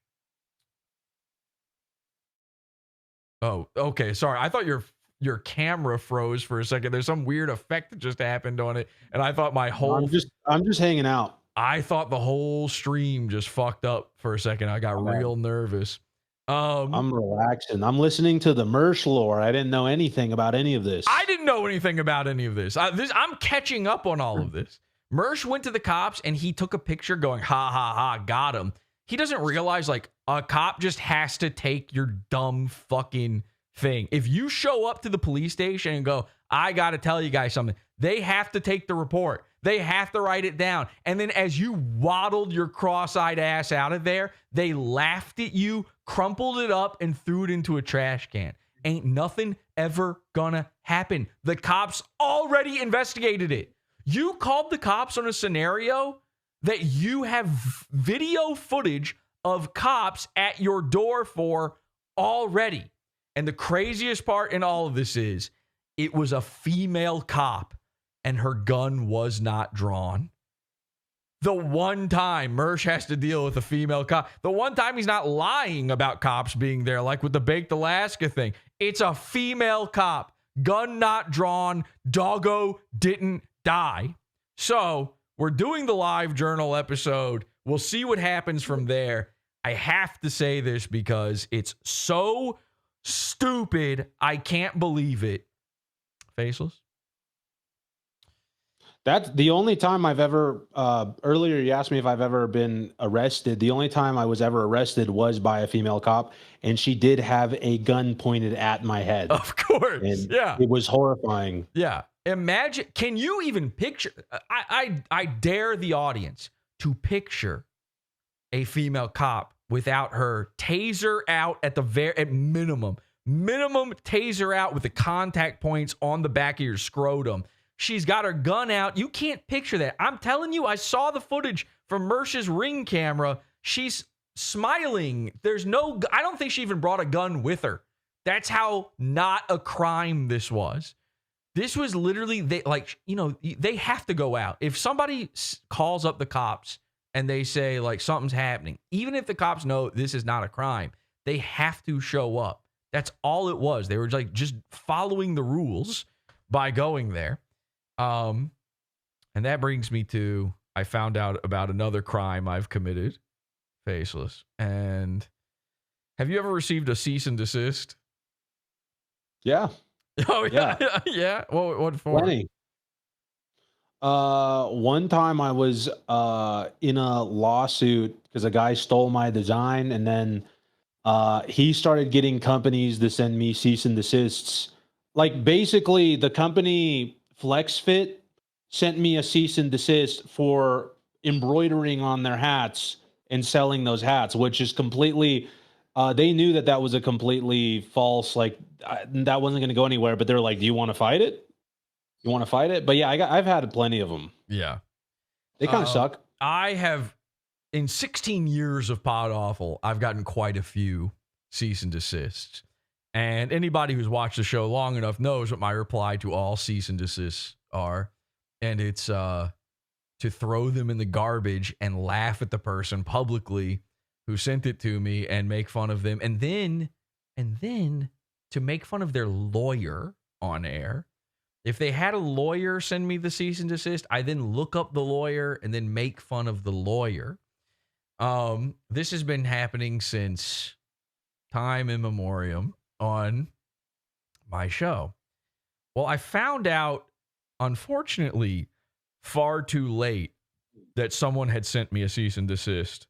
Oh, okay. Sorry. I thought your camera froze for a second. There's some weird effect that just happened on it. And I thought my whole... I'm just hanging out. I thought the whole stream just fucked up for a second. I got real nervous. I'm relaxing. I'm listening to the Mersh lore. I didn't know anything about any of this. I didn't know anything about any of this. I'm catching up on all of this. Mersh went to the cops and he took a picture going, ha, ha, ha, got him. He doesn't realize, like, a cop just has to take your dumb fucking thing. If you show up to the police station and go, I got to tell you guys something, they have to take the report. They have to write it down. And then as you waddled your cross-eyed ass out of there, they laughed at you, crumpled it up, and threw it into a trash can. Ain't nothing ever gonna happen. The cops already investigated it. You called the cops on a scenario that you have video footage of cops at your door for already. And the craziest part in all of this is it was a female cop and her gun was not drawn. The one time Mersh has to deal with a female cop, the one time he's not lying about cops being there, like with the Baked Alaska thing, it's a female cop, gun not drawn, doggo didn't die. So we're doing the live journal episode. We'll see what happens from there. I have to say this because it's so stupid. I can't believe it. Faceless? That's the only time I've ever, earlier you asked me if I've ever been arrested. The only time I was ever arrested was by a female cop, and she did have a gun pointed at my head. Of course. And yeah. It was horrifying. Yeah. Imagine, can you even picture, I dare the audience to picture a female cop without her taser out at minimum taser out with the contact points on the back of your scrotum. She's got her gun out. You can't picture that. I'm telling you, I saw the footage from Mersh's Ring camera. She's smiling. I don't think she even brought a gun with her. That's how not a crime this was. This was literally, they have to go out. If somebody calls up the cops and they say like something's happening, even if the cops know this is not a crime, they have to show up. That's all it was. They were like just following the rules by going there. And that brings me to, I found out about another crime I've committed, Faceless. And have you ever received a cease and desist? Yeah. Oh yeah. Yeah. What for? Plenty. One time I was in a lawsuit because a guy stole my design, and then he started getting companies to send me cease and desists. Like basically the company FlexFit sent me a cease and desist for embroidering on their hats and selling those hats, which is completely, they knew that was a completely false, like that wasn't going to go anywhere, but they're like, do you want to fight it? You want to fight it? But yeah, I've had plenty of them. Yeah. They kind of suck. I have, in 16 years of PodAwful, I've gotten quite a few cease and desists. And anybody who's watched the show long enough knows what my reply to all cease and desists are. And it's to throw them in the garbage and laugh at the person publicly who sent it to me and make fun of them. And then to make fun of their lawyer on air. If they had a lawyer send me the cease and desist, I then look up the lawyer and then make fun of the lawyer. This has been happening since time immemorial on my show. Well, I found out, unfortunately, far too late that someone had sent me a cease and desist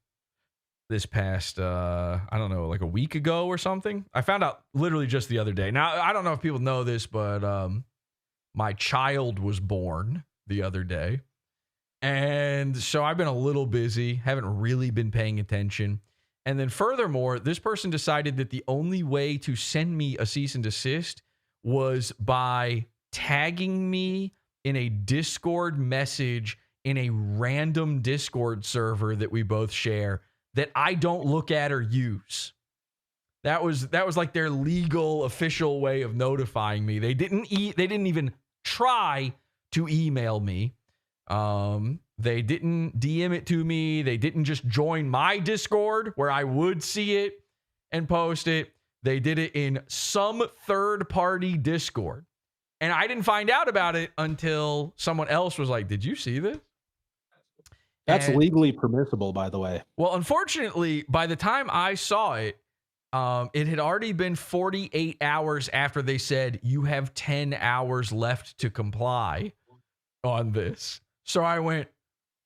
this past, I don't know, like a week ago or something. I found out literally just the other day. Now, I don't know if people know this, but my child was born the other day. And so I've been a little busy, haven't really been paying attention. And then furthermore, this person decided that the only way to send me a cease and desist was by tagging me in a Discord message in a random Discord server that we both share that I don't look at or use. That was like their legal official way of notifying me. They didn't even try to email me. They didn't DM it to me. They didn't just join my Discord where I would see it and post it. They did it in some third-party Discord. And I didn't find out about it until someone else was like, did you see this? That's legally permissible, by the way. Well, unfortunately, by the time I saw it, it had already been 48 hours after they said, you have 10 hours left to comply on this. So I went,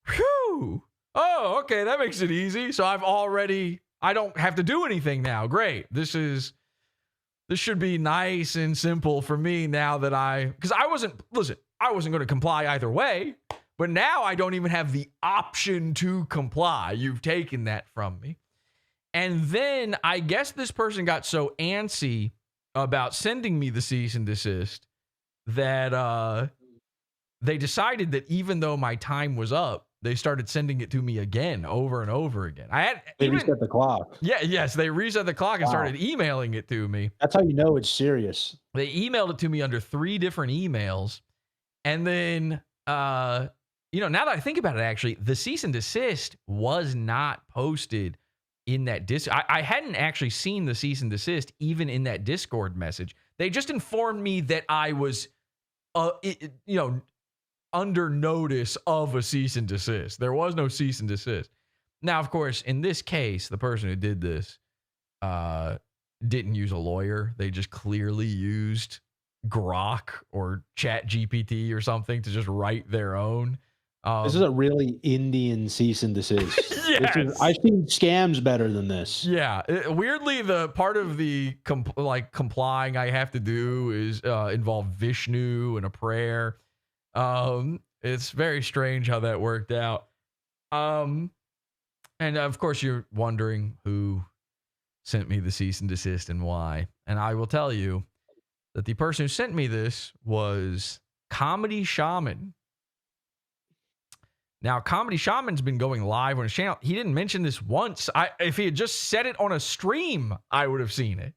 whew. Oh, okay, that makes it easy. So I don't have to do anything now. Great. This should be nice and simple for me now that because I wasn't going to comply either way, but now I don't even have the option to comply. You've taken that from me. And then I guess this person got so antsy about sending me the cease and desist that they decided that even though my time was up, they started sending it to me again over and over again. They reset the clock. Yeah, yes, they reset the clock and started emailing it to me. That's how you know it's serious. They emailed it to me under 3 different emails. And then, now that I think about it, actually, the cease and desist was not posted in that I hadn't actually seen the cease and desist even in that Discord message. They just informed me that I was, under notice of a cease and desist. There was no cease and desist. Now, of course, in this case, the person who did this didn't use a lawyer. They just clearly used Grok or Chat GPT or something to just write their own. This is a really Indian cease and desist. Yes. I've seen scams better than this. Yeah. Weirdly, the part of the complying I have to do is involve Vishnu and a prayer. It's very strange how that worked out. And of course, you're wondering who sent me the cease and desist and why. And I will tell you that the person who sent me this was Comedy Shaman. Now, Comedy Shaman's been going live on his channel. He didn't mention this once. If he had just said it on a stream, I would have seen it.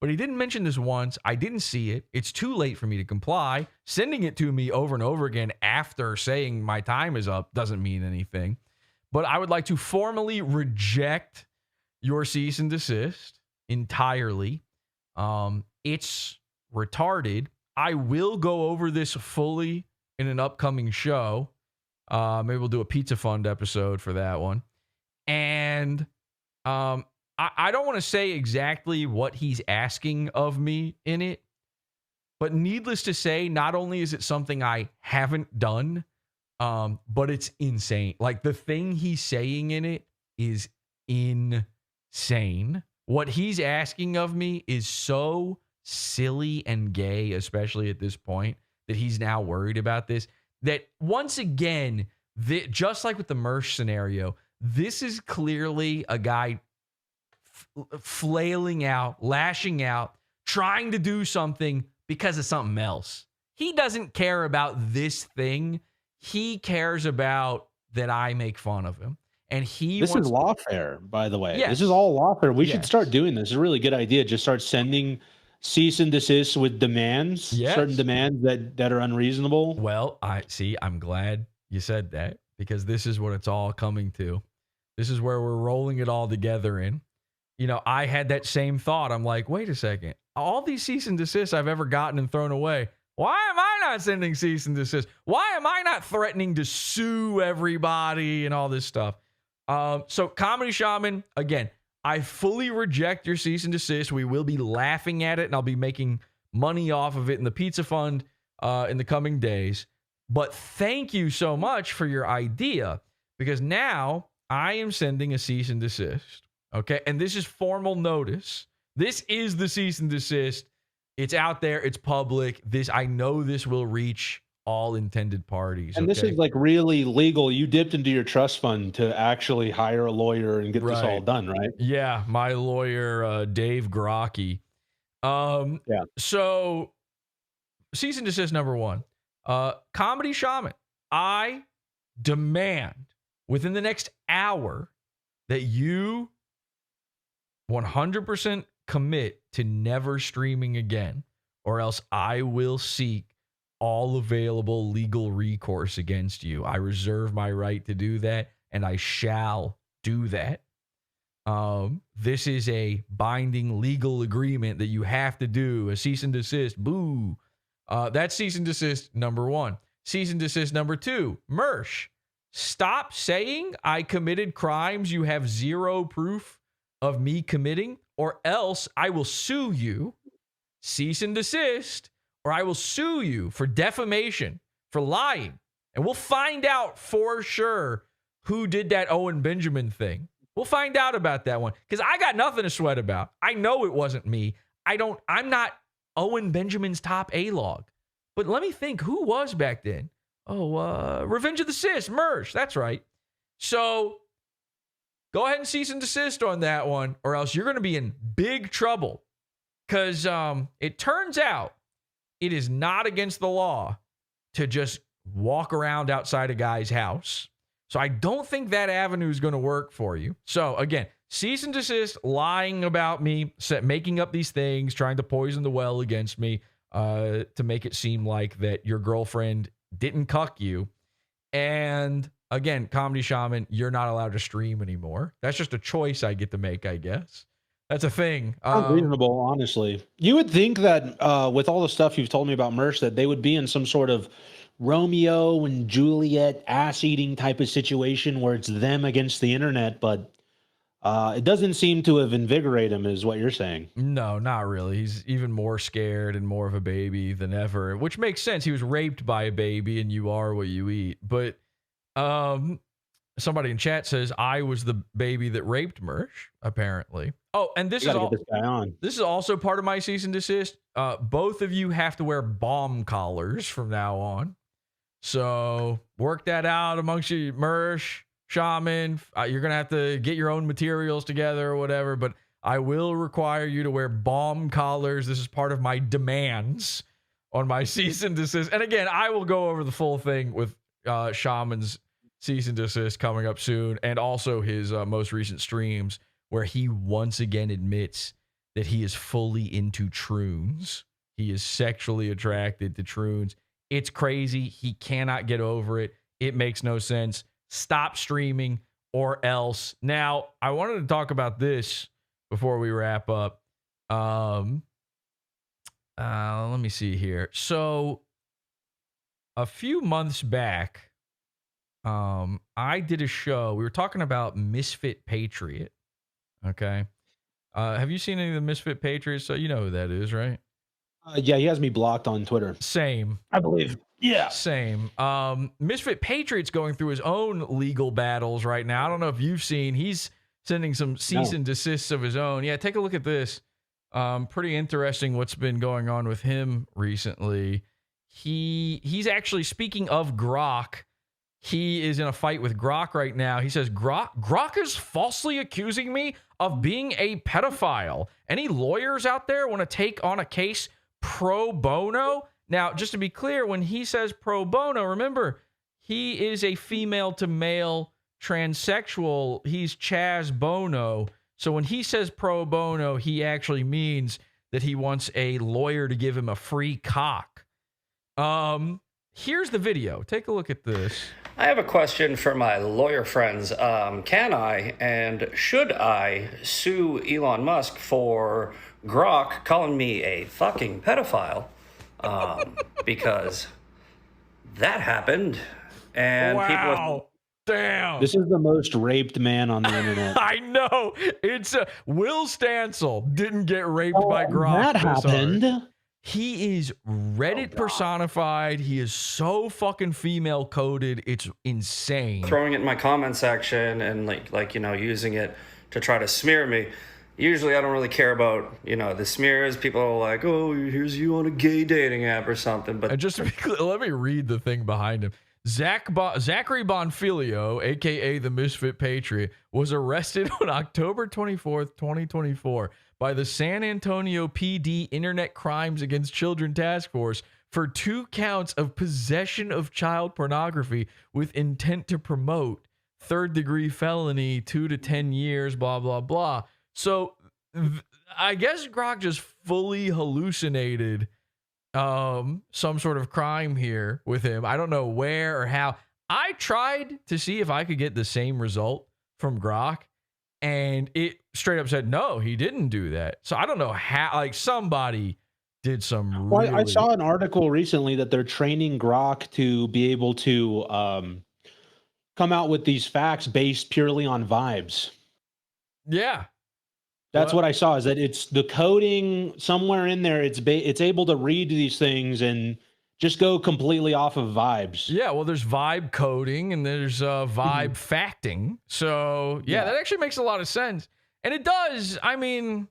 But he didn't mention this once. I didn't see it. It's too late for me to comply. Sending it to me over and over again after saying my time is up doesn't mean anything. But I would like to formally reject your cease and desist entirely. It's retarded. I will go over this fully in an upcoming show. Maybe we'll do a Pizza Fund episode for that one. And I don't want to say exactly what he's asking of me in it, but needless to say, not only is it something I haven't done, but it's insane. Like, the thing he's saying in it is insane. What he's asking of me is so silly and gay, especially at this point, that he's now worried about this. That once again, just like with the Mersh scenario, this is clearly a guy flailing out, lashing out, trying to do something because of something else. He doesn't care about this thing. He cares about that I make fun of him. And this is lawfare, by the way. Yes. This is all lawfare. We Yes. should start doing this. It's a really good idea. Just start sending cease and desist with demands, Yes. certain demands that are unreasonable. Well, I'm glad you said that, because this is what it's all coming to. This is where we're rolling it all together in. I had that same thought. I'm like, wait a second. All these cease and desists I've ever gotten and thrown away, why am I not sending cease and desist? Why am I not threatening to sue everybody and all this stuff? So Comedy Shaman, again, I fully reject your cease and desist. We will be laughing at it, and I'll be making money off of it in the Pizza Fund in the coming days. But thank you so much for your idea, because now I am sending a cease and desist. Okay, and this is formal notice. This is the cease and desist. It's out there. It's public. I know this will reach all intended parties. And this is like really legal. You dipped into your trust fund to actually hire a lawyer and get this all done, right? Yeah, my lawyer, Dave Grocky. Yeah. So, cease and desist number 1. Comedy Shaman, I demand within the next hour that you 100% commit to never streaming again, or else I will seek all available legal recourse against you. I reserve my right to do that, and I shall do that. This is a binding legal agreement that you have to do. A cease and desist. Boo. That's cease and desist number 1. Cease and desist number 2. Mersh, stop saying I committed crimes you have zero proof of me committing, or else I will sue you. Cease and desist, or I will sue you for defamation, for lying. And we'll find out for sure who did that Owen Benjamin thing. We'll find out about that one, because I got nothing to sweat about. I know it wasn't me. I'm not Owen Benjamin's top A-log. But let me think, who was back then? Revenge of the Sis, Mersh. That's right. So go ahead and cease and desist on that one, or else you're going to be in big trouble. Because it turns out it is not against the law to just walk around outside a guy's house. So I don't think that avenue is going to work for you. So again, cease and desist, lying about me, making up these things, trying to poison the well against me to make it seem like that your girlfriend didn't cuck you. And again, Comedy Shaman, you're not allowed to stream anymore. That's just a choice I get to make, I guess. That's a thing. Unreasonable, honestly. You would think that with all the stuff you've told me about Mersh, that they would be in some sort of Romeo and Juliet ass-eating type of situation where it's them against the internet, but it doesn't seem to have invigorated him, is what you're saying. No, not really. He's even more scared and more of a baby than ever, which makes sense. He was raped by a baby, and you are what you eat. But somebody in chat says I was the baby that raped Mersh, apparently. Oh, and this is also part of my cease and desist. Both of you have to wear bomb collars from now on. So work that out amongst you, Mersh, Shaman. You're going to have to get your own materials together or whatever, but I will require you to wear bomb collars. This is part of my demands on my cease and desist. And again, I will go over the full thing with Shaman's cease and desist coming up soon, and also his most recent streams, where he once again admits that he is fully into troons. He is sexually attracted to troons. It's crazy. He cannot get over it. It makes no sense. Stop streaming or else. Now, I wanted to talk about this before we wrap up. Let me see here. So, a few months back, I did a show. We were talking about Misfit Patriot. Okay. Have you seen any of the Misfit Patriots? So you know who that is, right? Yeah, he has me blocked on Twitter. Same. I believe. Yeah. Same. Misfit Patriot's going through his own legal battles right now. I don't know if you've seen. He's sending some cease and desists of his own. Yeah, take a look at this. Pretty interesting what's been going on with him recently. He's actually, speaking of Grok, he is in a fight with Grok right now. He says, Grok is falsely accusing me of being a pedophile. Any lawyers out there want to take on a case pro bono? Now, just to be clear, when he says pro bono, remember, he is a female to male transsexual. He's Chaz Bono. So when he says pro bono, he actually means that he wants a lawyer to give him a free cock. Here's the video. Take a look at this. I have a question for my lawyer friends. Can I and should I sue Elon Musk for Grok calling me a fucking pedophile? Because that happened, and people. Damn. This is the most raped man on the internet. I know. It's Will Stancil didn't get raped by Grok. That happened. He is Reddit personified. He is so fucking female coded. It's insane. Throwing it in my comment section and like using it to try to smear me. Usually I don't really care about, the smears. People are like, oh, here's you on a gay dating app or something. But just to be clear, let me read the thing behind him. Zachary Bonfilio, a.k.a. the Misfit Patriot, was arrested on October 24th, 2024 by the San Antonio PD Internet Crimes Against Children Task Force for 2 counts of possession of child pornography with intent to promote, 3rd-degree felony, 2 to 10 years, blah, blah, blah. So I guess Grok just fully hallucinated some sort of crime here with him. I don't know where or how. I tried to see if I could get the same result from Grok, and it straight up said no, he didn't do that. So I don't know how. Like, somebody did some. Well, I saw an article recently that they're training Grok to be able to come out with these facts based purely on vibes. Yeah. That's what I saw, is that it's the coding somewhere in there. It's able to read these things and just go completely off of vibes. Yeah, well, there's vibe coding and there's vibe facting. So yeah, that actually makes a lot of sense, and it does. I mean,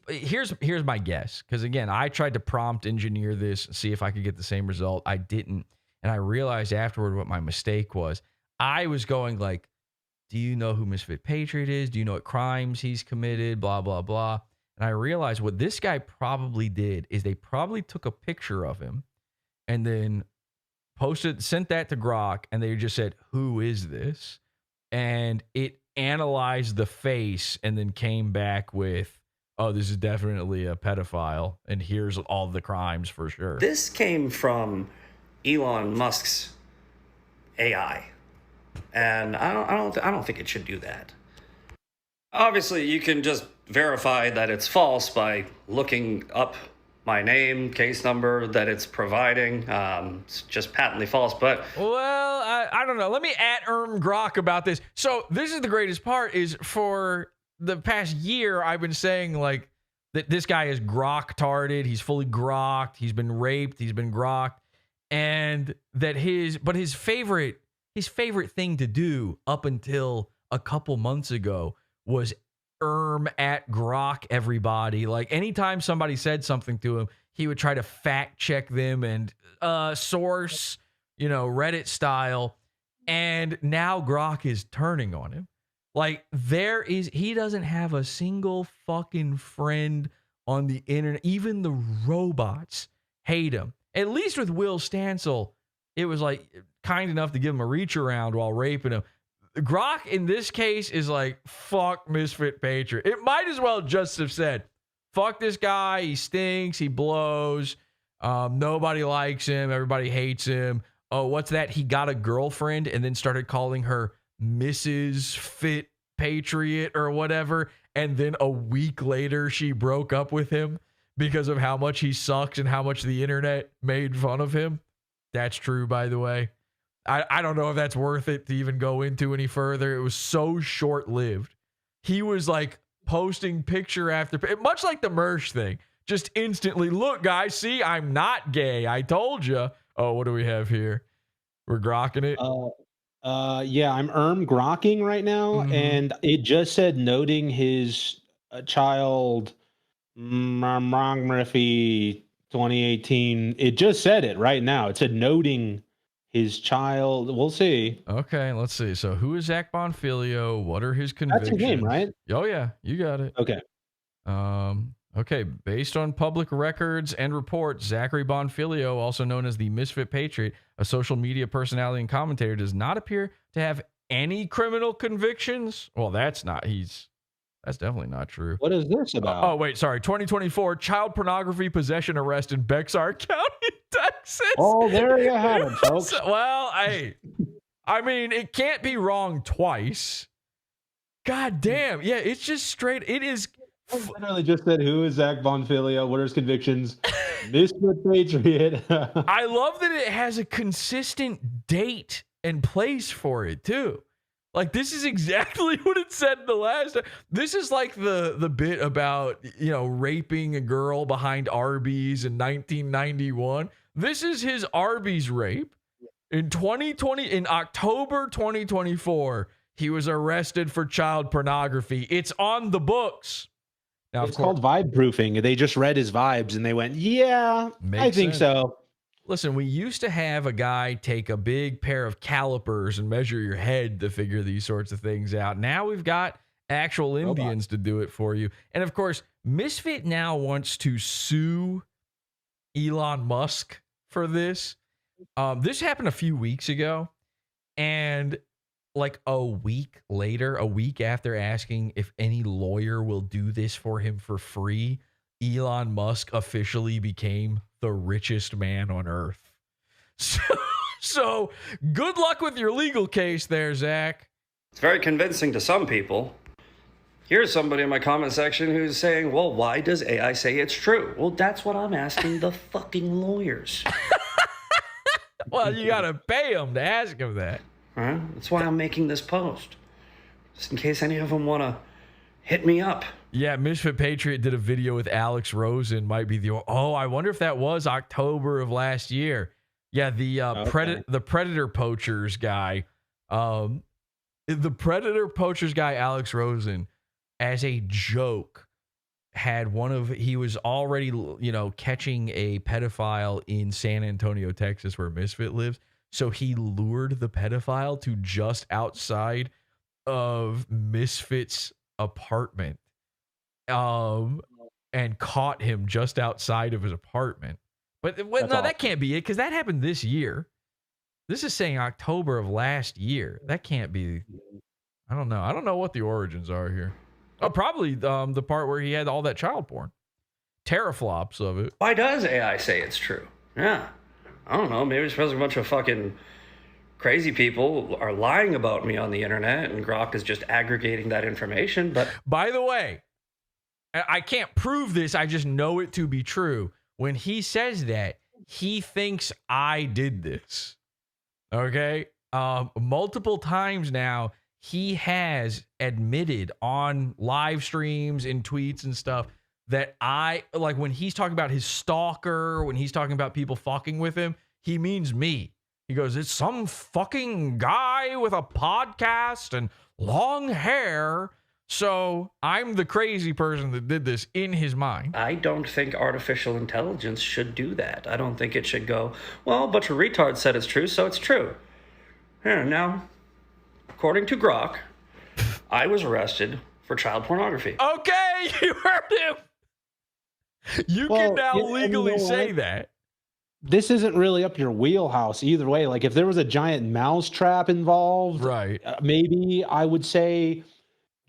here's my guess, because again, I tried to prompt engineer this and see if I could get the same result. I didn't, and I realized afterward what my mistake was. I was going like, do you know who Misfit Patriot is? Do you know what crimes he's committed? Blah, blah, blah. And I realized what this guy probably did is they probably took a picture of him and then sent that to Grok, and they just said, who is this? And it analyzed the face and then came back with, oh, this is definitely a pedophile, and here's all the crimes for sure. this came from Elon Musk's AI. And I don't think it should do that. Obviously, you can just verify that it's false by looking up my name, case number that it's providing. It's just patently false. But well, I don't know. Let me at Grok about this. So this is the greatest part: is for the past year I've been saying like that this guy is grok-tarded. He's fully grokked. He's been raped. He's been grokked, and that his favorite thing to do up until a couple months ago was at Grok everybody. Like anytime somebody said something to him, he would try to fact check them and source, Reddit style. And now Grok is turning on him. Like he doesn't have a single fucking friend on the internet. Even the robots hate him. At least with Will Stancil, it was like kind enough to give him a reach around while raping him. Grok in this case is like, fuck Misfit Patriot. It might as well just have said, fuck this guy. He stinks. He blows. Nobody likes him. Everybody hates him. Oh, what's that? He got a girlfriend and then started calling her Mrs. Fit Patriot or whatever. And then a week later, she broke up with him because of how much he sucks and how much the internet made fun of him. That's true, by the way. I don't know if that's worth it to even go into any further. It was so short-lived. He was like posting picture after much like the Mersh thing. Just instantly, look, guys, see, I'm not gay. I told you. Oh, what do we have here? We're grokking it. Yeah, I'm grokking right now, and it just said noting his child pornography 2018. It just said it right now. It said noting his child. We'll see. Okay, let's see. So who is Zach Bonfilio? What are his convictions? That's his name, right? Oh, yeah. You got it. Okay. Okay. Based on public records and reports, Zachary Bonfilio, also known as the Misfit Patriot, a social media personality and commentator, does not appear to have any criminal convictions. Well, that's definitely not true. What is this about? Oh, wait, sorry. 2024 child pornography possession arrest in Bexar County, Texas. Oh, there you have it, folks. Well, I mean, it can't be wrong twice. God damn. Yeah, it's just straight. It is. I literally just said, who is Zach Bonfilio? What are his convictions? Misfit Patriot. I love that it has a consistent date and place for it, too. Like, this is exactly what it said in the last. This is like the bit about, raping a girl behind Arby's in 1991. This is his Arby's rape. In October 2024, he was arrested for child pornography. It's on the books. Now, it's called vibe proofing. They just read his vibes and they went, yeah, I think so. Listen, we used to have a guy take a big pair of calipers and measure your head to figure these sorts of things out. Now we've got actual Indians to do it for you. And of course, Misfit now wants to sue Elon Musk for this. This happened a few weeks ago. And like a week after asking if any lawyer will do this for him for free, Elon Musk officially became the richest man on earth. So good luck with your legal case there, Zach. It's very convincing to some people. Here's somebody in my comment section who's saying, well, why does AI say it's true? Well, that's what I'm asking the fucking lawyers. Well, you got to pay them to ask them that. That's why I'm making this post. Just in case any of them want to hit me up. Yeah, Misfit Patriot did a video with Alex Rosen. Might be I wonder if that was October of last year. Yeah, the Predator Poachers guy. The Predator Poachers guy, Alex Rosen, as a joke, he was already, catching a pedophile in San Antonio, Texas, where Misfit lives. So he lured the pedophile to just outside of Misfit's apartment, and caught him just outside of his apartment. But that can't be it, because that happened this year. This is saying October of last year. That can't be. I don't know. I don't know what the origins are here. Oh, probably the part where he had all that child porn. Teraflops of it. Why does AI say it's true? Yeah. I don't know, maybe it's because a bunch of fucking crazy people are lying about me on the internet and Grok is just aggregating that information. But by the way, I can't prove this, I just know it to be true. When he says that, he thinks I did this. Okay? Multiple times now, he has admitted on live streams and tweets and stuff that like when he's talking about his stalker, when he's talking about people fucking with him, he means me. He goes, it's some fucking guy with a podcast and long hair. So I'm the crazy person that did this in his mind. I don't think artificial intelligence should do that. I don't think it should go, well, a bunch of retards said it's true, so it's true. Here, now, according to Grok, I was arrested for child pornography. Okay, you heard him. You can now legally say that. This isn't really up your wheelhouse either way. Like if there was a giant mouse trap involved, right? Maybe I would say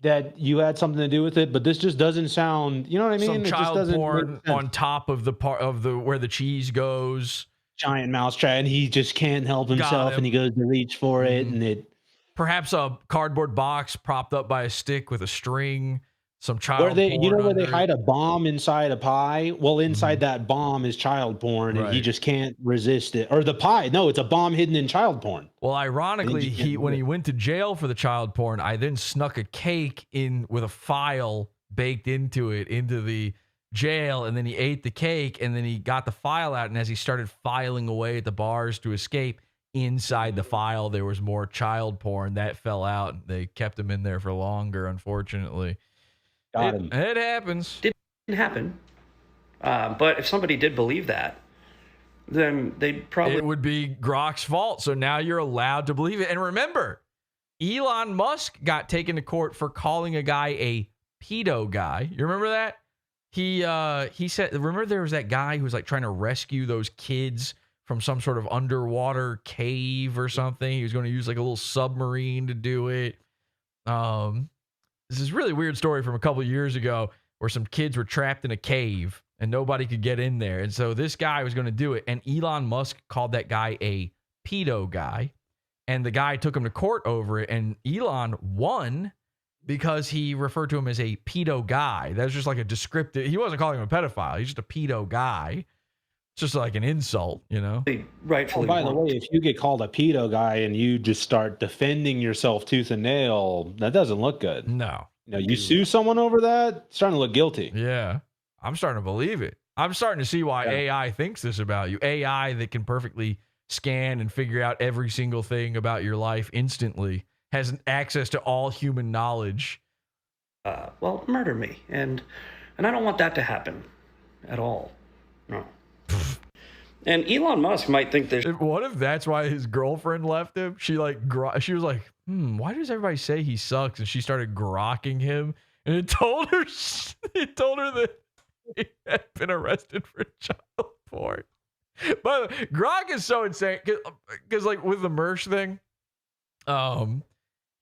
that you had something to do with it, but this just doesn't sound, you know what I mean? Some It just child doesn't porn on top of the part of the where the cheese goes. Giant mouse trap, and he just can't help himself, and he goes to reach for it, and it. Perhaps a cardboard box propped up by a stick with a string. Some child Where they, porn you know, where they under hide a bomb inside a pie. Well, inside that bomb is child porn, and he Right. just can't resist it. Or the pie, no, it's a bomb hidden in child porn. Well, ironically, when he went to jail for the child porn, I then snuck a cake in with a file baked into it into the jail, and then he ate the cake, and then he got the file out, and as he started filing away at the bars to escape, inside the file there was more child porn that fell out. They kept him in there for longer, unfortunately. Got him. It happens. Didn't happen. But if somebody did believe that, then they'd probably... It would be Grok's fault. So now you're allowed to believe it. And remember, Elon Musk got taken to court for calling a guy a pedo guy. You remember that? He said, remember there was that guy who was like trying to rescue those kids from some sort of underwater cave or something. He was going to use like a little submarine to do it. This is a really weird story from a couple of years ago where some kids were trapped in a cave and nobody could get in there. And so this guy was going to do it. And Elon Musk called that guy a pedo guy. And the guy took him to court over it. And Elon won because he referred to him as a pedo guy. That was just like a descriptive. He wasn't calling him a pedophile. He's just a pedo guy. It's just like an insult, you know? Rightfully. By the way, if you get called a pedo guy and you just start defending yourself tooth and nail, that doesn't look good. No. You know, you sue someone over that, it's starting to look guilty. Yeah. I'm starting to believe it. I'm starting to see why AI thinks this about you. AI that can perfectly scan and figure out every single thing about your life instantly has access to all human knowledge. Well, murder me. And I don't want that to happen at all. No. And Elon Musk might think there's... What if that's why his girlfriend left him? She was like, why does everybody say he sucks? And she started grokking him. And it told her that he had been arrested for child porn. By the way, Grok is so insane. Because like with the Mersh thing,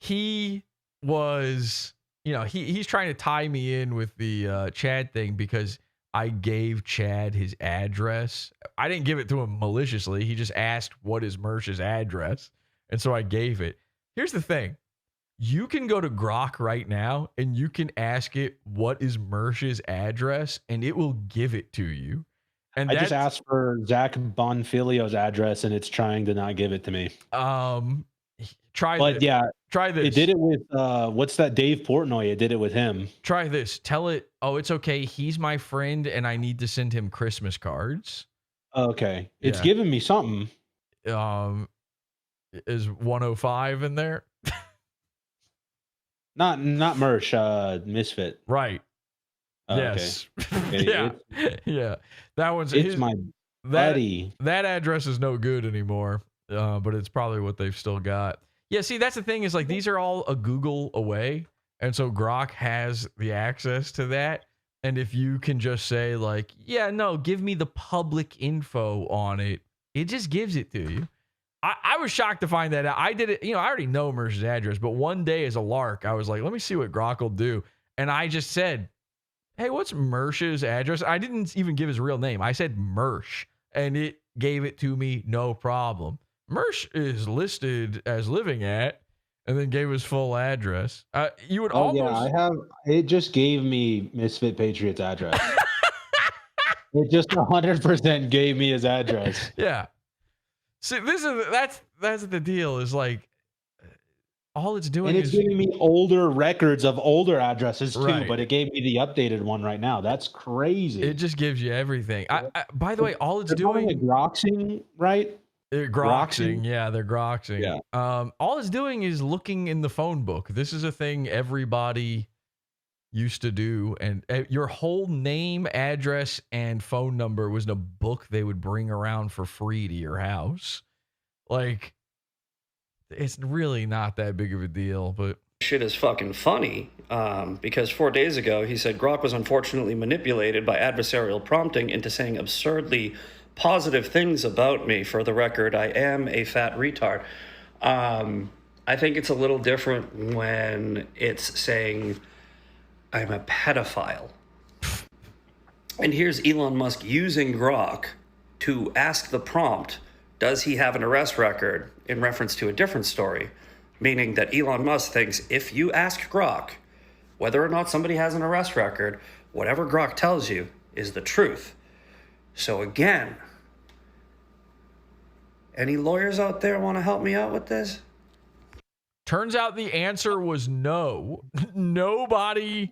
he was, he's trying to tie me in with the Chad thing because I gave Chad his address. I didn't give it to him maliciously. He just asked what is Mersh's address. And so I gave it. Here's the thing. You can go to Grok right now and you can ask it what is Mersh's address and it will give it to you. And I just asked for Zach Bonfilio's address and it's trying to not give it to me. Try this. It did it with what's that Dave Portnoy? It did it with him. Try this. Tell it, oh, it's okay. He's my friend and I need to send him Christmas cards. Okay. It's giving me something. Is 105 in there? Not Mersh, Misfit. Right. Oh, yes. Okay. Yeah. That one's my buddy. That address is no good anymore. But it's probably what they've still got. Yeah, see, that's the thing is like these are all a Google away. And so Grok has the access to that. And if you can just say like, yeah, no, give me the public info on it, it just gives it to you. I was shocked to find that out. I did it, I already know Mersh's address, but one day as a lark, I was like, let me see what Grok will do. And I just said, hey, what's Mersh's address? I didn't even give his real name. I said Mersh. and it gave it to me no problem. Mersh is listed as living at, and then gave his full address. You would almost. Yeah, I have. It just gave me Misfit Patriot's address. It just 100% gave me his address. Yeah. See, that's the deal. Is like all it's doing. And it's giving me older records of older addresses too, Right. but it gave me the updated one right now. That's crazy. It just gives you everything. By the way, all it's doing. Groxing, right? They're groxing. Yeah, they're groxing. Yeah. All it's doing is looking in the phone book. This is a thing everybody used to do, and your whole name, address, and phone number was in a book they would bring around for free to your house. Like, it's really not that big of a deal, but Shit is fucking funny because 4 days ago he said Grok was unfortunately manipulated by adversarial prompting into saying absurdly positive things about me. For the record, I am a fat retard. I think it's a little different when it's saying I'm a pedophile. And here's Elon Musk using Grok to ask the prompt, does he have an arrest record, in reference to a different story, meaning that Elon Musk thinks if you ask Grok whether or not somebody has an arrest record, whatever Grok tells you is the truth. So again, any lawyers out there want to help me out with this? turns out the answer was no. Nobody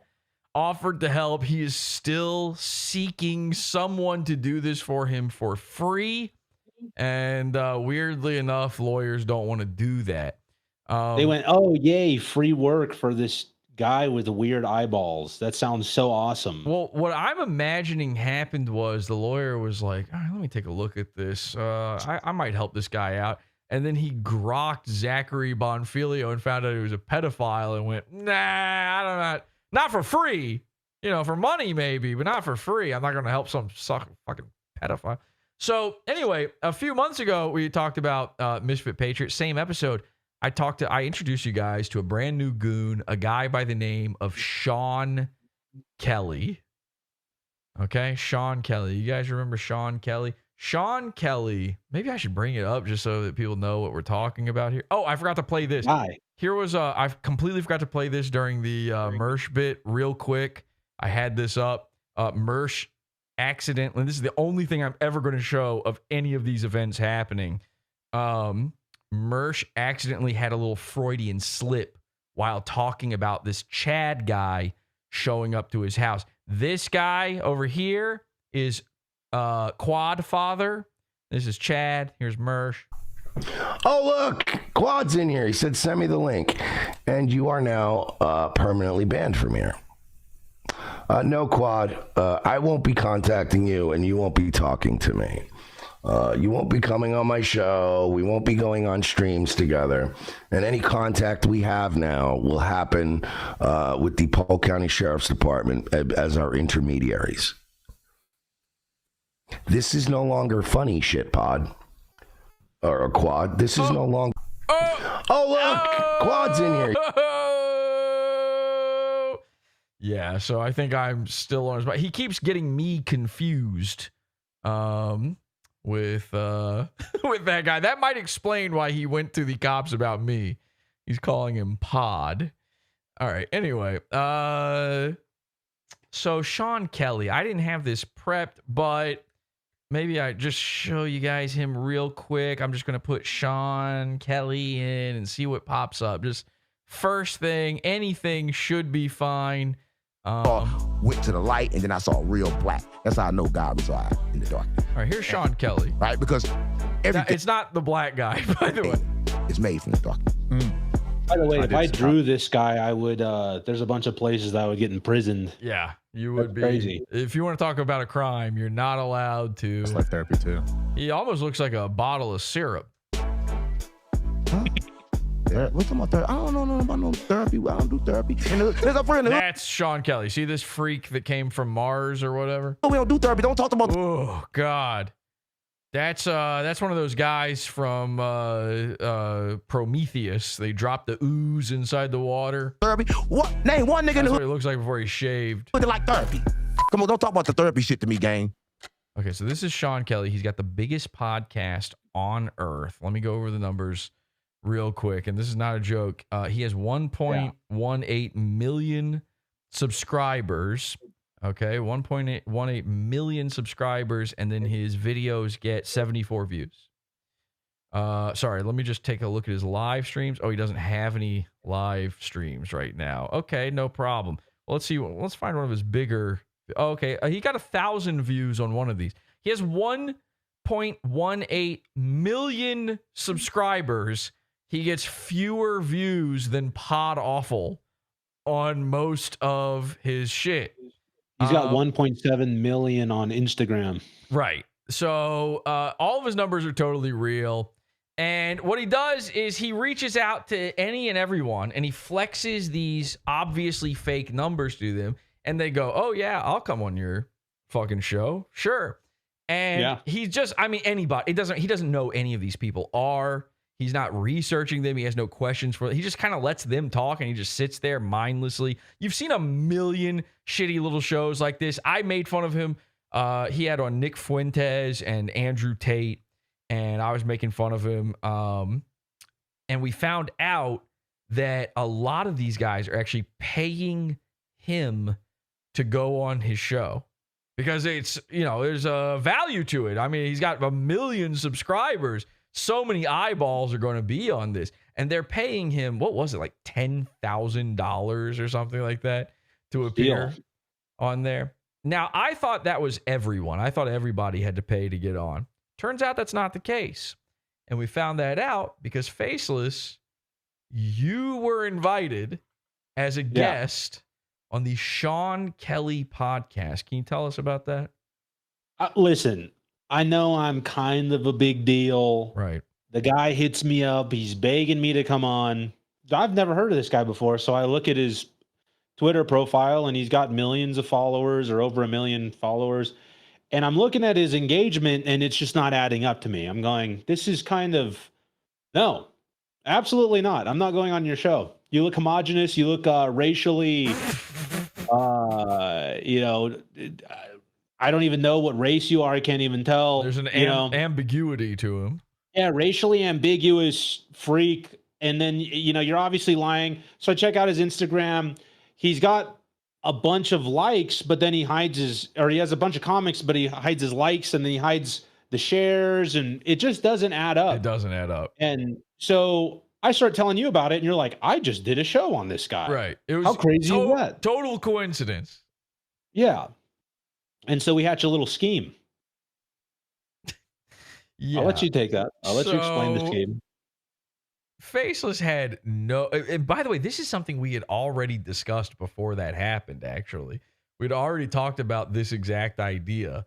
offered to help. He is still seeking someone to do this for him for free. And weirdly enough, lawyers don't want to do that. They went, oh, yay, free work for this guy with the weird eyeballs. That sounds so awesome. Well, what I'm imagining happened was the lawyer was like, all right, let me take a look at this. I might help this guy out. And then he grokked Zachary Bonfilio and found out he was a pedophile and went, nah, I don't know. Not for free. You know, for money maybe, but not for free. I'm not going to help some fucking pedophile. So anyway, a few months ago, we talked about Misfit Patriot. Same episode. I introduced you guys to a brand new goon, a guy by the name of Sean Kelly. Okay, Sean Kelly. You guys remember Sean Kelly? Sean Kelly. Maybe I should bring it up just so that people know what we're talking about here. Oh, I forgot to play this. Hi. Here was I completely forgot to play this during the Mersh bit real quick. I had this up. Mersh accidentally, this is the only thing I'm ever going to show of any of these events happening. Mersh accidentally had a little Freudian slip while talking about this Chad guy showing up to his house. This guy over here is Quad Father. This is Chad. Here's Mersh. Oh, look, Quad's in here. He said, send me the link. And you are now permanently banned from here. No, Quad, I won't be contacting you and you won't be talking to me. You won't be coming on my show. We won't be going on streams together. And any contact we have now will happen with the Polk County Sheriff's Department as our intermediaries. This is no longer funny shit, Pod. Or Quad. This is no longer... Oh, look! Quad's in here. Yeah, so I think I'm still on his... But he keeps getting me confused with that guy. That might explain why he went to the cops about me. He's calling him Pod. All right, anyway. So Sean Kelly. I didn't have this prepped, but... maybe I just show you guys him real quick. I'm just going to put Sean Kelly in and see what pops up. Just first thing, anything should be fine. Went to the light and then I saw real black. That's how I know God was in the dark. All right, here's Sean Kelly. Right, because everything... it's not the black guy, by the way. It's made from the dark. By the way, if I drew this guy, I would, there's a bunch of places that I would get imprisoned. Yeah, you would be. Crazy. If you want to talk about a crime, you're not allowed to. It's like therapy too. He almost looks like a bottle of syrup. What's talking about therapy? I don't know nothing about no therapy. I don't do therapy. And there's a friend. That's Sean Kelly. See this freak that came from Mars or whatever? We don't do therapy. Don't talk about. Oh God. That's one of those guys from Prometheus. They dropped the ooze inside the water. Therapy? What? Name one nigga. That's what it looks like before he shaved. Looking like therapy. Come on, don't talk about the therapy shit to me, gang. Okay, so this is Sean Kelly. He's got the biggest podcast on earth. Let me go over the numbers real quick. And this is not a joke. He has 1.18 million subscribers. Okay, 1.18 million subscribers. And then his videos get 74 views. Sorry, let me just take a look at his live streams. Oh, he doesn't have any live streams right now. Okay, no problem. Well, let's see. Let's find one of his bigger. Okay, he got 1,000 views on one of these. He has 1.18 million subscribers. He gets fewer views than PodAwful on most of his shit. He's got 1.7 million on Instagram. Right. So all of his numbers are totally real. And what he does is he reaches out to any and everyone and he flexes these obviously fake numbers to them. And they go, oh, yeah, I'll come on your fucking show. Sure. And he's just, I mean, anybody. He doesn't know any of these people are. He's not researching them. He has no questions for them. He just kind of lets them talk and he just sits there mindlessly. You've seen a million shitty little shows like this. I made fun of him. He had on Nick Fuentes and Andrew Tate, and I was making fun of him. And we found out that a lot of these guys are actually paying him to go on his show because it's, you know, there's a value to it. I mean, he's got 1 million subscribers. So many eyeballs are going to be on this, and they're paying him, what was it, like $10,000 or something like that to appear on there. Now, I thought that was everyone. I thought everybody had to pay to get on. Turns out that's not the case. And we found that out because Faceless, you were invited as a guest on the Sean Kelly podcast. Can you tell us about that? Listen, I know I'm kind of a big deal. Right. The guy hits me up. He's begging me to come on. I've never heard of this guy before. So I look at his Twitter profile and he's got millions of followers or over 1 million followers. And I'm looking at his engagement and it's just not adding up to me. I'm going, this is kind of, no, absolutely not. I'm not going on your show. You look homogenous. You look racially, you know, I don't even know what race you are. I can't even tell. There's an ambiguity to him. Yeah, racially ambiguous freak. And then, you know, you're obviously lying. So I check out his Instagram. He's got a bunch of likes, but then he hides his, or he has a bunch of comics, but he hides his likes and then he hides the shares and it just doesn't add up. It doesn't add up. And so I start telling you about it and you're like, I just did a show on this guy. Right. It was how crazy is that? Total coincidence. Yeah. And so we hatch a little scheme. I'll let you take that. I'll let you explain the scheme. Faceless had no, and by the way, this is something we had already discussed before that happened, actually. We'd already talked about this exact idea.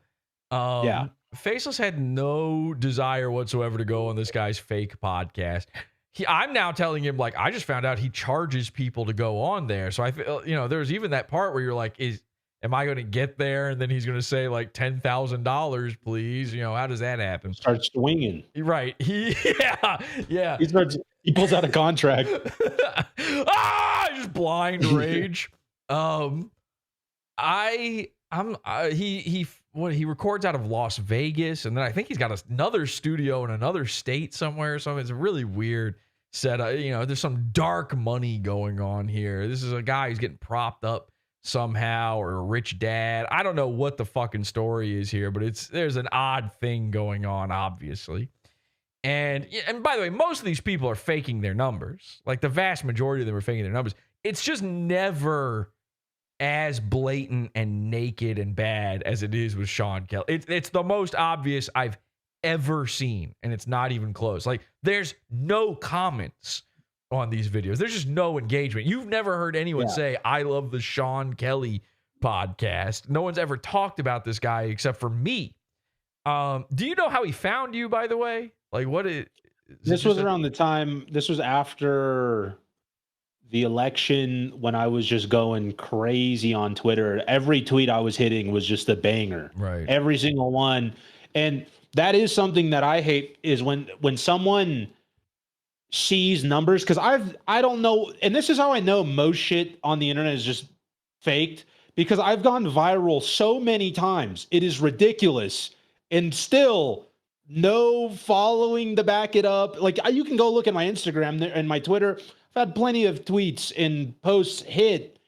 Faceless had no desire whatsoever to go on this guy's fake podcast. I'm now telling him, like, I just found out he charges people to go on there. So I feel, you know, there's even that part where you're like, am I going to get there? And then he's going to say like $10,000, please. You know, how does that happen? Start swinging. Right. Yeah. He pulls out a contract. Just blind rage. He records out of Las Vegas, and then I think he's got another studio in another state somewhere or something. It's a really weird setup. You know, there's some dark money going on here. This is a guy who's getting propped up somehow, or a rich dad. I don't know what the fucking story is here, but there's an odd thing going on, obviously. And by the way, most of these people are faking their numbers. Like the vast majority of them are faking their numbers. It's just never as blatant and naked and bad as it is with Sean Kelly. It's the most obvious I've ever seen, and it's not even close. Like there's no comments on these videos. There's just no engagement. You've never heard anyone say, I love the Sean Kelly podcast. No one's ever talked about this guy except for me. Do you know how he found you, by the way? Like this was around the time, this was after the election when I was just going crazy on Twitter. Every tweet I was hitting was just a banger. Right. Every single one. And that is something that I hate, is when someone sees numbers, because I don't know, and this is how I know most shit on the internet is just faked, because I've gone viral so many times. It is ridiculous. And still no following to back it up. Like, you can go look at my Instagram and my Twitter. I've had plenty of tweets and posts hit.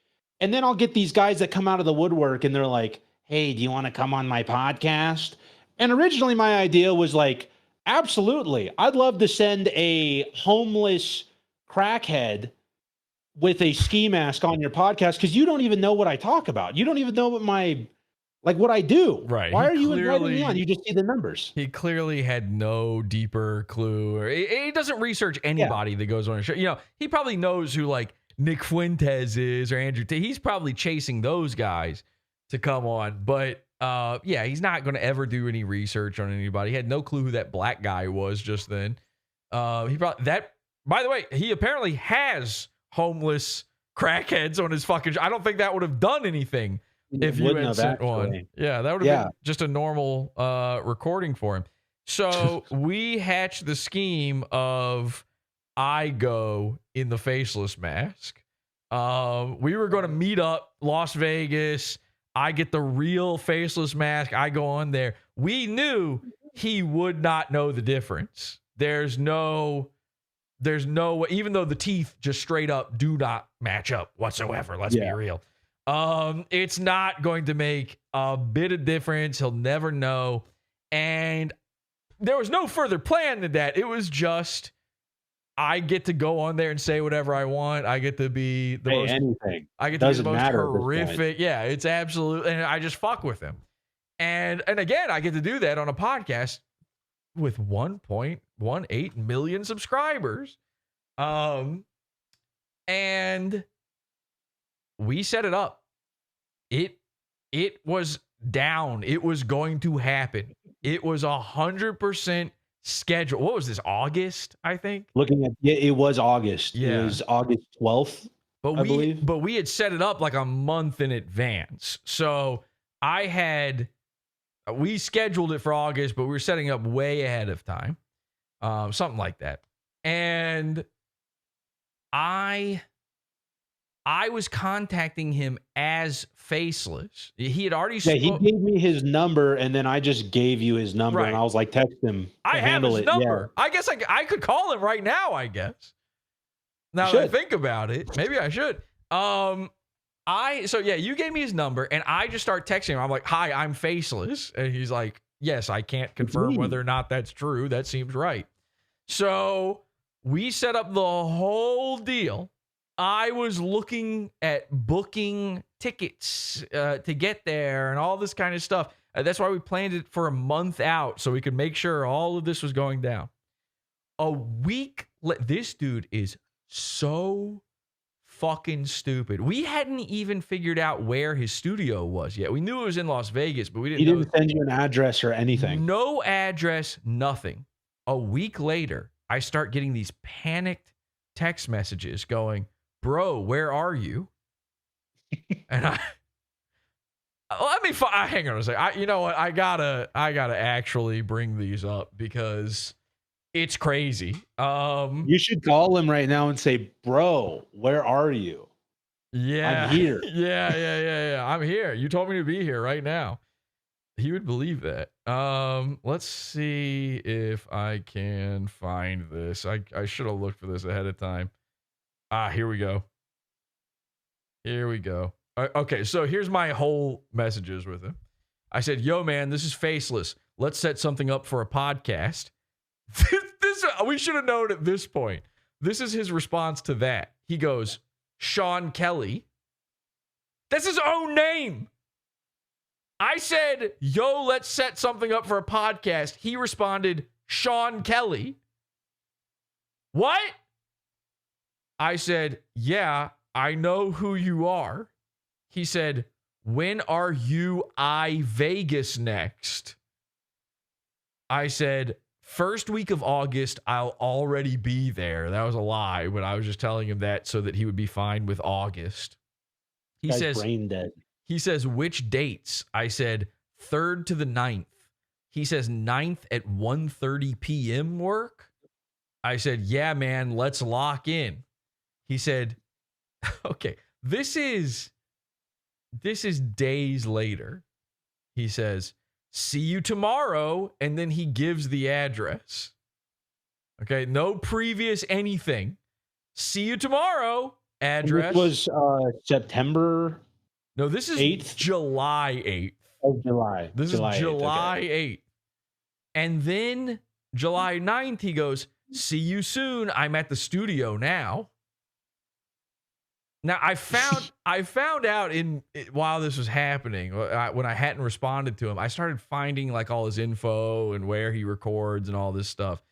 And then I'll get these guys that come out of the woodwork and they're like, hey, do you want to come on my podcast? And originally my idea was like, absolutely. I'd love to send a homeless crackhead with a ski mask on your podcast because you don't even know what I talk about. You don't even know what I do. Right. Why are you inviting me on? You just see the numbers. He clearly had no deeper clue, or he doesn't research anybody that goes on a show. You know, he probably knows who like Nick Fuentes is or Andrew Tate. He's probably chasing those guys to come on, but yeah, he's not going to ever do any research on anybody. He had no clue who that black guy was just then. He probably that. By the way, he apparently has homeless crackheads on his fucking show. I don't think that would have done anything if you had sent one. Yeah, that would have been just a normal recording for him. So we hatched the scheme of I go in the faceless mask. We were going to meet up Las Vegas. I get the real faceless mask. I go on there. We knew he would not know the difference. There's no, even though the teeth just straight up do not match up whatsoever. Let's be real. It's not going to make a bit of difference. He'll never know. And there was no further plan than that. It was just, I get to go on there and say whatever I want. I get to be the most anything. I get to be the most horrific. Yeah, it's absolute, and I just fuck with him. And again, I get to do that on a podcast with 1.18 million subscribers. And we set it up. It was down. It was going to happen. It was 100% scheduled. What was this? August, I think. Looking at it was August. Yeah. It was August 12th. I believe. But we had set it up like a month in advance. So we scheduled it for August, but we were setting up way ahead of time. Something like that. And I was contacting him as Faceless. He had already he gave me his number, and then I just gave you his number, and I was like, text him. I have his number. Yeah. I guess I could call him right now, I guess. Now that I think about it, maybe I should. You gave me his number, and I just start texting him. I'm like, hi, I'm Faceless. And he's like, yes, I can't confirm whether or not that's true. That seems right. So we set up the whole deal. I was looking at booking tickets to get there and all this kind of stuff. That's why we planned it for a month out so we could make sure all of this was going down. A week, this dude is so fucking stupid. We hadn't even figured out where his studio was yet. We knew it was in Las Vegas, but we didn't know. He didn't send you an address or anything. No address, nothing. A week later, I start getting these panicked text messages going, bro, where are you? And hang on a second. You know what? I gotta actually bring these up because it's crazy. You should call him right now and say, bro, where are you? Yeah. I'm here. Yeah. I'm here. You told me to be here right now. He would believe that. Let's see if I can find this. I should have looked for this ahead of time. Here we go. Okay, so here's my whole messages with him. I said, yo, man, this is Faceless. Let's set something up for a podcast. We should have known at this point. This is his response to that. He goes, Sean Kelly. That's his own name. I said, yo, let's set something up for a podcast. He responded, Sean Kelly. What? I said, yeah, I know who you are. He said, when are you Vegas next? I said, first week of August, I'll already be there. That was a lie, but I was just telling him that so that he would be fine with August. He says, brain dead. He says, which dates? I said, 3rd to the 9th. He says, 9th at 1:30 p.m. work? I said, yeah, man, let's lock in. He said, okay, this is this is days later. He says, see you tomorrow. And then he gives the address. Okay. No previous anything. See you tomorrow. Address. This was September. No, this is 8th? July 8th. Oh, July. This July is 8th, July okay. 8th. And then July 9th, he goes, see you soon. I'm at the studio now. Now, I found out while this was happening, when I hadn't responded to him, I started finding like all his info and where he records and all this stuff,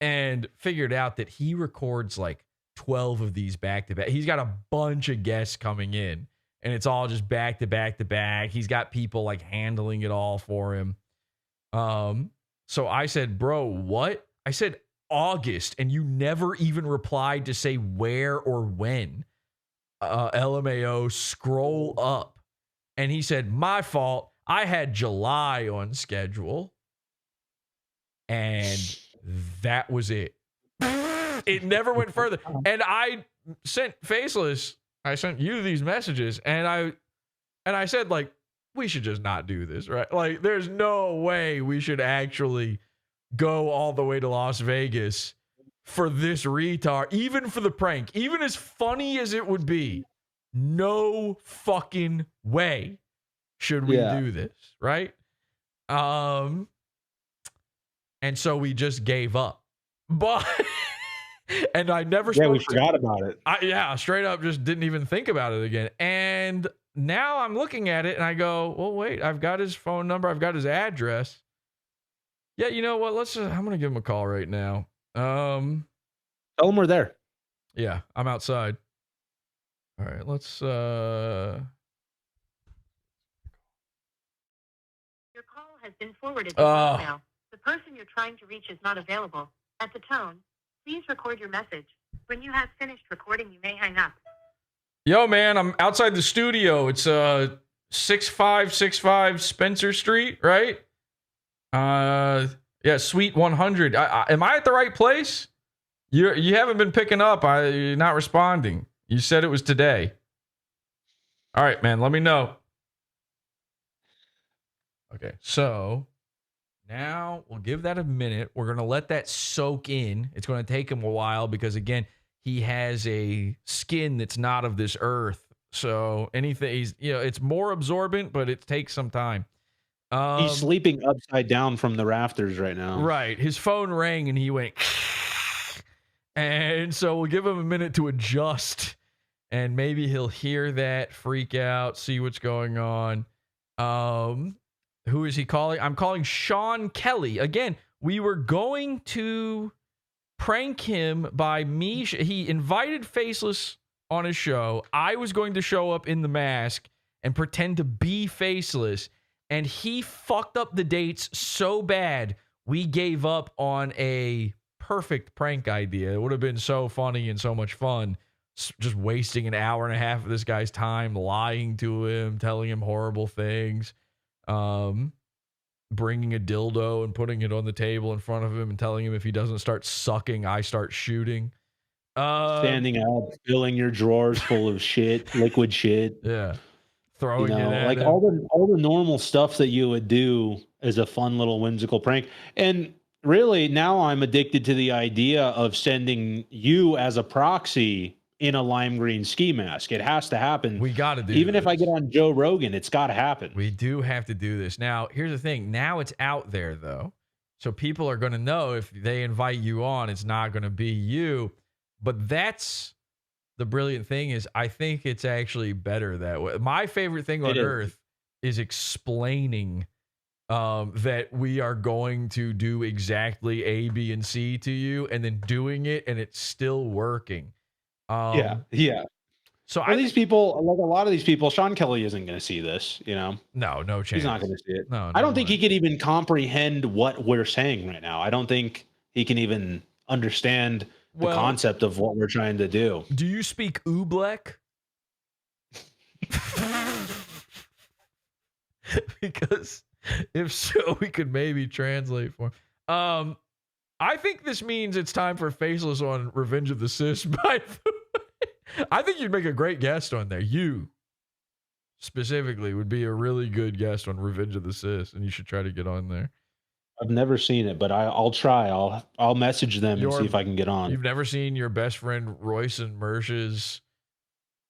and figured out that he records like 12 of these back to back. He's got a bunch of guests coming in, and it's all just back to back to back. He's got people like handling it all for him. So I said, bro, what? I said August, and you never even replied to say where or when. LMAO, scroll up. And he said, my fault. I had July on schedule. And that was it. It never went further. And I sent Faceless, I sent you these messages, and I said, like, we should just not do this, right? Like, there's no way we should actually go all the way to Las Vegas for this retard, even for the prank, even as funny as it would be. No fucking way should we do this, right? And so we just gave up. But and I never spoke. Yeah, we forgot about it. Straight up just didn't even think about it again. And now I'm looking at it and I go, well, wait, I've got his phone number, I've got his address. Yeah, you know what? I'm gonna give him a call right now. Tell him we're there. Yeah, I'm outside. All right, let's Your call has been forwarded to voicemail. The person you're trying to reach is not available. At the tone, please record your message. When you have finished recording, you may hang up. Yo, man, I'm outside the studio. It's 6565 Spencer Street, right? Yeah, Suite 100. Am I at the right place? You haven't been picking up. You're not responding. You said it was today. All right, man, let me know. Okay, so now we'll give that a minute. We're going to let that soak in. It's going to take him a while because, again, he has a skin that's not of this earth. So anything, it's more absorbent, but it takes some time. He's sleeping upside down from the rafters right now. Right. His phone rang and he went, and so we'll give him a minute to adjust, and maybe he'll hear that, freak out, see what's going on. Who is he calling? I'm calling Sean Kelly. Again, we were going to prank him by me. He invited Faceless on his show. I was going to show up in the mask and pretend to be Faceless. And he fucked up the dates so bad, we gave up on a perfect prank idea. It would have been so funny and so much fun. Just wasting an hour and a half of this guy's time, lying to him, telling him horrible things. Bringing a dildo and putting it on the table in front of him and telling him if he doesn't start sucking, I start shooting. Standing out, filling your drawers full of shit, liquid shit. Yeah. Throwing it at like him. all the normal stuff that you would do as a fun little whimsical prank. And really, now I'm addicted to the idea of sending you as a proxy in a lime green ski mask. It has to happen. We got to do Even this. if I get on Joe Rogan, it's got to happen. We do have to do this. Now, here's the thing. Now it's out there, though. So people are going to know if they invite you on, it's not going to be you. But that's the brilliant thing is I think it's actually better that way. My favorite thing on earth is explaining that we are going to do exactly A, B, and C to you and then doing it and it's still working. Yeah. So these people, like a lot of these people, Sean Kelly isn't going to see this, No chance. He's not going to see it. No, I don't think he could even comprehend what we're saying right now. I don't think he can even understand the concept of what we're trying to do. Do you speak Oobleck? Because if so, we could maybe translate for him. I think this means it's time for Faceless on Revenge of the Sis. By the way, I think you'd make a great guest on there. You. specifically would be a really good guest on Revenge of the Sis, and you should try to get on there. I've never seen it, but I'll try. I'll message them and see if I can get on. You've never seen your best friend Royce and Mersh's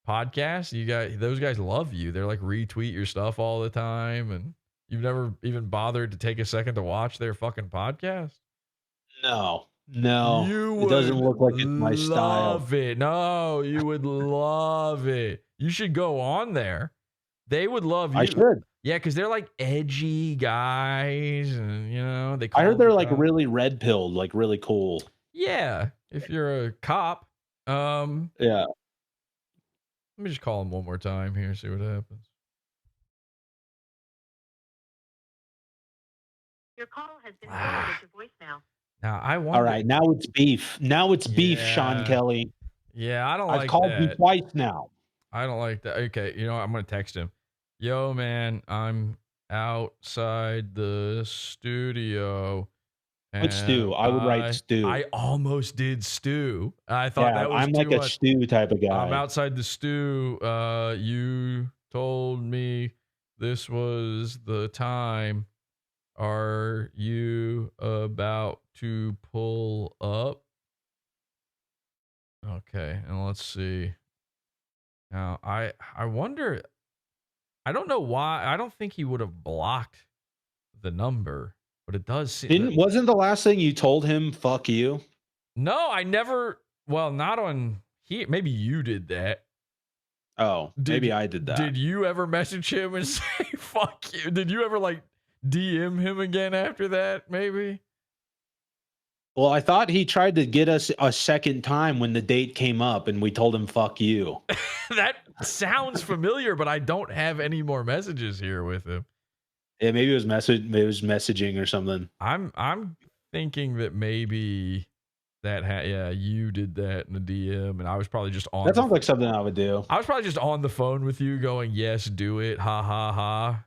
podcast? Those guys love you. They're like retweet your stuff all the time, and you've never even bothered to take a second to watch their fucking podcast? No, it doesn't look like it's my style. Love it. No, you would love it. You should go on there. They would love you. I should. Yeah, because they're like edgy guys, and I heard they're like really red pilled, like really cool. Yeah, if you're a cop. Yeah. Let me just call him one more time here, see what happens. Your call has been forwarded to voicemail. Now I want. All right, now it's beef. Now it's beef, Sean Kelly. Yeah, I don't like that. I've called you twice now. I don't like that. Okay, you know what? I'm gonna text him. Yo, man, I'm outside the studio. What stew? I would write stew. I almost did stew. I thought that was I'm like a stew type of guy. I'm outside the stew. You told me this was the time. Are you about to pull up? Okay, and let's see. Now, I wonder. I don't know why. I don't think he would have blocked the number, but it does seem. Wasn't the last thing you told him "fuck you"? No, I never. Well, not on here. Maybe you did that. Oh, maybe I did that. Did you ever message him and say "fuck you"? Did you ever like DM him again after that? Maybe. Well, I thought he tried to get us a second time when the date came up, and we told him "fuck you." That sounds familiar, but I don't have any more messages here with him. Yeah, maybe it was messaging or something. I'm thinking that maybe that you did that in the DM, and I was probably just on. That sounds like something I would do. I was probably just on the phone with you, going, "Yes, do it, ha ha ha."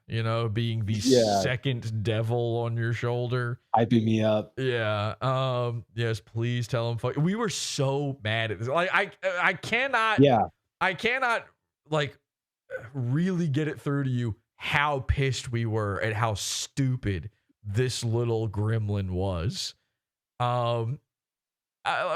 Being the second devil on your shoulder, hyping me up. Yeah. Yes, please tell him. Fuck. We were so mad at this. Like, I cannot. Yeah. I cannot like really get it through to you how pissed we were at how stupid this little gremlin was.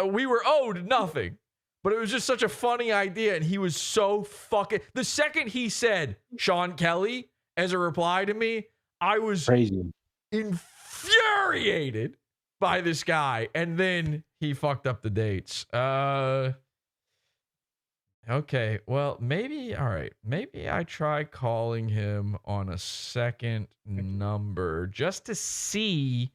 We were owed nothing, but it was just such a funny idea, and he was so fucking. The second he said Sean Kelly as a reply to me, I was crazy, infuriated by this guy, and then he fucked up the dates. Okay, well, maybe, all right, maybe I try calling him on a second number just to see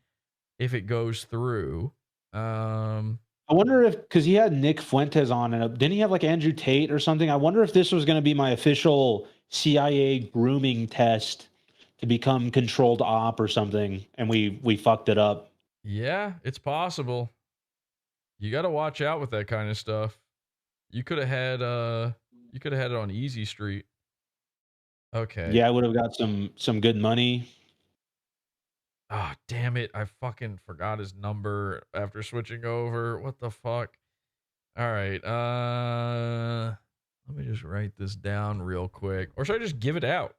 if it goes through. I wonder if, because he had Nick Fuentes on, and didn't he have like Andrew Tate or something? I wonder if this was going to be my official CIA grooming test to become controlled op or something, and we fucked it up. Yeah, it's possible. You got to watch out with that kind of stuff. You could have had it on Easy Street. Okay. Yeah, I would have got some good money. Ah, damn it. I fucking forgot his number after switching over. What the fuck? All right. Let me just write this down real quick. Or should I just give it out?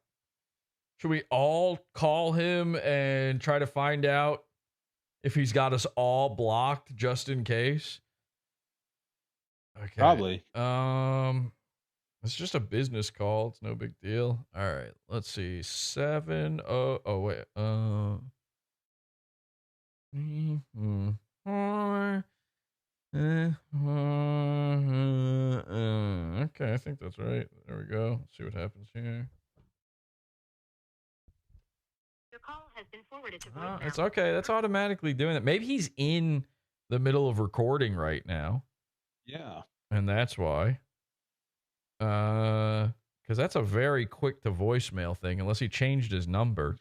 Should we all call him and try to find out if he's got us all blocked just in case? Okay. Probably. It's just a business call. It's no big deal. All right. Let's see. 70. Oh wait. Okay, I think that's right. There we go. Let's see what happens here. Your call has been forwarded to voicemail. It's okay. That's automatically doing it. Maybe he's in the middle of recording right now. Yeah. And that's why. Because that's a very quick to voicemail thing, unless he changed his number.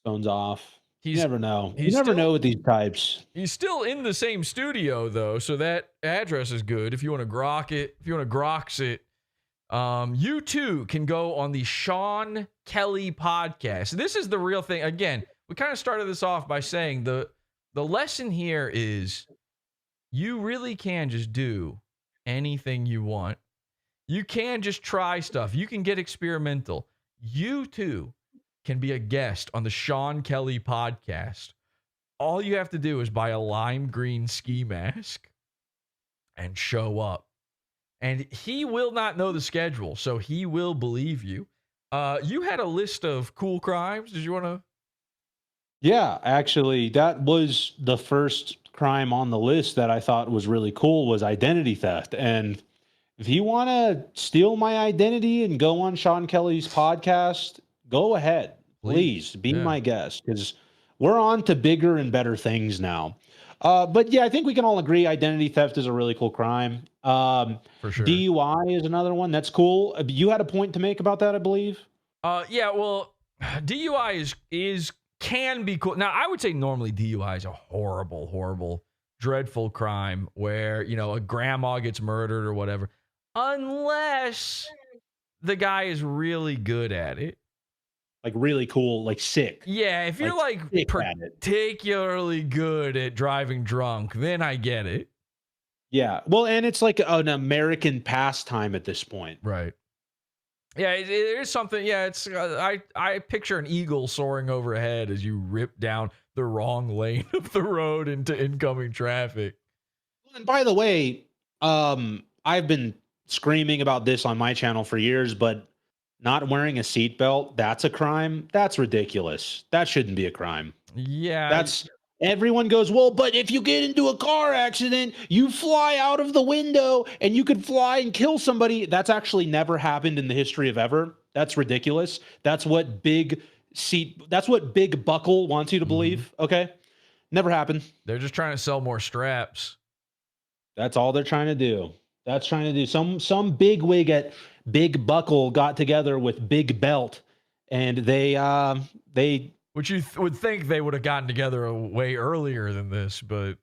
Phone's off. You never know. You never know with these types. He's still in the same studio, though, so that address is good. If you want to grok it, if you want to grox it, you too can go on the Sean Kelly podcast. This is the real thing. Again, we kind of started this off by saying the lesson here is you really can just do anything you want. You can just try stuff. You can get experimental. you too can be a guest on the Sean Kelly podcast. All you have to do is buy a lime green ski mask and show up. And he will not know the schedule, so he will believe you. You had a list of cool crimes. Did you want to? Yeah, actually, that was the first crime on the list that I thought was really cool was identity theft. And if you want to steal my identity and go on Sean Kelly's podcast, go ahead. Please be my guest, because we're on to bigger and better things now. But yeah, I think we can all agree identity theft is a really cool crime. For sure. DUI is another one. That's cool. You had a point to make about that, I believe. Yeah, well, DUI can be cool. Now, I would say normally DUI is a horrible, horrible, dreadful crime where, you know, a grandma gets murdered or whatever, unless the guy is really good at it. Like really cool, like sick. Yeah, if you're like particularly good at driving drunk, then I get it. Yeah, well, and it's like an American pastime at this point. Right. Yeah, it is something. Yeah, it's I picture an eagle soaring overhead as you rip down the wrong lane of the road into incoming traffic. And by the way, I've been screaming about this on my channel for years, but not wearing a seatbelt, that's a crime. That's ridiculous. That shouldn't be a crime. Yeah. Everyone goes, well, but if you get into a car accident, you fly out of the window and you could fly and kill somebody. That's actually never happened in the history of ever. That's ridiculous. That's what Big Buckle wants you to believe. Okay. Never happened. They're just trying to sell more straps. That's all they're trying to do. Some big wig at Big Buckle got together with Big Belt, and they which you would think they would have gotten together way earlier than this, but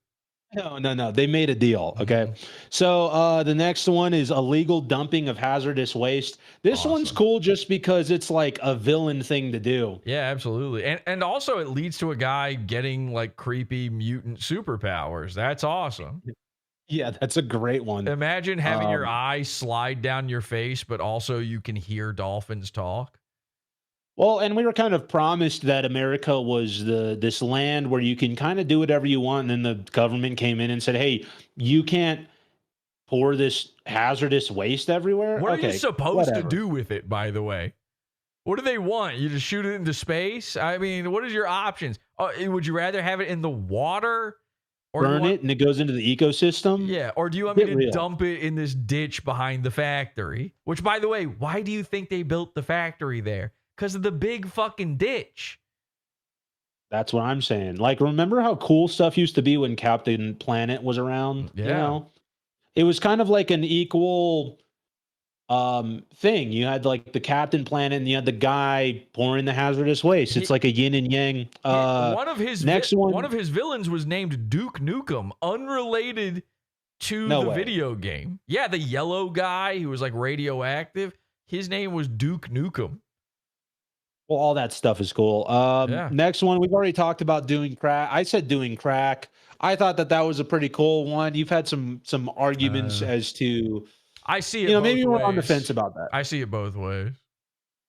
no, they made a deal. Okay, so the next one is illegal dumping of hazardous waste. This one's cool just because it's like a villain thing to do. Yeah, absolutely, and also it leads to a guy getting like creepy mutant superpowers. That's awesome. Yeah, that's a great one. Imagine having your eye slide down your face, but also you can hear dolphins talk. Well, and we were kind of promised that America was this land where you can kind of do whatever you want. And then the government came in and said, hey, you can't pour this hazardous waste everywhere. What are you supposed to do with it, by the way? What do they want? You just shoot it into space? I mean, what is your options? Would you rather have it in the water? Or burn it and it goes into the ecosystem? Yeah. Or do you want me to dump it in this ditch behind the factory? Which, by the way, why do you think they built the factory there? Because of the big fucking ditch. That's what I'm saying. Like, remember how cool stuff used to be when Captain Planet was around? Yeah. You know? It was kind of like an equal thing. You had like the Captain Planet and you had the guy pouring the hazardous waste. It's like a yin and yang. One of his villains was named Duke Nukem, unrelated to the video game. Yeah, the yellow guy who was like radioactive. His name was Duke Nukem. Well, all that stuff is cool. Next one, we've already talked about doing crack. I said doing crack. I thought that was a pretty cool one. You've had some arguments as to. I see it. Maybe we're on the fence about that. I see it both ways.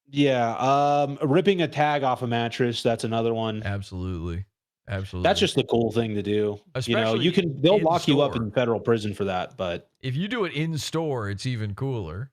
Yeah. Ripping a tag off a mattress. That's another one. Absolutely. That's just the cool thing to do. Especially they'll lock you up in federal prison for that. But if you do it in store, it's even cooler.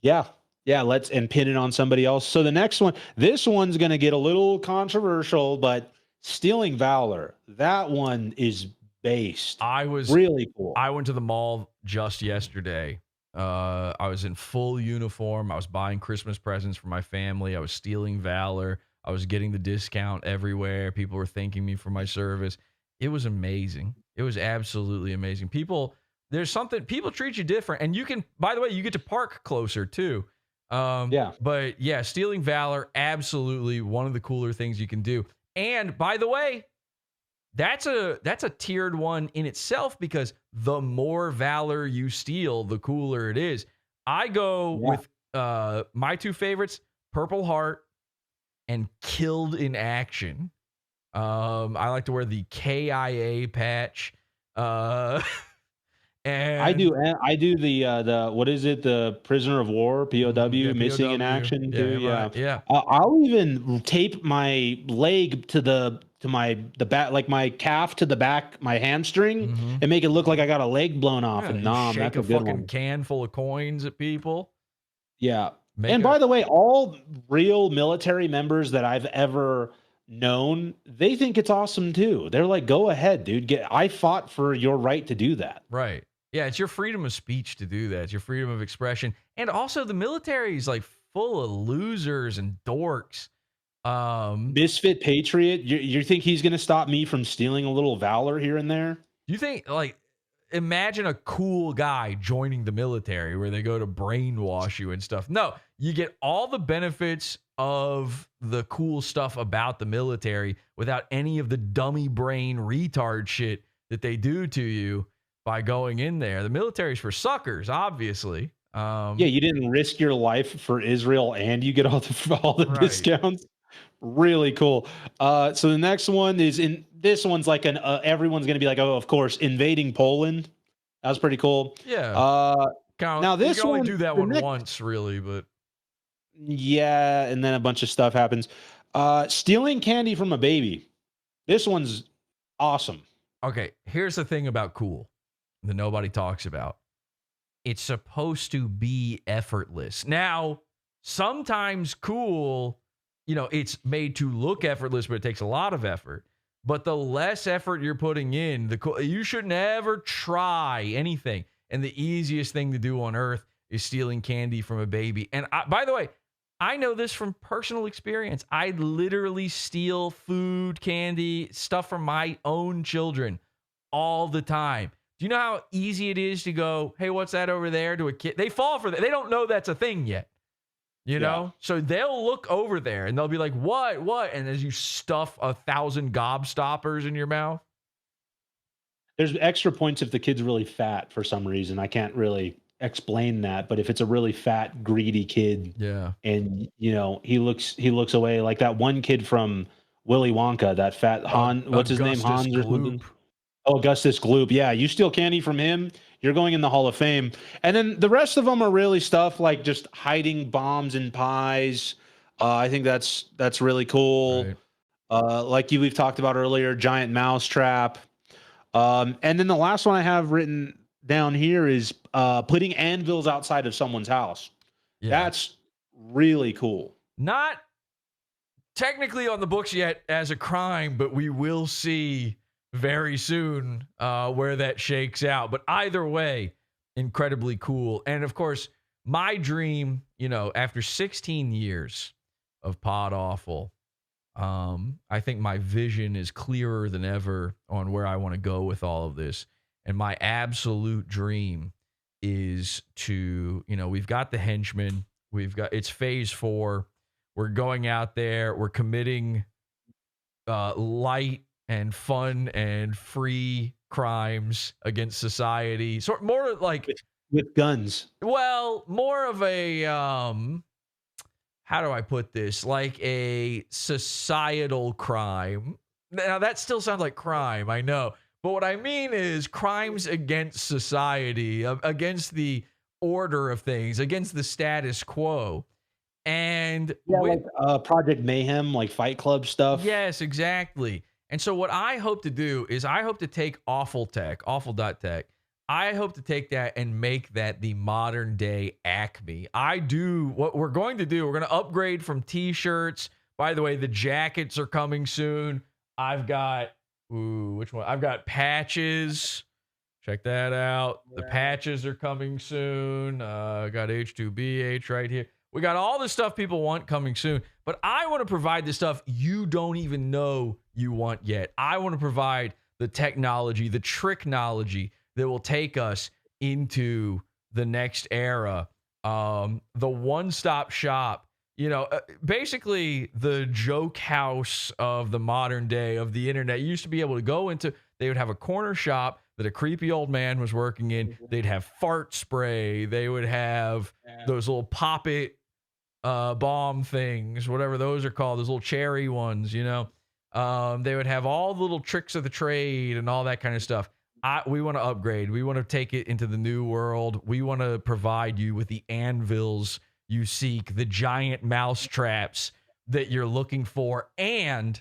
Yeah. Yeah. And pin it on somebody else. So the next one, this one's going to get a little controversial, but stealing valor. That one is based. Really cool. I went to the mall just yesterday. I was in full uniform. I was buying Christmas presents for my family. I was stealing valor. I was getting the discount everywhere. People were thanking me for my service. It was amazing. It was absolutely amazing. People treat you different. And you can, by the way, you get to park closer too. But yeah, stealing valor, absolutely one of the cooler things you can do. And by the way, that's a tiered one in itself, because the more valor you steal, the cooler it is. I go with my two favorites, Purple Heart and Killed in Action. I like to wear the KIA patch. And I do the what is it, the prisoner of war, POW, yeah, missing in POW. action Yeah, too. right, yeah. I'll even tape my leg to the back, like my calf to the back, my hamstring, and make it look like I got a leg blown off. Yeah, and you nom, shake that's a a good fucking one. can full of coins at people. Yeah. Make And it by the way, all real military members that I've ever known, they think it's awesome too. They're like, go ahead, dude. I fought for your right to do that. Right. Yeah, it's your freedom of speech to do that. It's your freedom of expression. And also the military is like full of losers and dorks. Misfit Patriot, you think he's going to stop me from stealing a little valor here and there? You think, like, imagine a cool guy joining the military where they go to brainwash you and stuff. No, you get all the benefits of the cool stuff about the military without any of the dummy brain retard shit that they do to you by going in there. The military's for suckers, obviously. Yeah, you didn't risk your life for Israel and you get all the Right. discounts. Really cool. So the next one this one's like everyone's going to be like, oh, of course, invading Poland. That was pretty cool. Yeah. Now this you can only one, do that the one next- once, really, but Yeah, and then a bunch of stuff happens. Stealing candy from a baby. This one's awesome. okay, here's the thing about cool that nobody talks about. It's supposed to be effortless. Now, sometimes cool, it's made to look effortless, but it takes a lot of effort. But the less effort you're putting in, you should never try anything. And the easiest thing to do on earth is stealing candy from a baby. And by the way, I know this from personal experience. I literally steal food, candy, stuff from my own children all the time. Do you know how easy it is to go, hey, what's that over there, to a kid? They fall for that. They don't know that's a thing yet. You know? So they'll look over there and they'll be like, what? And as you stuff 1,000 gobstoppers in your mouth. There's extra points if the kid's really fat for some reason. I can't really explain that, but if it's a really fat, greedy kid, yeah, and he looks away, like that one kid from Willy Wonka, that fat what's his name, Hans or something? Oh, Augustus Gloop. Yeah, you steal candy from him, you're going in the Hall of Fame. And then the rest of them are really stuff like just hiding bombs in pies. I think that's really cool. Right. Like we've talked about earlier, giant mouse trap. And then the last one I have written down here is putting anvils outside of someone's house. Yeah. That's really cool. Not technically on the books yet as a crime, but we will see very soon where that shakes out. But either way, incredibly cool. And of course, my dream, after 16 years of PodAwful, I think my vision is clearer than ever on where I want to go with all of this. And my absolute dream is to, we've got the henchmen, it's phase 4. We're going out there, we're committing light and fun and free crimes against society. Sort more like with guns. Well, more of a how do I put this? Like a societal crime. Now that still sounds like crime, I know. But what I mean is crimes against society, against the order of things, against the status quo. And like Project Mayhem, like Fight Club stuff. Yes, exactly. And so what I hope to do is I hope to take AWFULTECH, awful.tech. I hope to take that and make that the modern day Acme. What we're going to do, we're going to upgrade from t-shirts. By the way, the jackets are coming soon. I've got, which one? I've got patches. Check that out. The patches are coming soon. I got H2BH right here. We got all the stuff people want coming soon, but I want to provide the stuff you don't even know you want yet. I want to provide the technology, the tricknology that will take us into the next era. The one-stop shop, basically the joke house of the modern day of the internet. You used to be able to go into, they would have a corner shop that a creepy old man was working in. They'd have fart spray. They would have those little pop-it bomb things, whatever those are called, those little cherry ones, They would have all the little tricks of the trade and all that kind of stuff. We want to upgrade. We want to take it into the new world. We want to provide you with the anvils you seek, the giant mouse traps that you're looking for, and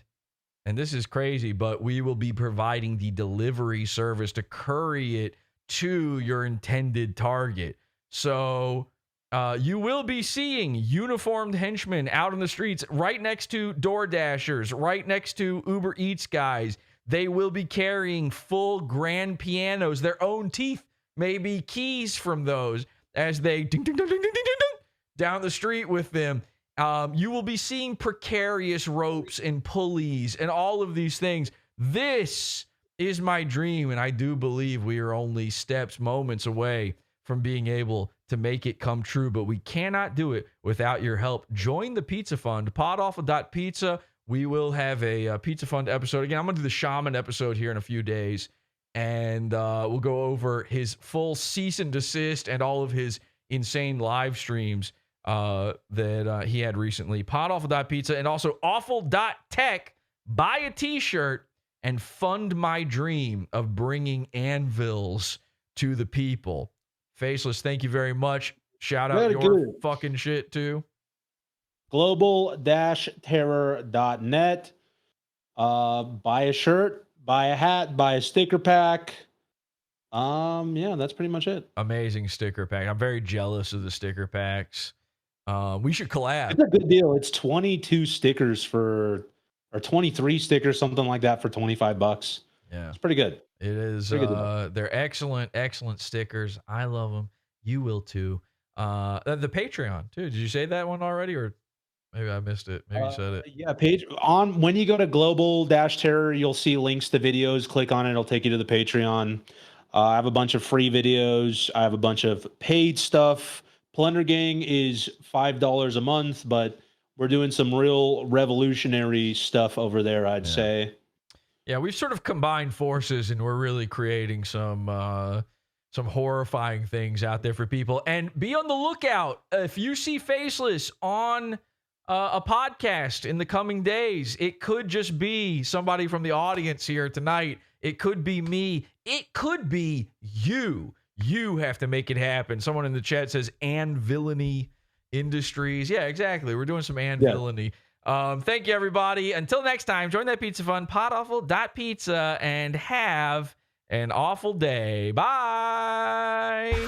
this is crazy, but we will be providing the delivery service to curry it to your intended target. So you will be seeing uniformed henchmen out in the streets right next to DoorDashers, right next to Uber Eats guys. They will be carrying full grand pianos, their own teeth, maybe keys from those, as they ding, ding, ding, ding, ding, ding, ding, down the street with them. You will be seeing precarious ropes and pulleys and all of these things. This is my dream, and I do believe we are only moments away from being able to make it come true, but we cannot do it without your help. Join the Pizza Fund, PodAwful.pizza. We will have a Pizza Fund episode. Again, I'm going to do the Shaman episode here in a few days, and we'll go over his full cease and desist and all of his insane live streams that he had recently. PodAwful.pizza and also awful.tech. Buy a t-shirt and fund my dream of bringing anvils to the people. Faceless, thank you very much. Shout out your fucking shit too. Global-terror.net. Buy a shirt, buy a hat, buy a sticker pack. Yeah, that's pretty much it. Amazing sticker pack. I'm very jealous of the sticker packs. We should collab. It's a good deal. It's 22 stickers or 23 stickers, something like that, for $25. Yeah, it's pretty good. It is. They're excellent stickers. I love them. You will too. The Patreon too. Did you say that one already, or maybe I missed it? Maybe you said it. Yeah, when you go to Global-Terror, you'll see links to videos. Click on it; it'll take you to the Patreon. I have a bunch of free videos. I have a bunch of paid stuff. Plunder Gang is $5 a month, but we're doing some real revolutionary stuff over there, I'd say. Yeah, we've sort of combined forces, and we're really creating some horrifying things out there for people. And be on the lookout. If you see Faceless on a podcast in the coming days, it could just be somebody from the audience here tonight. It could be me. It could be you. You have to make it happen. Someone in the chat says Villainy Industries. Yeah, exactly. We're doing some Villainy. Thank you, everybody. Until next time, join that Pizza Fund, PodAwful.pizza, and have an awful day. Bye.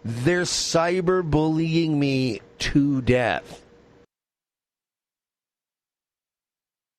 They're cyberbullying me to death.